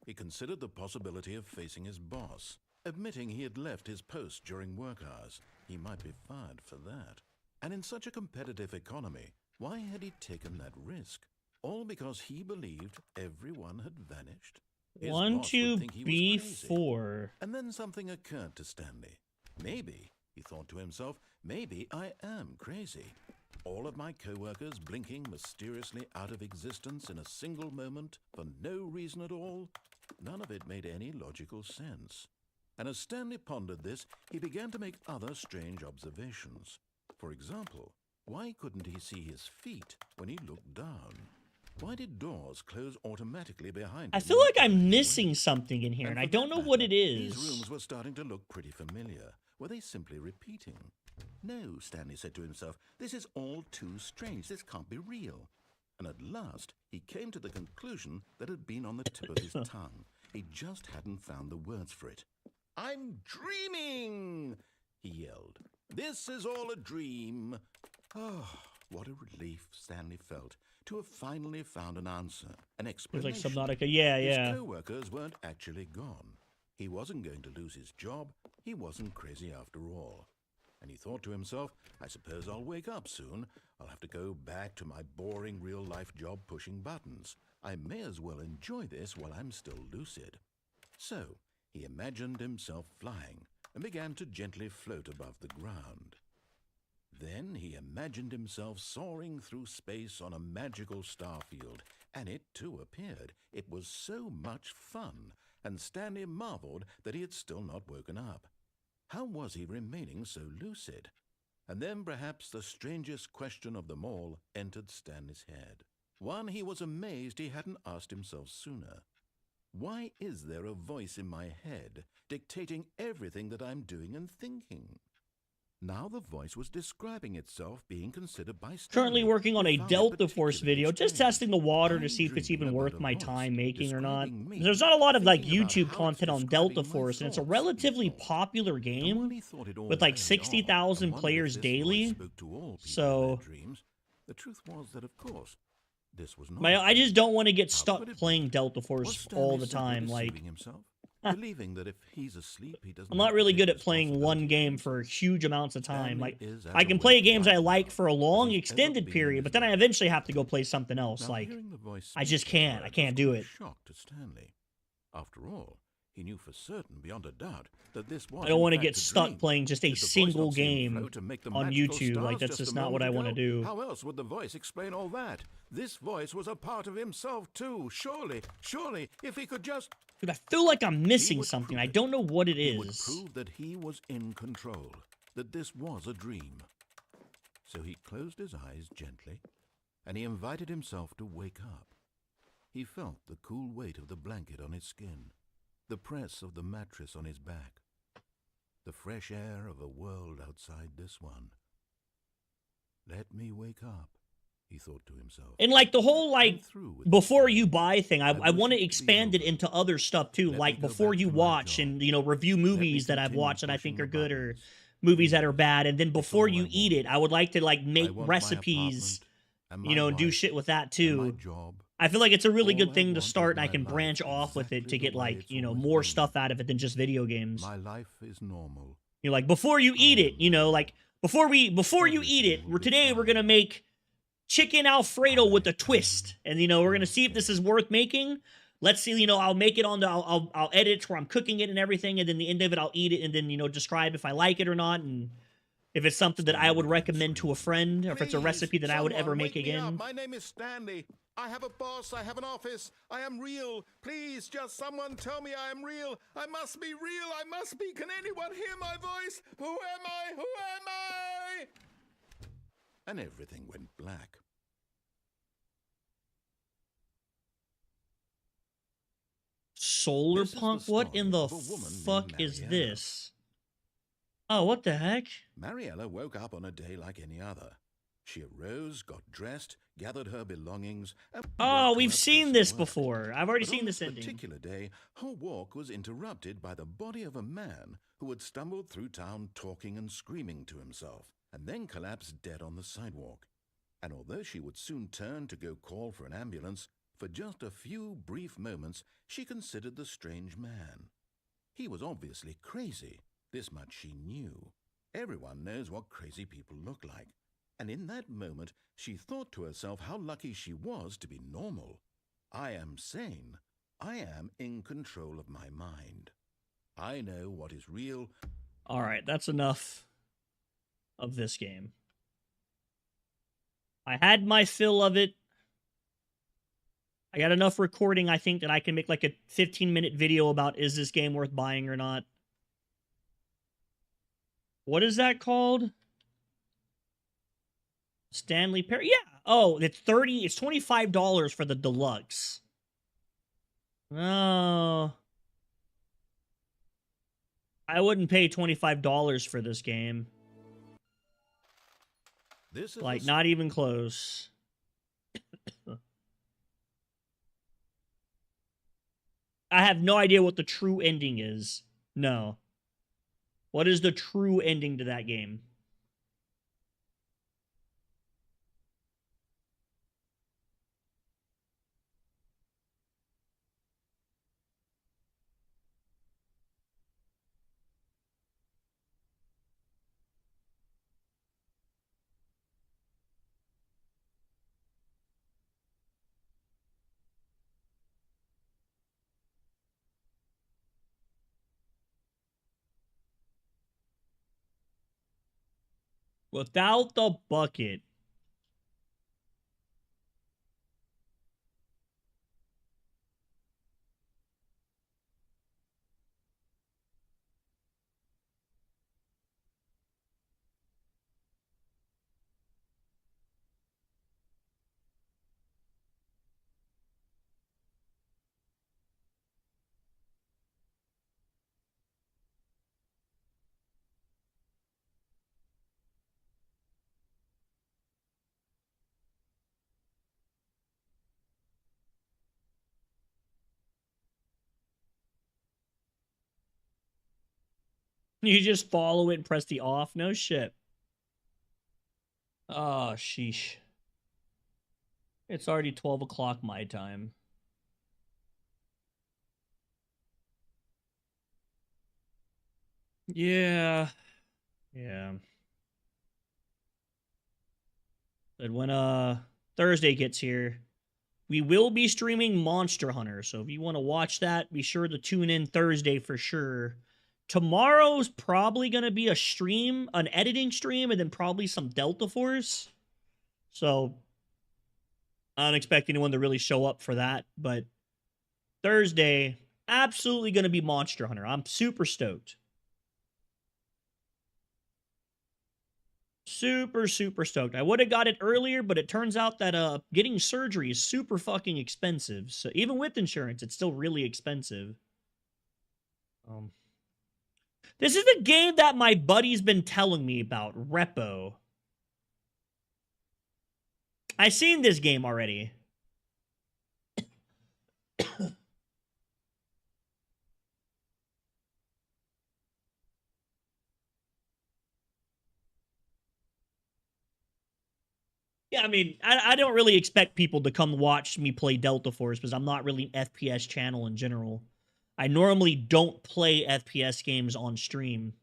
He considered the possibility of facing his boss, admitting he had left his post during work hours. He might be fired for that. And in such a competitive economy, why had he taken that risk? All because he believed everyone had vanished? His boss would think he was crazy. 1-2-B-4. And then something occurred to Stanley. Maybe, he thought to himself, maybe I am crazy. All of my co-workers blinking mysteriously out of existence in a single moment for no reason at all. None of it made any logical sense. And as Stanley pondered this, he began to make other strange observations. For example, why couldn't he see his feet when he looked down? Why did doors close automatically behind him? I feel like I'm missing something in here, and I don't know what it is. These rooms were starting to look pretty familiar. Were they simply repeating? No, Stanley said to himself, this is all too strange. This can't be real. And at last, he came to the conclusion that had been on the tip of his tongue. He just hadn't found the words for it. I'm dreaming, he yelled. This is all a dream. Oh, what a relief Stanley felt to have finally found an answer, an explanation. It was like Subnautica. Yeah, yeah. His co-workers weren't actually gone. He wasn't going to lose his job. He wasn't crazy after all. And he thought to himself, I suppose I'll wake up soon. I'll have to go back to my boring real-life job pushing buttons. I may as well enjoy this while I'm still lucid. So he imagined himself flying and began to gently float above the ground. Then he imagined himself soaring through space on a magical starfield, and it too appeared. It was so much fun, and Stanley marveled that he had still not woken up. How was he remaining so lucid? And then perhaps the strangest question of them all entered Stanley's head. One he was amazed he hadn't asked himself sooner. Why is there a voice in my head dictating everything that I'm doing and thinking? Now the voice was describing itself being considered by Stanley. Currently working on a He found it Delta Force particularly video, just strange. testing the water to I'm see if it's even dreaming worth about a my voice time making or not. describing me, There's not a lot of like thinking about YouTube how content it's on Delta describing my Force, and it's a thoughts, he relatively thought. popular And while game he thought it all with like very odd, 60,000 and wondered if players this daily. voice spoke to all people in So their dreams, the truth was that, of course, this was not. I just don't want to get How stuck could it playing be? Delta Was Force Stanley all the simply time. Like, deceiving himself, believing that if he's asleep, he doesn't I'm have not to really take good at playing one responsibility game for for himself? huge amounts of time. Stanley Like, is I as can play awake games I right like now for a as long, he's ever extended been in period, his but then I life. eventually have to go play something else. Now, Like, hearing the voice I just speak can't. the I word can't was do quite a it. shock to Stanley. After all, he knew for certain, beyond a doubt, that this was I don't in want to fact get a stuck dream. playing just a Did the voice single not see him game float and make the on magical YouTube. Like, stars that's just a not what moment I want to ago? do. How else would the voice explain all that? This voice was a part of himself too. Surely, if he could just... Dude, I feel like I'm He missing would something. prove I it. don't know what it He would is. prove that he was in control, that this was a dream. So he closed his eyes gently, and he invited himself to wake up. He felt the cool weight of the blanket on his skin, the press of the mattress on his back, the fresh air of a world outside this one. Let me wake up, he thought to himself. And like the whole like I'm through with this before dream. you buy thing, I wish want it to to be expand it over. into other stuff too. Let Like me go before back you to my watch job. and review movies that I've continue watched and I pushing think are the good, or buttons. movies that are Please, bad. And then it's before all you I eat want. it, I would like to like I make want my recipes, apartment and my do wife shit with that and too. my job. I feel like it's a really All good I thing to want is start, and I my can life branch off with it exactly to get the way like, it's always more been. stuff out of it than just video games. My life is normal. Like before you eat it, like before you eat it, Everything will be today we're gonna fine. make chicken Alfredo with a twist, and we're gonna see if this okay. is worth making. Let's see, I'll make it on the, I'll edit it where I'm cooking it and everything, and then the end of it I'll eat it, and then describe if I like it or not, and if it's something that I Stanley would began recommend to a screaming. friend, or if it's a recipe that I would ever someone make wake me again. up. My name is Stanley. I have a boss. I have an office. I am real. Please, just someone tell me I am real. I must be real. I must be. Can anyone hear my voice? Who am I? Who am I? And everything went black. Solar This is the Punk? What in story the of a woman named fuck is Mariella. this? Oh, what the heck? Mariella woke up on a day like any other. She arose, got dressed, gathered her belongings, and Oh, walked to we've her seen place of this work. before. I've already But seen on this this ending. particular day, her walk was interrupted by the body of a man who had stumbled through town talking and screaming to himself, and then collapsed dead on the sidewalk. And although she would soon turn to go call for an ambulance, for just a few brief moments she considered the strange man. He was obviously crazy. This much she knew. Everyone knows what crazy people look like. And in that moment, she thought to herself how lucky she was to be normal. I am sane. I am in control of my mind. I know what is real. All right, that's enough of this game. I had my fill of it. I got enough recording, I think, that I can make like a 15-minute video about is this game worth buying or not. What is that called? Stanley Perry? Yeah. Oh, it's $25 for the deluxe. Oh. I wouldn't pay $25 for this game. This is Like, not even close. I have no idea what the true ending is. No. What is the true ending to that game? Without the bucket. You just follow it and press the off? No shit. Oh, sheesh. It's already 12 o'clock my time. Yeah. Yeah. But when Thursday gets here, we will be streaming Monster Hunter. So if you want to watch that, be sure to tune in Thursday for sure. Tomorrow's probably going to be a stream, an editing stream, and then probably some Delta Force. So I don't expect anyone to really show up for that. But Thursday, absolutely going to be Monster Hunter. I'm super stoked. Super, super stoked. I would have got it earlier, but it turns out that getting surgery is super fucking expensive. So even with insurance, it's still really expensive. This is the game that my buddy's been telling me about, Repo. I seen this game already. Yeah, I mean, I don't really expect people to come watch me play Delta Force because I'm not really an FPS channel in general. I normally don't play FPS games on stream.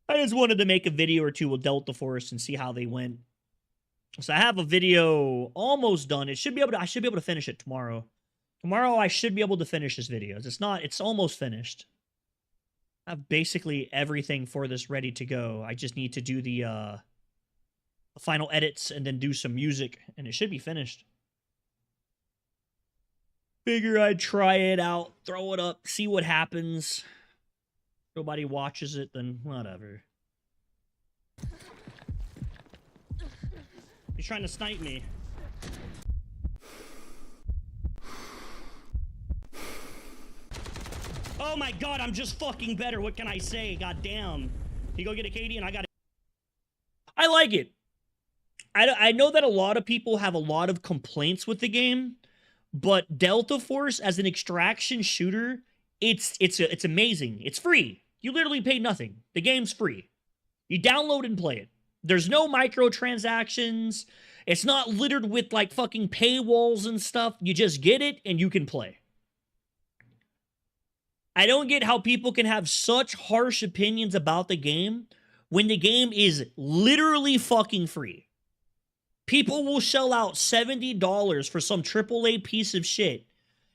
I just wanted to make a video or two with Delta Force and see how they went. So I have a video almost done. I should be able to finish it tomorrow. Tomorrow I should be able to finish this video. It's almost finished. I have basically everything for this ready to go. I just need to do the final edits and then do some music, and it should be finished. Figure I'd try it out, throw it up, see what happens. Nobody watches it, then whatever. He's trying to snipe me. Oh my god, I'm just fucking better. What can I say? God damn. You go get a KD and I got it. I like it. I know that a lot of people have a lot of complaints with the game, but Delta Force as an extraction shooter, it's amazing. It's free. You literally pay nothing. The game's free. You download and play it. There's no microtransactions. It's not littered with like fucking paywalls and stuff. You just get it and you can play. I don't get how people can have such harsh opinions about the game when the game is literally fucking free. People will shell out $70 for some AAA piece of shit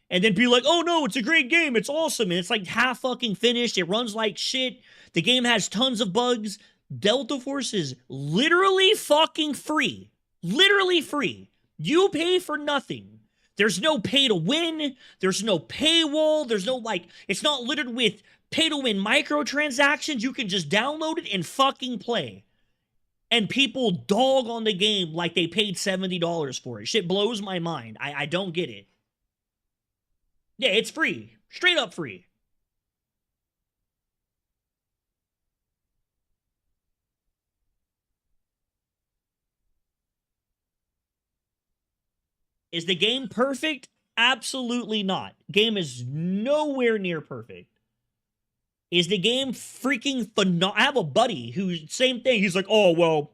and then be like, oh no, it's a great game, it's awesome, and it's like half fucking finished, it runs like shit, the game has tons of bugs. Delta Force is literally fucking free. Literally free. You pay for nothing. There's no pay to win. There's no paywall. There's no, like, it's not littered with pay to win microtransactions. You can just download it and fucking play. And people dog on the game like they paid $70 for it. Shit blows my mind. I don't get it. Yeah, it's free. Straight up free. Is the game perfect? Absolutely not. Game is nowhere near perfect. Is the game freaking phenomenal? I have a buddy who, same thing. He's like, oh, well,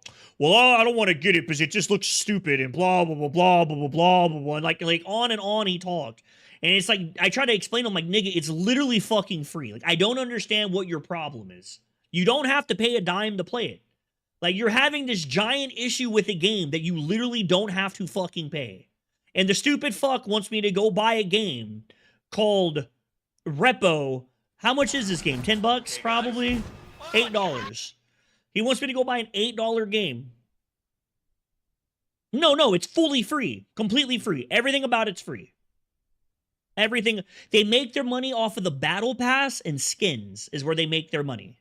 I don't want to get it because it just looks stupid and blah, blah, blah, blah, blah, blah, blah, blah, blah. And like on and on he talked. And it's like, I try to explain to him, like, nigga, it's literally fucking free. Like, I don't understand what your problem is. You don't have to pay a dime to play it. Like, you're having this giant issue with a game that you literally don't have to fucking pay. And the stupid fuck wants me to go buy a game called Repo. How much is this game? $10 probably? $8. He wants me to go buy an $8 game. No, it's fully free. Completely free. Everything about it's free. Everything. They make their money off of the battle pass and skins is where they make their money.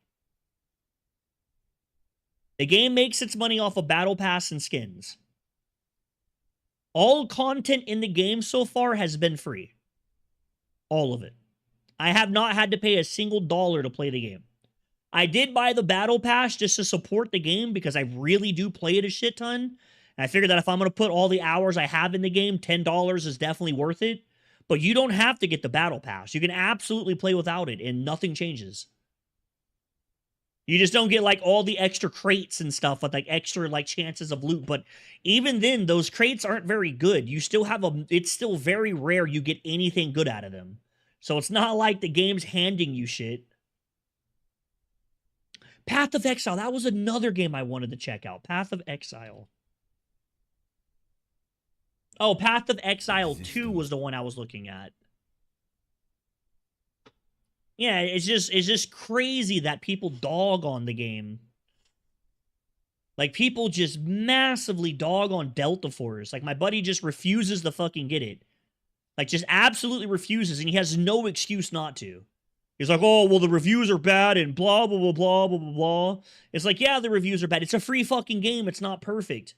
The game makes its money off of battle pass and skins. All content in the game so far has been free. All of it. I have not had to pay a single dollar to play the game. I did buy the battle pass just to support the game because I really do play it a shit ton. And I figured that if I'm going to put all the hours I have in the game, $10 is definitely worth it. But you don't have to get the battle pass. You can absolutely play without it and nothing changes. You just don't get like all the extra crates and stuff with like extra like chances of loot. But even then, those crates aren't very good. You still have it's still very rare you get anything good out of them. So it's not like the game's handing you shit. Path of Exile. That was another game I wanted to check out. Path of Exile. Oh, Path of Exile 2 was the one I was looking at. Yeah, it's just crazy that people dog on the game. Like, people just massively dog on Delta Force. Like, my buddy just refuses to fucking get it. Like, just absolutely refuses, and he has no excuse not to. He's like, oh, well, the reviews are bad, and blah, blah, blah, blah, blah, blah, blah. It's like, yeah, the reviews are bad. It's a free fucking game. It's not perfect.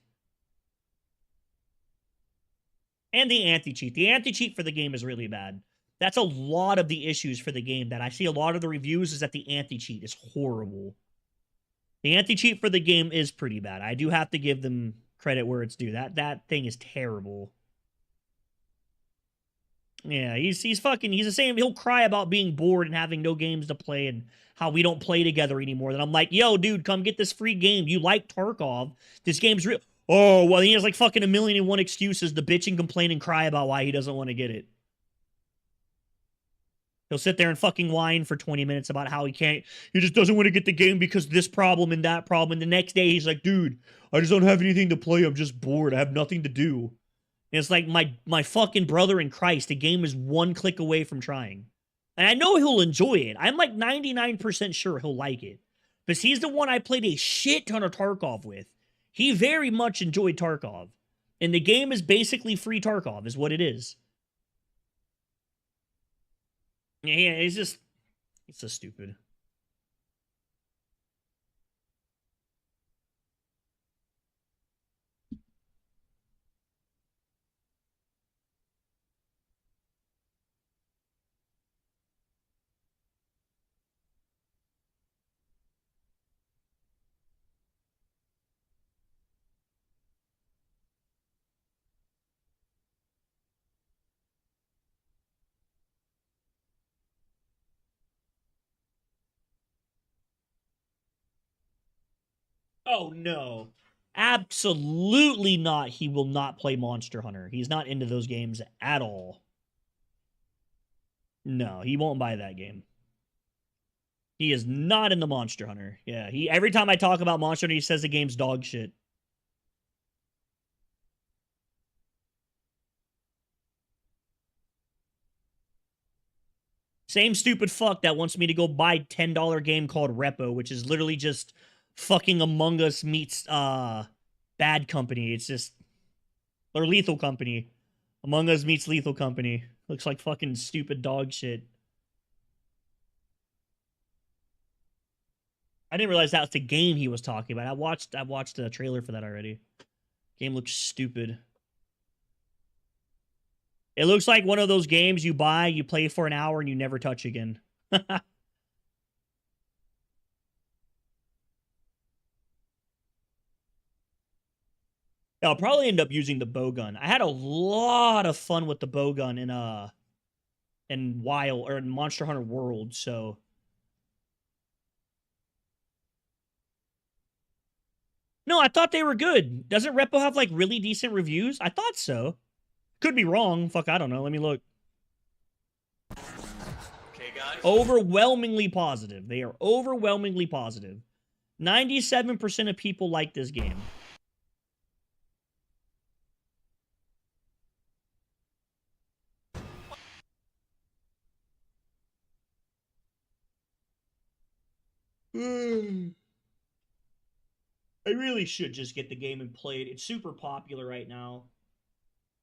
And the anti-cheat. The anti-cheat for the game is really bad. That's a lot of the issues for the game that I see a lot of the reviews is that the anti-cheat is horrible. The anti-cheat for the game is pretty bad. I do have to give them credit where it's due. That thing is terrible. Yeah, he's the same. He'll cry about being bored and having no games to play and how we don't play together anymore. Then I'm like, yo, dude, come get this free game. You like Tarkov. This game's real. Oh, well, he has like fucking 1,000,001 excuses to bitch and complain and cry about why he doesn't want to get it. He'll sit there and fucking whine for 20 minutes about how he just doesn't want to get the game because this problem and that problem. And the next day he's like, dude, I just don't have anything to play. I'm just bored. I have nothing to do. And it's like my fucking brother in Christ. The game is one click away from trying. And I know he'll enjoy it. I'm like 99% sure he'll like it. Because he's the one I played a shit ton of Tarkov with. He very much enjoyed Tarkov. And the game is basically free Tarkov, is what it is. Yeah, it's so stupid. Oh, no. Absolutely not. He will not play Monster Hunter. He's not into those games at all. No, he won't buy that game. He is not into Monster Hunter. Yeah, every time I talk about Monster Hunter, he says the game's dog shit. Same stupid fuck that wants me to go buy $10 game called Repo, which is literally just fucking Among Us meets Bad Company. It's just or Lethal Company. Among Us meets Lethal Company. Looks like fucking stupid dog shit. I didn't realize that was the game he was talking about. I watched the trailer for that already. Game looks stupid. It looks like one of those games you buy, you play for an hour, and you never touch again. I'll probably end up using the bowgun. I had a lot of fun with the bowgun in Wild or in Monster Hunter World, so no, I thought they were good. Doesn't Repo have like really decent reviews? I thought so. Could be wrong. Fuck, I don't know. Let me look. Okay, guys. Overwhelmingly positive. They are overwhelmingly positive. 97% of people like this game. I really should just get the game and play it. It's super popular right now.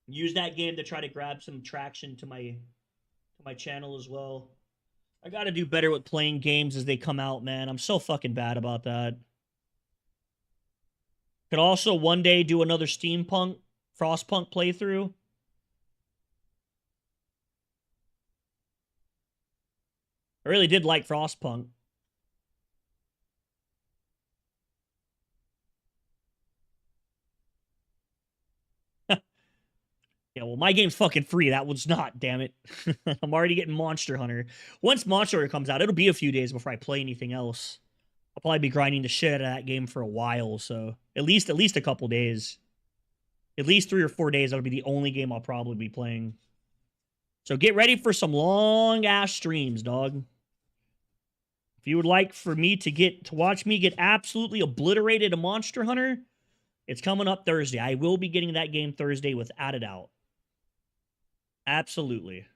Use that game to try to grab some traction to my channel as well. I gotta do better with playing games as they come out, man. I'm so fucking bad about that. Could also one day do another Steampunk, Frostpunk playthrough. I really did like Frostpunk. Yeah, well, my game's fucking free. That one's not, damn it. I'm already getting Monster Hunter. Once Monster Hunter comes out, it'll be a few days before I play anything else. I'll probably be grinding the shit out of that game for a while, so at least a couple days. At least 3 or 4 days, that'll be the only game I'll probably be playing. So get ready for some long-ass streams, dog. If you would like for me to watch me get absolutely obliterated a Monster Hunter, it's coming up Thursday. I will be getting that game Thursday without a doubt. Absolutely.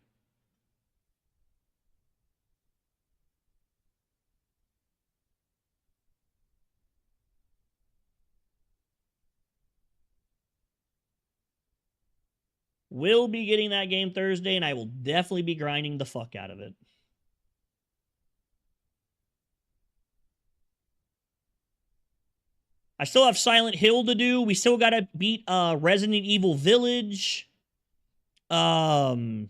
Will be getting that game Thursday, and I will definitely be grinding the fuck out of it. I still have Silent Hill to do. We still gotta beat Resident Evil Village. There's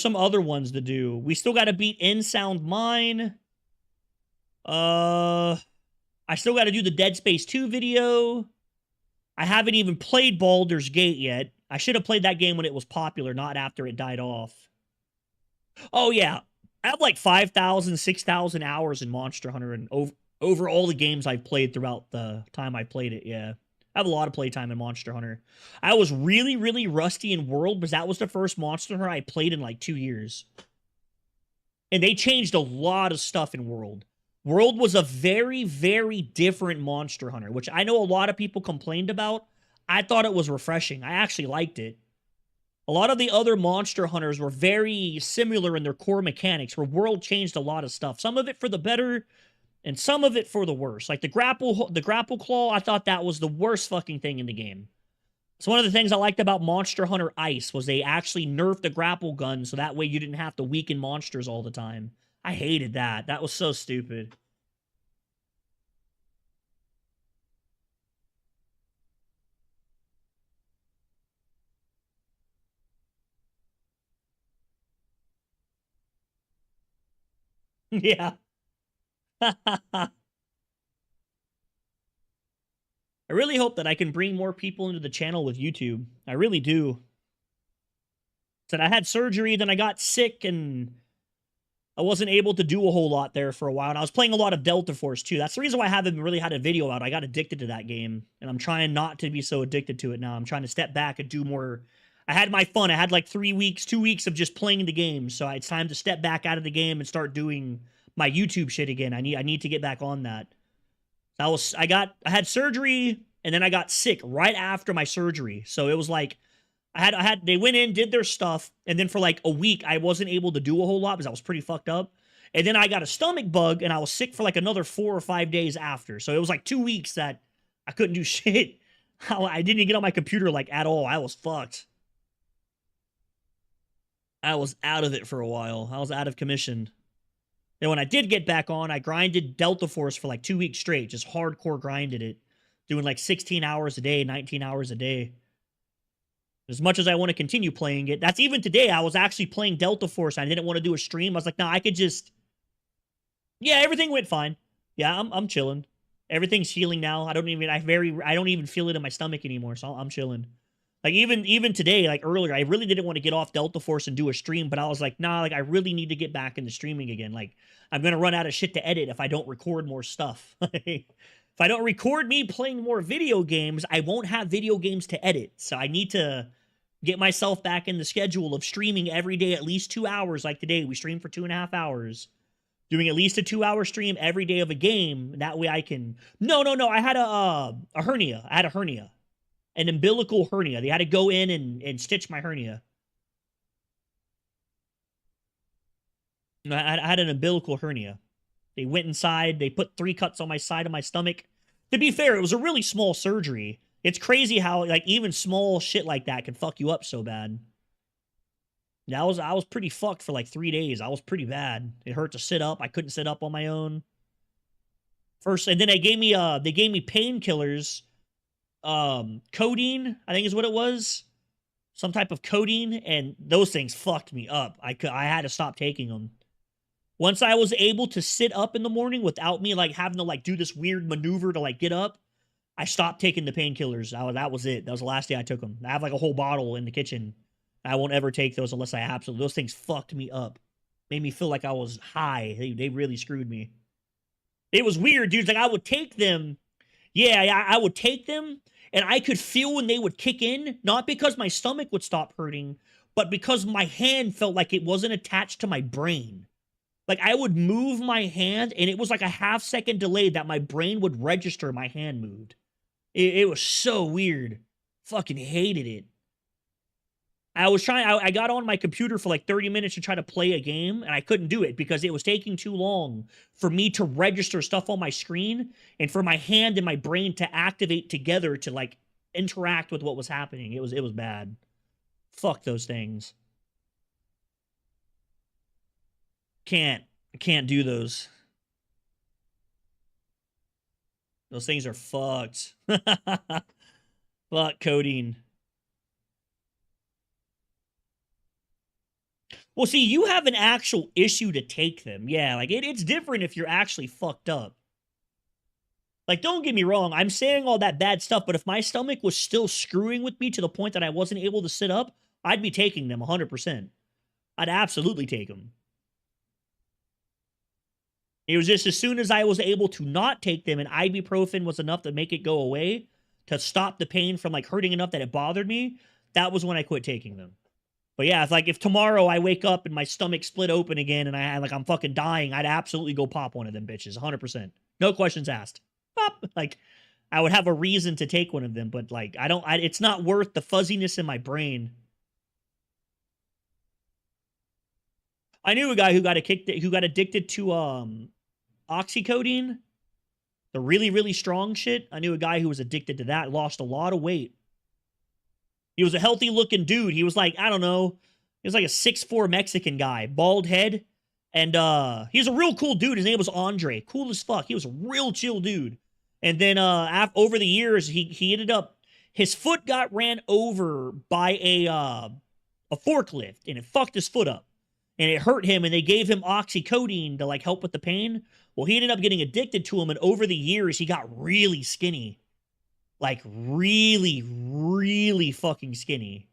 some other ones to do. We still gotta beat In Sound Mine. I still gotta do the Dead Space 2 video. I haven't even played Baldur's Gate yet. I should have played that game when it was popular, not after it died off. Oh, yeah. I have like 5,000, 6,000 hours in Monster Hunter and over all the games I've played throughout the time I played it, yeah. I have a lot of playtime in Monster Hunter. I was really, really rusty in World because that was the first Monster Hunter I played in like 2 years. And they changed a lot of stuff in World. World was a very, very different Monster Hunter, which I know a lot of people complained about. I thought it was refreshing. I actually liked it. A lot of the other Monster Hunters were very similar in their core mechanics, where World changed a lot of stuff. Some of it for the better, and some of it for the worse. Like the grapple claw, I thought that was the worst fucking thing in the game. So one of the things I liked about Monster Hunter Ice was they actually nerfed the grapple gun so that way you didn't have to weaken monsters all the time. I hated that. That was so stupid. Yeah. I really hope that I can bring more people into the channel with YouTube. I really do. Said I had surgery, then I got sick, and I wasn't able to do a whole lot there for a while. And I was playing a lot of Delta Force, too. That's the reason why I haven't really had a video out. I got addicted to that game, and I'm trying not to be so addicted to it now. I'm trying to step back and do more. I had my fun. I had like 3 weeks, 2 weeks of just playing the game, so it's time to step back out of the game and start doing my YouTube shit again. I need to get back on that. I had surgery, and then I got sick right after my surgery. So it was like they went in, did their stuff, and then for like a week I wasn't able to do a whole lot because I was pretty fucked up. And then I got a stomach bug, and I was sick for like another 4 or 5 days after. So it was like 2 weeks that I couldn't do shit. I didn't even get on my computer like at all. I was fucked. I was out of it for a while. I was out of commission. Then when I did get back on, I grinded Delta Force for like 2 weeks straight. Just hardcore grinded it. Doing like 16 hours a day, 19 hours a day. As much as I want to continue playing it. That's even today. I was actually playing Delta Force. I didn't want to do a stream. I was like, no, I could just... Yeah, everything went fine. Yeah, I'm chilling. Everything's healing now. I don't even feel it in my stomach anymore, so I'm chilling. Like, even today, like earlier, I really didn't want to get off Delta Force and do a stream, but I was like, nah, like, I really need to get back into streaming again. Like, I'm going to run out of shit to edit if I don't record more stuff. If I don't record me playing more video games, I won't have video games to edit. So I need to get myself back in the schedule of streaming every day at least 2 hours. Like today, we streamed for 2.5 hours. Doing at least a 2-hour stream every day of a game. That way I can... No. I had a hernia. I had a hernia. An umbilical hernia. They had to go in and stitch my hernia. I had an umbilical hernia. They went inside. They put 3 cuts on my side of my stomach. To be fair, it was a really small surgery. It's crazy how like even small shit like that can fuck you up so bad. Yeah, I was pretty fucked for like 3 days. I was pretty bad. It hurt to sit up. I couldn't sit up on my own. First, and then they gave me painkillers. Codeine, I think is what it was. Some type of codeine, and those things fucked me up. I had to stop taking them. Once I was able to sit up in the morning without me like having to like do this weird maneuver to like get up, I stopped taking the painkillers. That was it. That was the last day I took them. I have like a whole bottle in the kitchen. I won't ever take those unless I absolutely. Those things fucked me up. Made me feel like I was high. They really screwed me. It was weird, dude. Like I would take them. Yeah, I would take them, and I could feel when they would kick in, not because my stomach would stop hurting, but because my hand felt like it wasn't attached to my brain. Like I would move my hand, and it was like a half-second delay that my brain would register my hand moved. It was so weird. Fucking hated it. I got on my computer for like 30 minutes to try to play a game, and I couldn't do it because it was taking too long for me to register stuff on my screen and for my hand and my brain to activate together to like interact with what was happening. It was bad. Fuck those things. I can't do those. Those things are fucked. Fuck codeine. Well, see, you have an actual issue to take them. Yeah, like, it's different if you're actually fucked up. Like, don't get me wrong, I'm saying all that bad stuff, but if my stomach was still screwing with me to the point that I wasn't able to sit up, I'd be taking them 100%. I'd absolutely take them. It was just as soon as I was able to not take them and ibuprofen was enough to make it go away, to stop the pain from, like, hurting enough that it bothered me, that was when I quit taking them. But yeah, it's like if tomorrow I wake up and my stomach split open again and I'm fucking dying, I'd absolutely go pop one of them bitches, 100%. No questions asked. Pop! Like, I would have a reason to take one of them, but like, it's not worth the fuzziness in my brain. I knew a guy who got addicted to oxycodone, the really, really strong shit. I knew a guy who was addicted to that, lost a lot of weight. He was a healthy looking dude. He was like, I don't know. He was like a 6'4" Mexican guy, bald head. And he was a real cool dude. His name was Andre. Cool as fuck. He was a real chill dude. And then over the years, he ended up, his foot got ran over by a forklift, and it fucked his foot up. And it hurt him, and they gave him oxycodone to like help with the pain. Well, he ended up getting addicted to him, and over the years, he got really skinny. Like, really, really fucking skinny.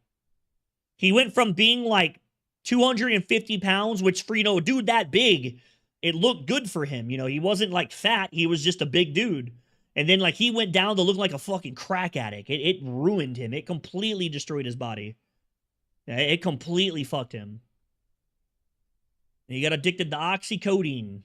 He went from being, like, 250 pounds, which for, a dude that big, it looked good for him. He wasn't, like, fat. He was just a big dude. And then, like, he went down to look like a fucking crack addict. It ruined him. It completely destroyed his body. It completely fucked him. And he got addicted to oxycodone.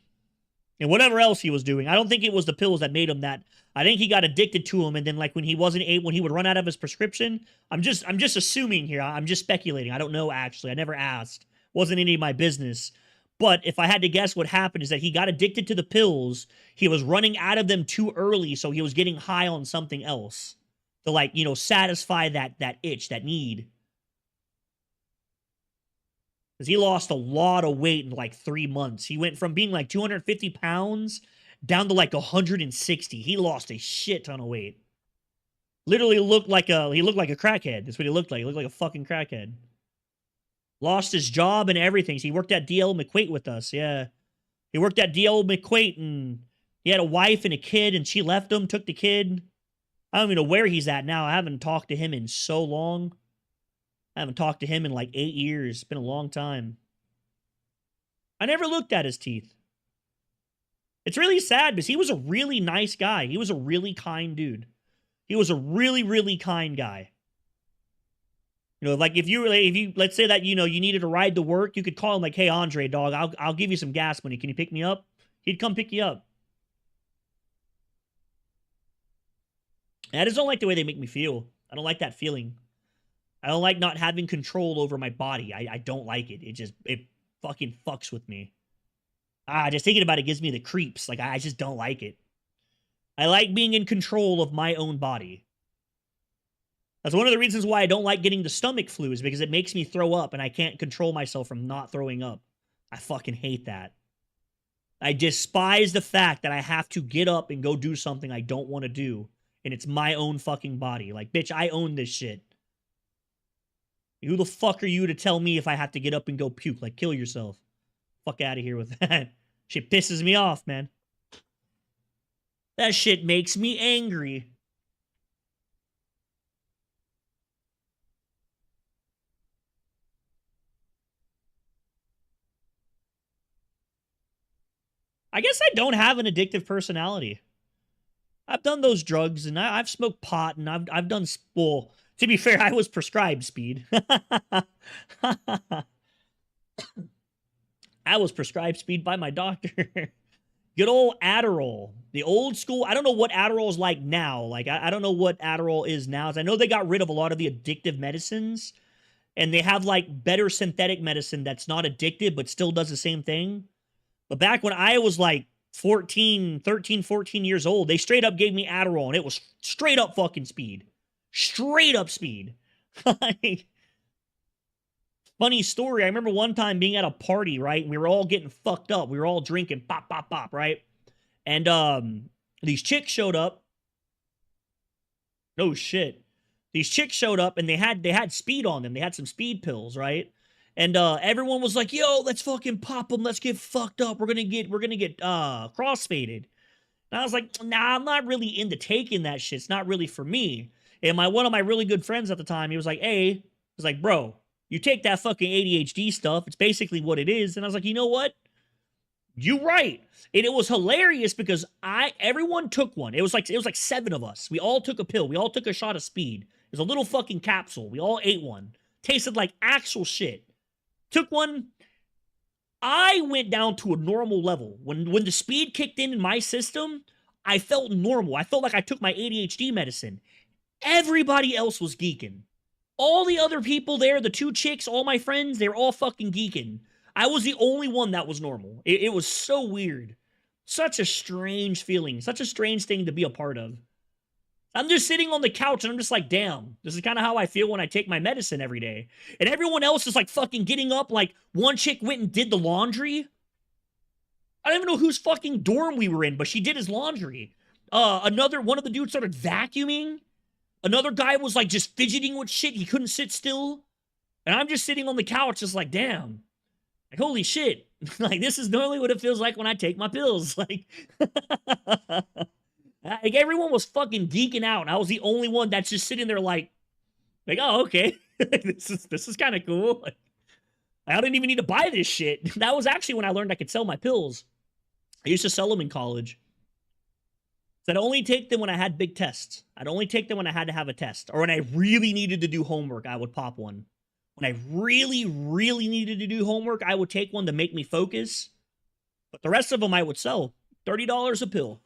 And whatever else he was doing. I don't think it was the pills that made him that. I think he got addicted to them, and then like when he would run out of his prescription, I'm just assuming here. I'm just speculating. I don't know actually. I never asked. Wasn't any of my business. But if I had to guess, what happened is that he got addicted to the pills. He was running out of them too early, so he was getting high on something else to like, satisfy that itch, that need. Because he lost a lot of weight in like 3 months. He went from being like 250 pounds down to like 160. He lost a shit ton of weight. Literally looked like a crackhead. That's what he looked like. He looked like a fucking crackhead. Lost his job and everything. So he worked at DL McQuaid with us. Yeah. He worked at DL McQuaid, and he had a wife and a kid, and she left him, took the kid. I don't even know where he's at now. I haven't talked to him in so long. I haven't talked to him in like 8 years. It's been a long time. I never looked at his teeth. It's really sad because he was a really nice guy. He was a really kind dude. He was a really, really kind guy. Like if you let's say that, you needed a ride to work, you could call him like, hey, Andre, dog, I'll give you some gas money. Can you pick me up? He'd come pick you up. And I just don't like the way they make me feel. I don't like that feeling. I don't like not having control over my body. I don't like it. It fucking fucks with me. Just thinking about it gives me the creeps. Like, I just don't like it. I like being in control of my own body. That's one of the reasons why I don't like getting the stomach flu, is because it makes me throw up and I can't control myself from not throwing up. I fucking hate that. I despise the fact that I have to get up and go do something I don't want to do. And it's my own fucking body. Like, bitch, I own this shit. Who the fuck are you to tell me if I have to get up and go puke? Like, kill yourself. Fuck out of here with that. Shit pisses me off, man. That shit makes me angry. I guess I don't have an addictive personality. I've done those drugs, and I've smoked pot, and I've done, well, to be fair, I was prescribed speed. I was prescribed speed by my doctor. Good old Adderall. The old school. I don't know what Adderall is like now. Like, I don't know what Adderall is now. I know they got rid of a lot of the addictive medicines, and they have, like, better synthetic medicine that's not addictive but still does the same thing. But back when I was, like, 13 years old, they straight up gave me Adderall, and it was straight up fucking speed. Straight up speed. Like, funny story. I remember one time being at a party, right? And we were all getting fucked up. We were all drinking, pop, pop, pop, right? And these chicks showed up. No shit. These chicks showed up, and they had speed on them. They had some speed pills, right? And everyone was like, "Yo, let's fucking pop them. Let's get fucked up. We're gonna get crossfaded." And I was like, "Nah, I'm not really into taking that shit. It's not really for me." And one of my really good friends at the time, he was like, "Hey," was like, "Bro, you take that fucking ADHD stuff. It's basically what it is." And I was like, "You know what? You right." And it was hilarious because everyone took one. It was like 7 of us. We all took a pill. We all took a shot of speed. It was a little fucking capsule. We all ate one. Tasted like actual shit. Took one. I went down to a normal level. When the speed kicked in my system, I felt normal. I felt like I took my ADHD medicine. Everybody else was geeking. All the other people there, the 2 chicks, all my friends, they were all fucking geeking. I was the only one that was normal. It was so weird. Such a strange feeling. Such a strange thing to be a part of. I'm just sitting on the couch and I'm just like, damn, this is kind of how I feel when I take my medicine every day. And everyone else is like fucking getting up. Like, one chick went and did the laundry. I don't even know whose fucking dorm we were in, but she did his laundry. One of the dudes started vacuuming. Another guy was like just fidgeting with shit. He couldn't sit still. And I'm just sitting on the couch just like, damn. Like, holy shit. Like, this is normally what it feels like when I take my pills. Like, like everyone was fucking geeking out. And I was the only one that's just sitting there like, oh, okay. this is kind of cool. Like, I didn't even need to buy this shit. That was actually when I learned I could sell my pills. I used to sell them in college. So I'd only take them when I had big tests. I'd only take them when I had to have a test. Or when I really needed to do homework, I would pop one. When I really, really needed to do homework, I would take one to make me focus. But the rest of them I would sell. $30 a pill.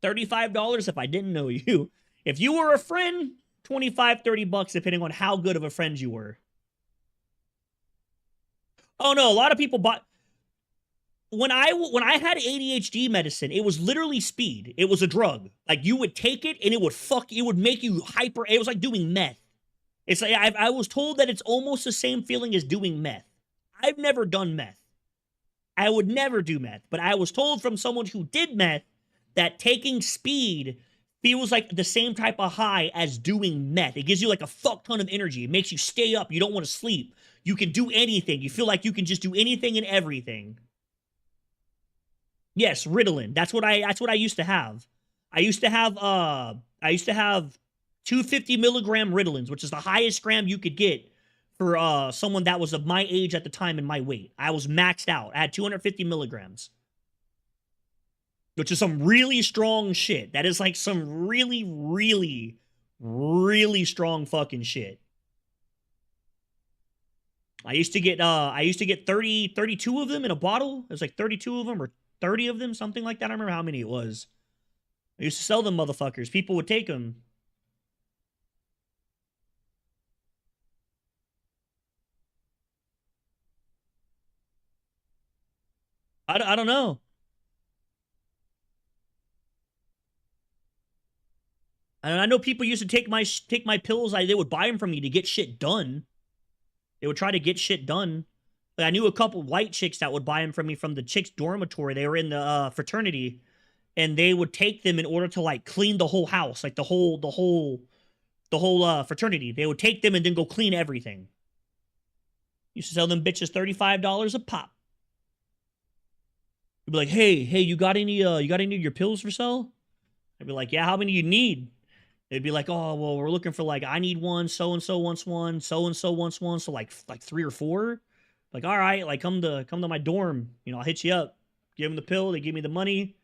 $35 if I didn't know you. If you were a friend, $25, $30 depending on how good of a friend you were. Oh no, a lot of people bought... When I had ADHD medicine, it was literally speed. It was a drug. Like, you would take it and it would make you hyper. It was like doing meth. It's like, I was told that it's almost the same feeling as doing meth. I've never done meth. I would never do meth, but I was told from someone who did meth that taking speed feels like the same type of high as doing meth. It gives you like a fuck ton of energy. It makes you stay up. You don't want to sleep. You can do anything. You feel like you can just do anything and everything. Yes, Ritalin. That's what I used to have. I used to have 250 milligram Ritalins, which is the highest gram you could get for someone that was of my age at the time and my weight. I was maxed out. I had 250 milligrams. Which is some really strong shit. That is like some really, really, really strong fucking shit. I used to get 32 of them in a bottle. It was like 32 of them or 30 of them, something like that. I don't remember how many it was. I used to sell them motherfuckers. People would take them. I don't know. And I know people used to take my pills. They would buy them from me to get shit done. They would try to get shit done. Like, I knew a couple white chicks that would buy them from me from the chicks' dormitory. They were in the fraternity, and they would take them in order to like clean the whole house, like the whole fraternity. They would take them and then go clean everything. Used to sell them bitches $35 a pop. You'd be like, hey, you got any of your pills for sale? I'd be like, yeah, how many you need? They'd be like, oh, well, we're looking for like, I need one, so and so wants one, so and so wants one, so like 3 or 4. Like, all right, like come to my dorm, you know, I'll hit you up. Give them the pill, they give me the money.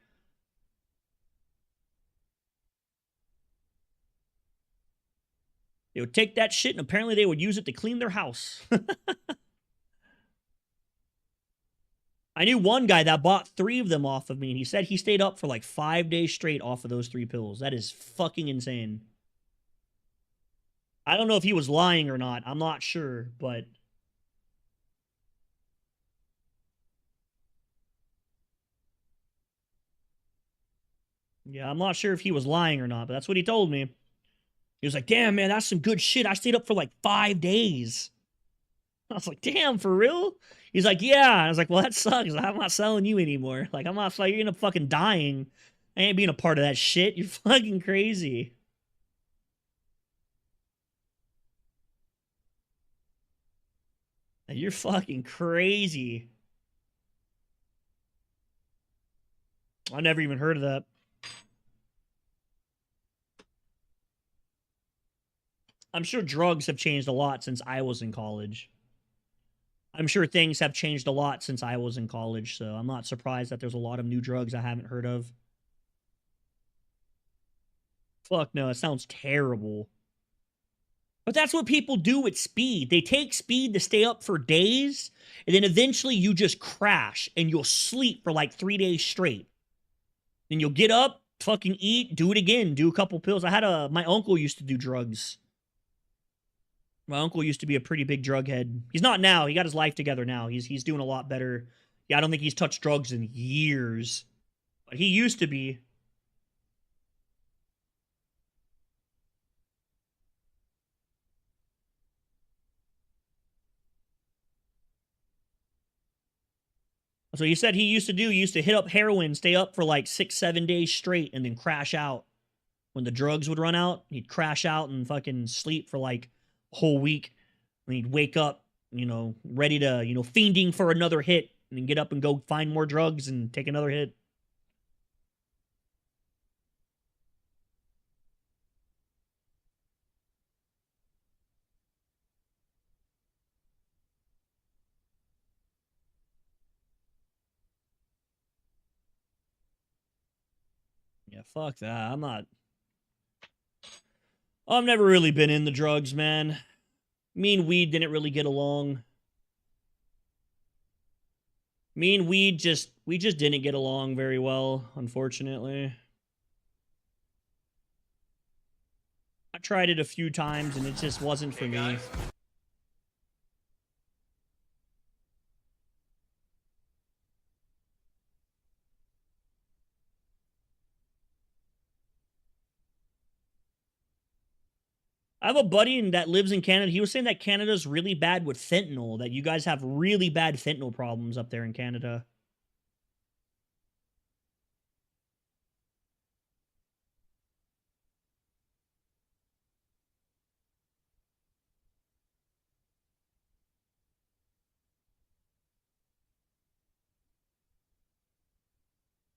They would take that shit and apparently they would use it to clean their house. I knew one guy that bought 3 of them off of me, and he said he stayed up for like 5 days straight off of those 3 pills. That is fucking insane. I don't know if he was lying or not. I'm not sure, but yeah, I'm not sure if he was lying or not, but that's what he told me. He was like, damn, man, that's some good shit. I stayed up for like 5 days. I was like, damn, for real? He's like, yeah. I was like, well, that sucks. I'm not selling you anymore. Like, I'm not, like, you're gonna fucking dying. I ain't being a part of that shit. You're fucking crazy. You're fucking crazy. I never even heard of that. I'm sure drugs have changed a lot since I was in college. I'm sure things have changed a lot since I was in college, so I'm not surprised that there's a lot of new drugs I haven't heard of. Fuck no, it sounds terrible. But that's what people do with speed. They take speed to stay up for days, and then eventually you just crash and you'll sleep for like 3 days straight. Then you'll get up, fucking eat, do it again, do a couple pills. My uncle used to do drugs. My uncle used to be a pretty big drug head. He's not now. He got his life together now. He's doing a lot better. Yeah, I don't think he's touched drugs in years. But he used to be. So he said he used to do, he used to hit up heroin, stay up for like 6, 7 days straight, and then crash out. When the drugs would run out, he'd crash out and fucking sleep for like a whole week. And he'd wake up, you know, ready to, you know, fiending for another hit, and then get up and go find more drugs and take another hit. Yeah, fuck that. I've never really been into drugs, man. Me and weed didn't really get along. Me and we just didn't get along very well, unfortunately. I tried it a few times and it just wasn't for me. I have a buddy that lives in Canada. He was saying that Canada's really bad with fentanyl, that you guys have really bad fentanyl problems up there in Canada.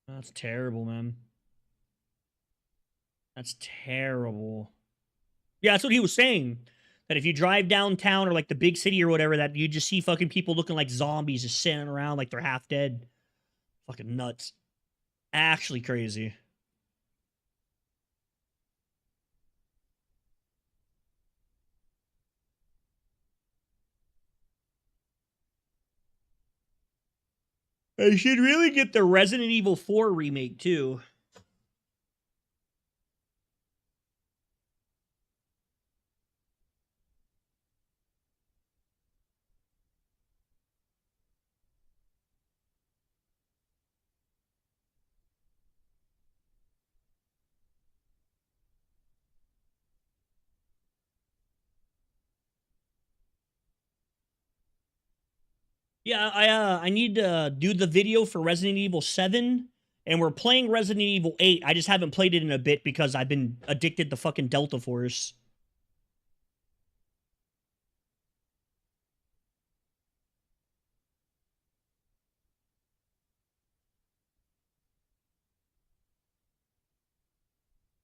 That's terrible, man. That's terrible. Yeah, that's what he was saying. That if you drive downtown or like the big city or whatever, that you just see fucking people looking like zombies just sitting around like they're half dead. Fucking nuts. Actually crazy. They should really get the Resident Evil 4 remake too. Yeah, I need to do the video for Resident Evil 7, and we're playing Resident Evil 8. I just haven't played it in a bit because I've been addicted to fucking Delta Force.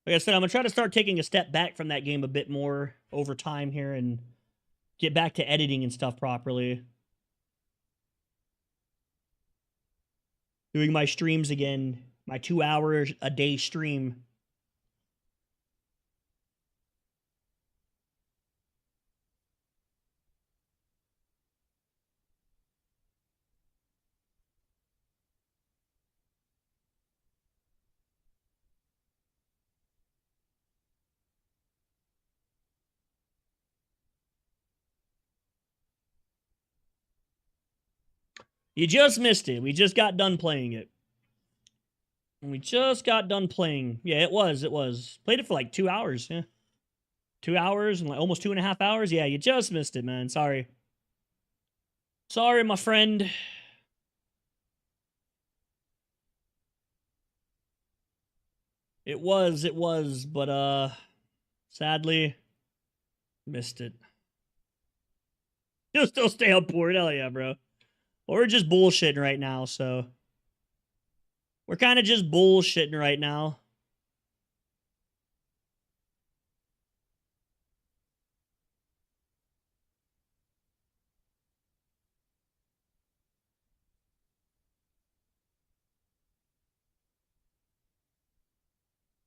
Like I said, I'm gonna try to start taking a step back from that game a bit more over time here and get back to editing and stuff properly. Doing my streams again, my 2 hours a day stream. You just missed it. We just got done playing it. We just got done playing. Yeah, it was. Played it for like 2 hours, yeah. 2 hours and like almost 2.5 hours. Yeah, you just missed it, man. Sorry. Sorry, my friend. It was, but sadly, missed it. You'll still stay on board, hell yeah, bro. We're just bullshitting right now, so. We're kind of just bullshitting right now.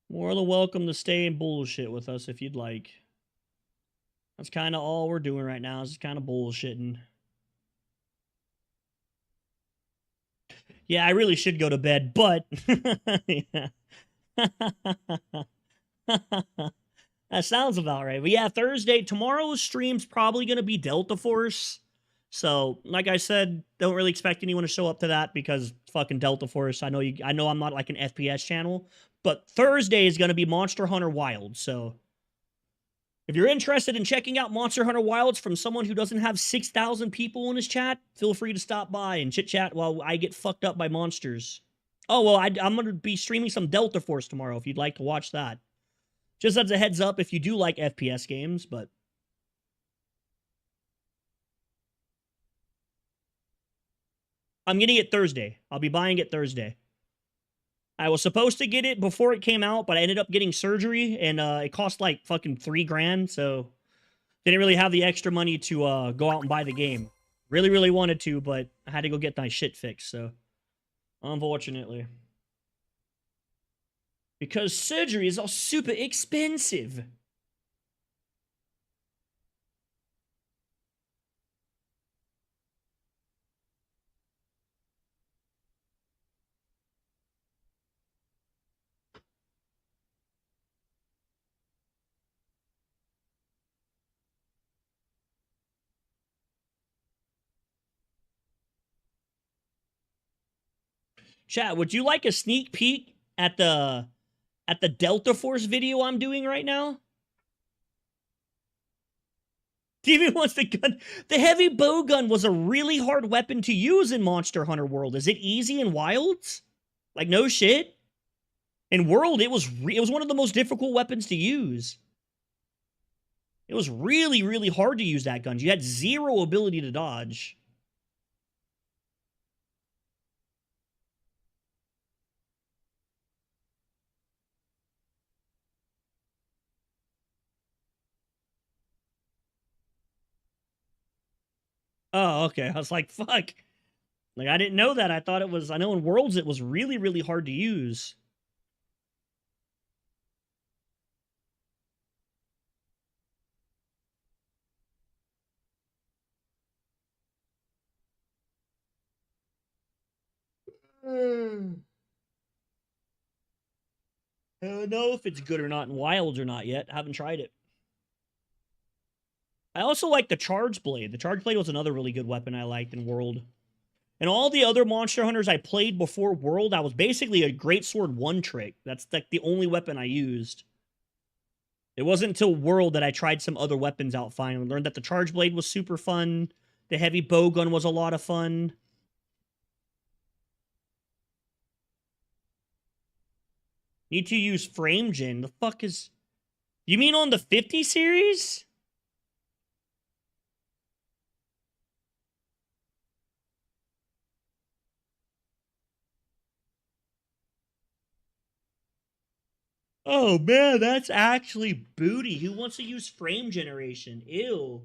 More than welcome to stay and bullshit with us if you'd like. That's kind of all we're doing right now, is just kind of bullshitting. Yeah, I really should go to bed, but... yeah. That sounds about right. But yeah, Thursday, tomorrow's stream's probably going to be Delta Force. So, like I said, don't really expect anyone to show up to that because fucking Delta Force. I know I'm not like an FPS channel, but Thursday is going to be Monster Hunter Wilds. So, if you're interested in checking out Monster Hunter Wilds from someone who doesn't have 6,000 people in his chat, feel free to stop by and chit-chat while I get fucked up by monsters. Oh, well, I'm going to be streaming some Delta Force tomorrow if you'd like to watch that. Just as a heads up if you do like FPS games, but... I'm getting it Thursday. I'll be buying it Thursday. I was supposed to get it before it came out, but I ended up getting surgery, and it cost like fucking $3,000, so didn't really have the extra money to go out and buy the game. Really, really wanted to, but I had to go get my shit fixed, so unfortunately. Because surgery is all super expensive. Chat, would you like a sneak peek at the Delta Force video I'm doing right now? TV wants the gun. The heavy bow gun was a really hard weapon to use in Monster Hunter World. Is it easy in Wilds? Like, no shit? In World, it was one of the most difficult weapons to use. It was really, really hard to use that gun. You had zero ability to dodge. Oh, okay. I was like, fuck. Like, I didn't know that. I thought it was... I know in Worlds it was really, really hard to use. I don't know if it's good or not in Wilds or not yet. I haven't tried it. I also like the Charge Blade. The Charge Blade was another really good weapon I liked in World. And all the other Monster Hunters I played before World, I was basically a Greatsword one-trick. That's like the only weapon I used. It wasn't until World that I tried some other weapons out finally. Learned that the Charge Blade was super fun. The heavy bow gun was a lot of fun. Need to use FrameGen. The fuck is... You mean on the 50 series? Oh man, that's actually booty. Who wants to use frame generation? Ew.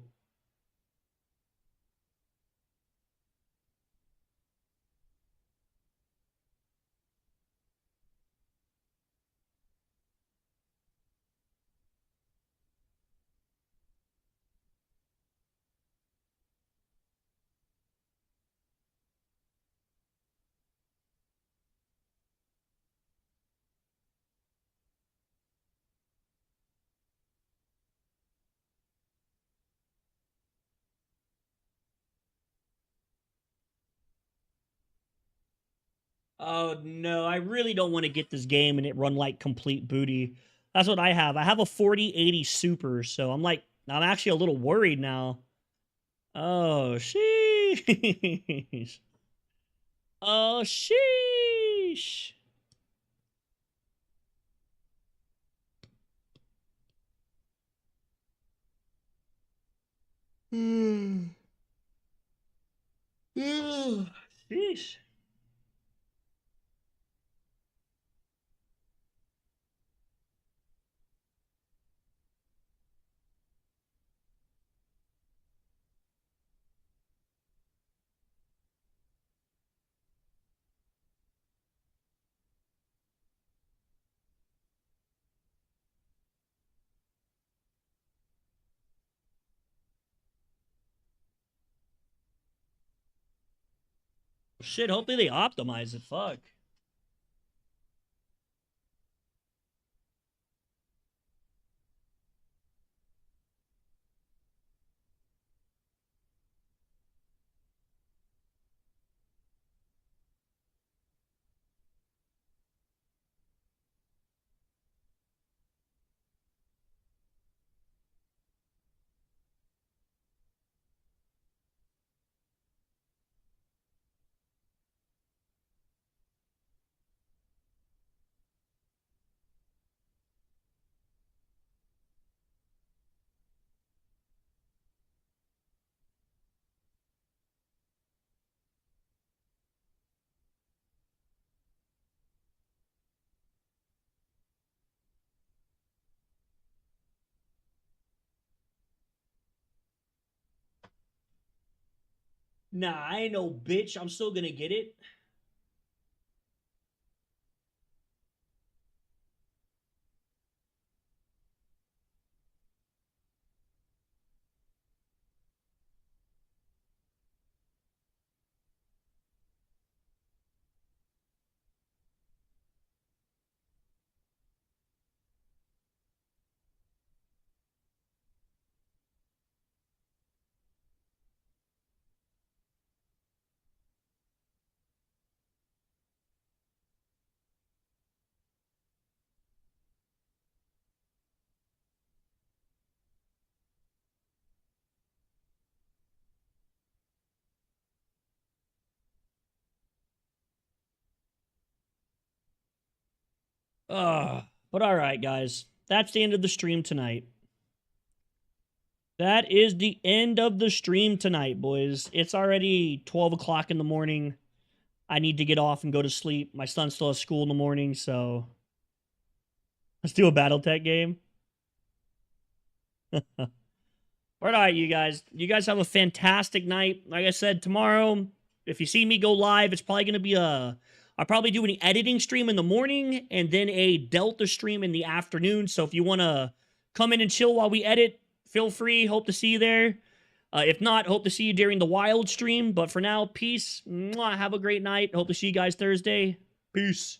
Oh no, I really don't want to get this game and it run like complete booty. That's what I have. I have a 4080 Super, so I'm actually a little worried now. Oh, sheesh. Oh, sheesh. Sheesh. Shit, hopefully they optimize it. Fuck. Nah, I ain't no bitch. I'm still gonna get it. But all right, guys. That's the end of the stream tonight. That is the end of the stream tonight, boys. It's already 12 o'clock in the morning. I need to get off and go to sleep. My son still has school in the morning, so let's do a Battletech game. All right, you guys. You guys have a fantastic night. Like I said, tomorrow, if you see me go live, it's probably going to be I'll probably do an editing stream in the morning and then a Delta stream in the afternoon. So if you want to come in and chill while we edit, feel free. Hope to see you there. If not, hope to see you during the Wild stream. But for now, peace. Mwah, have a great night. Hope to see you guys Thursday. Peace.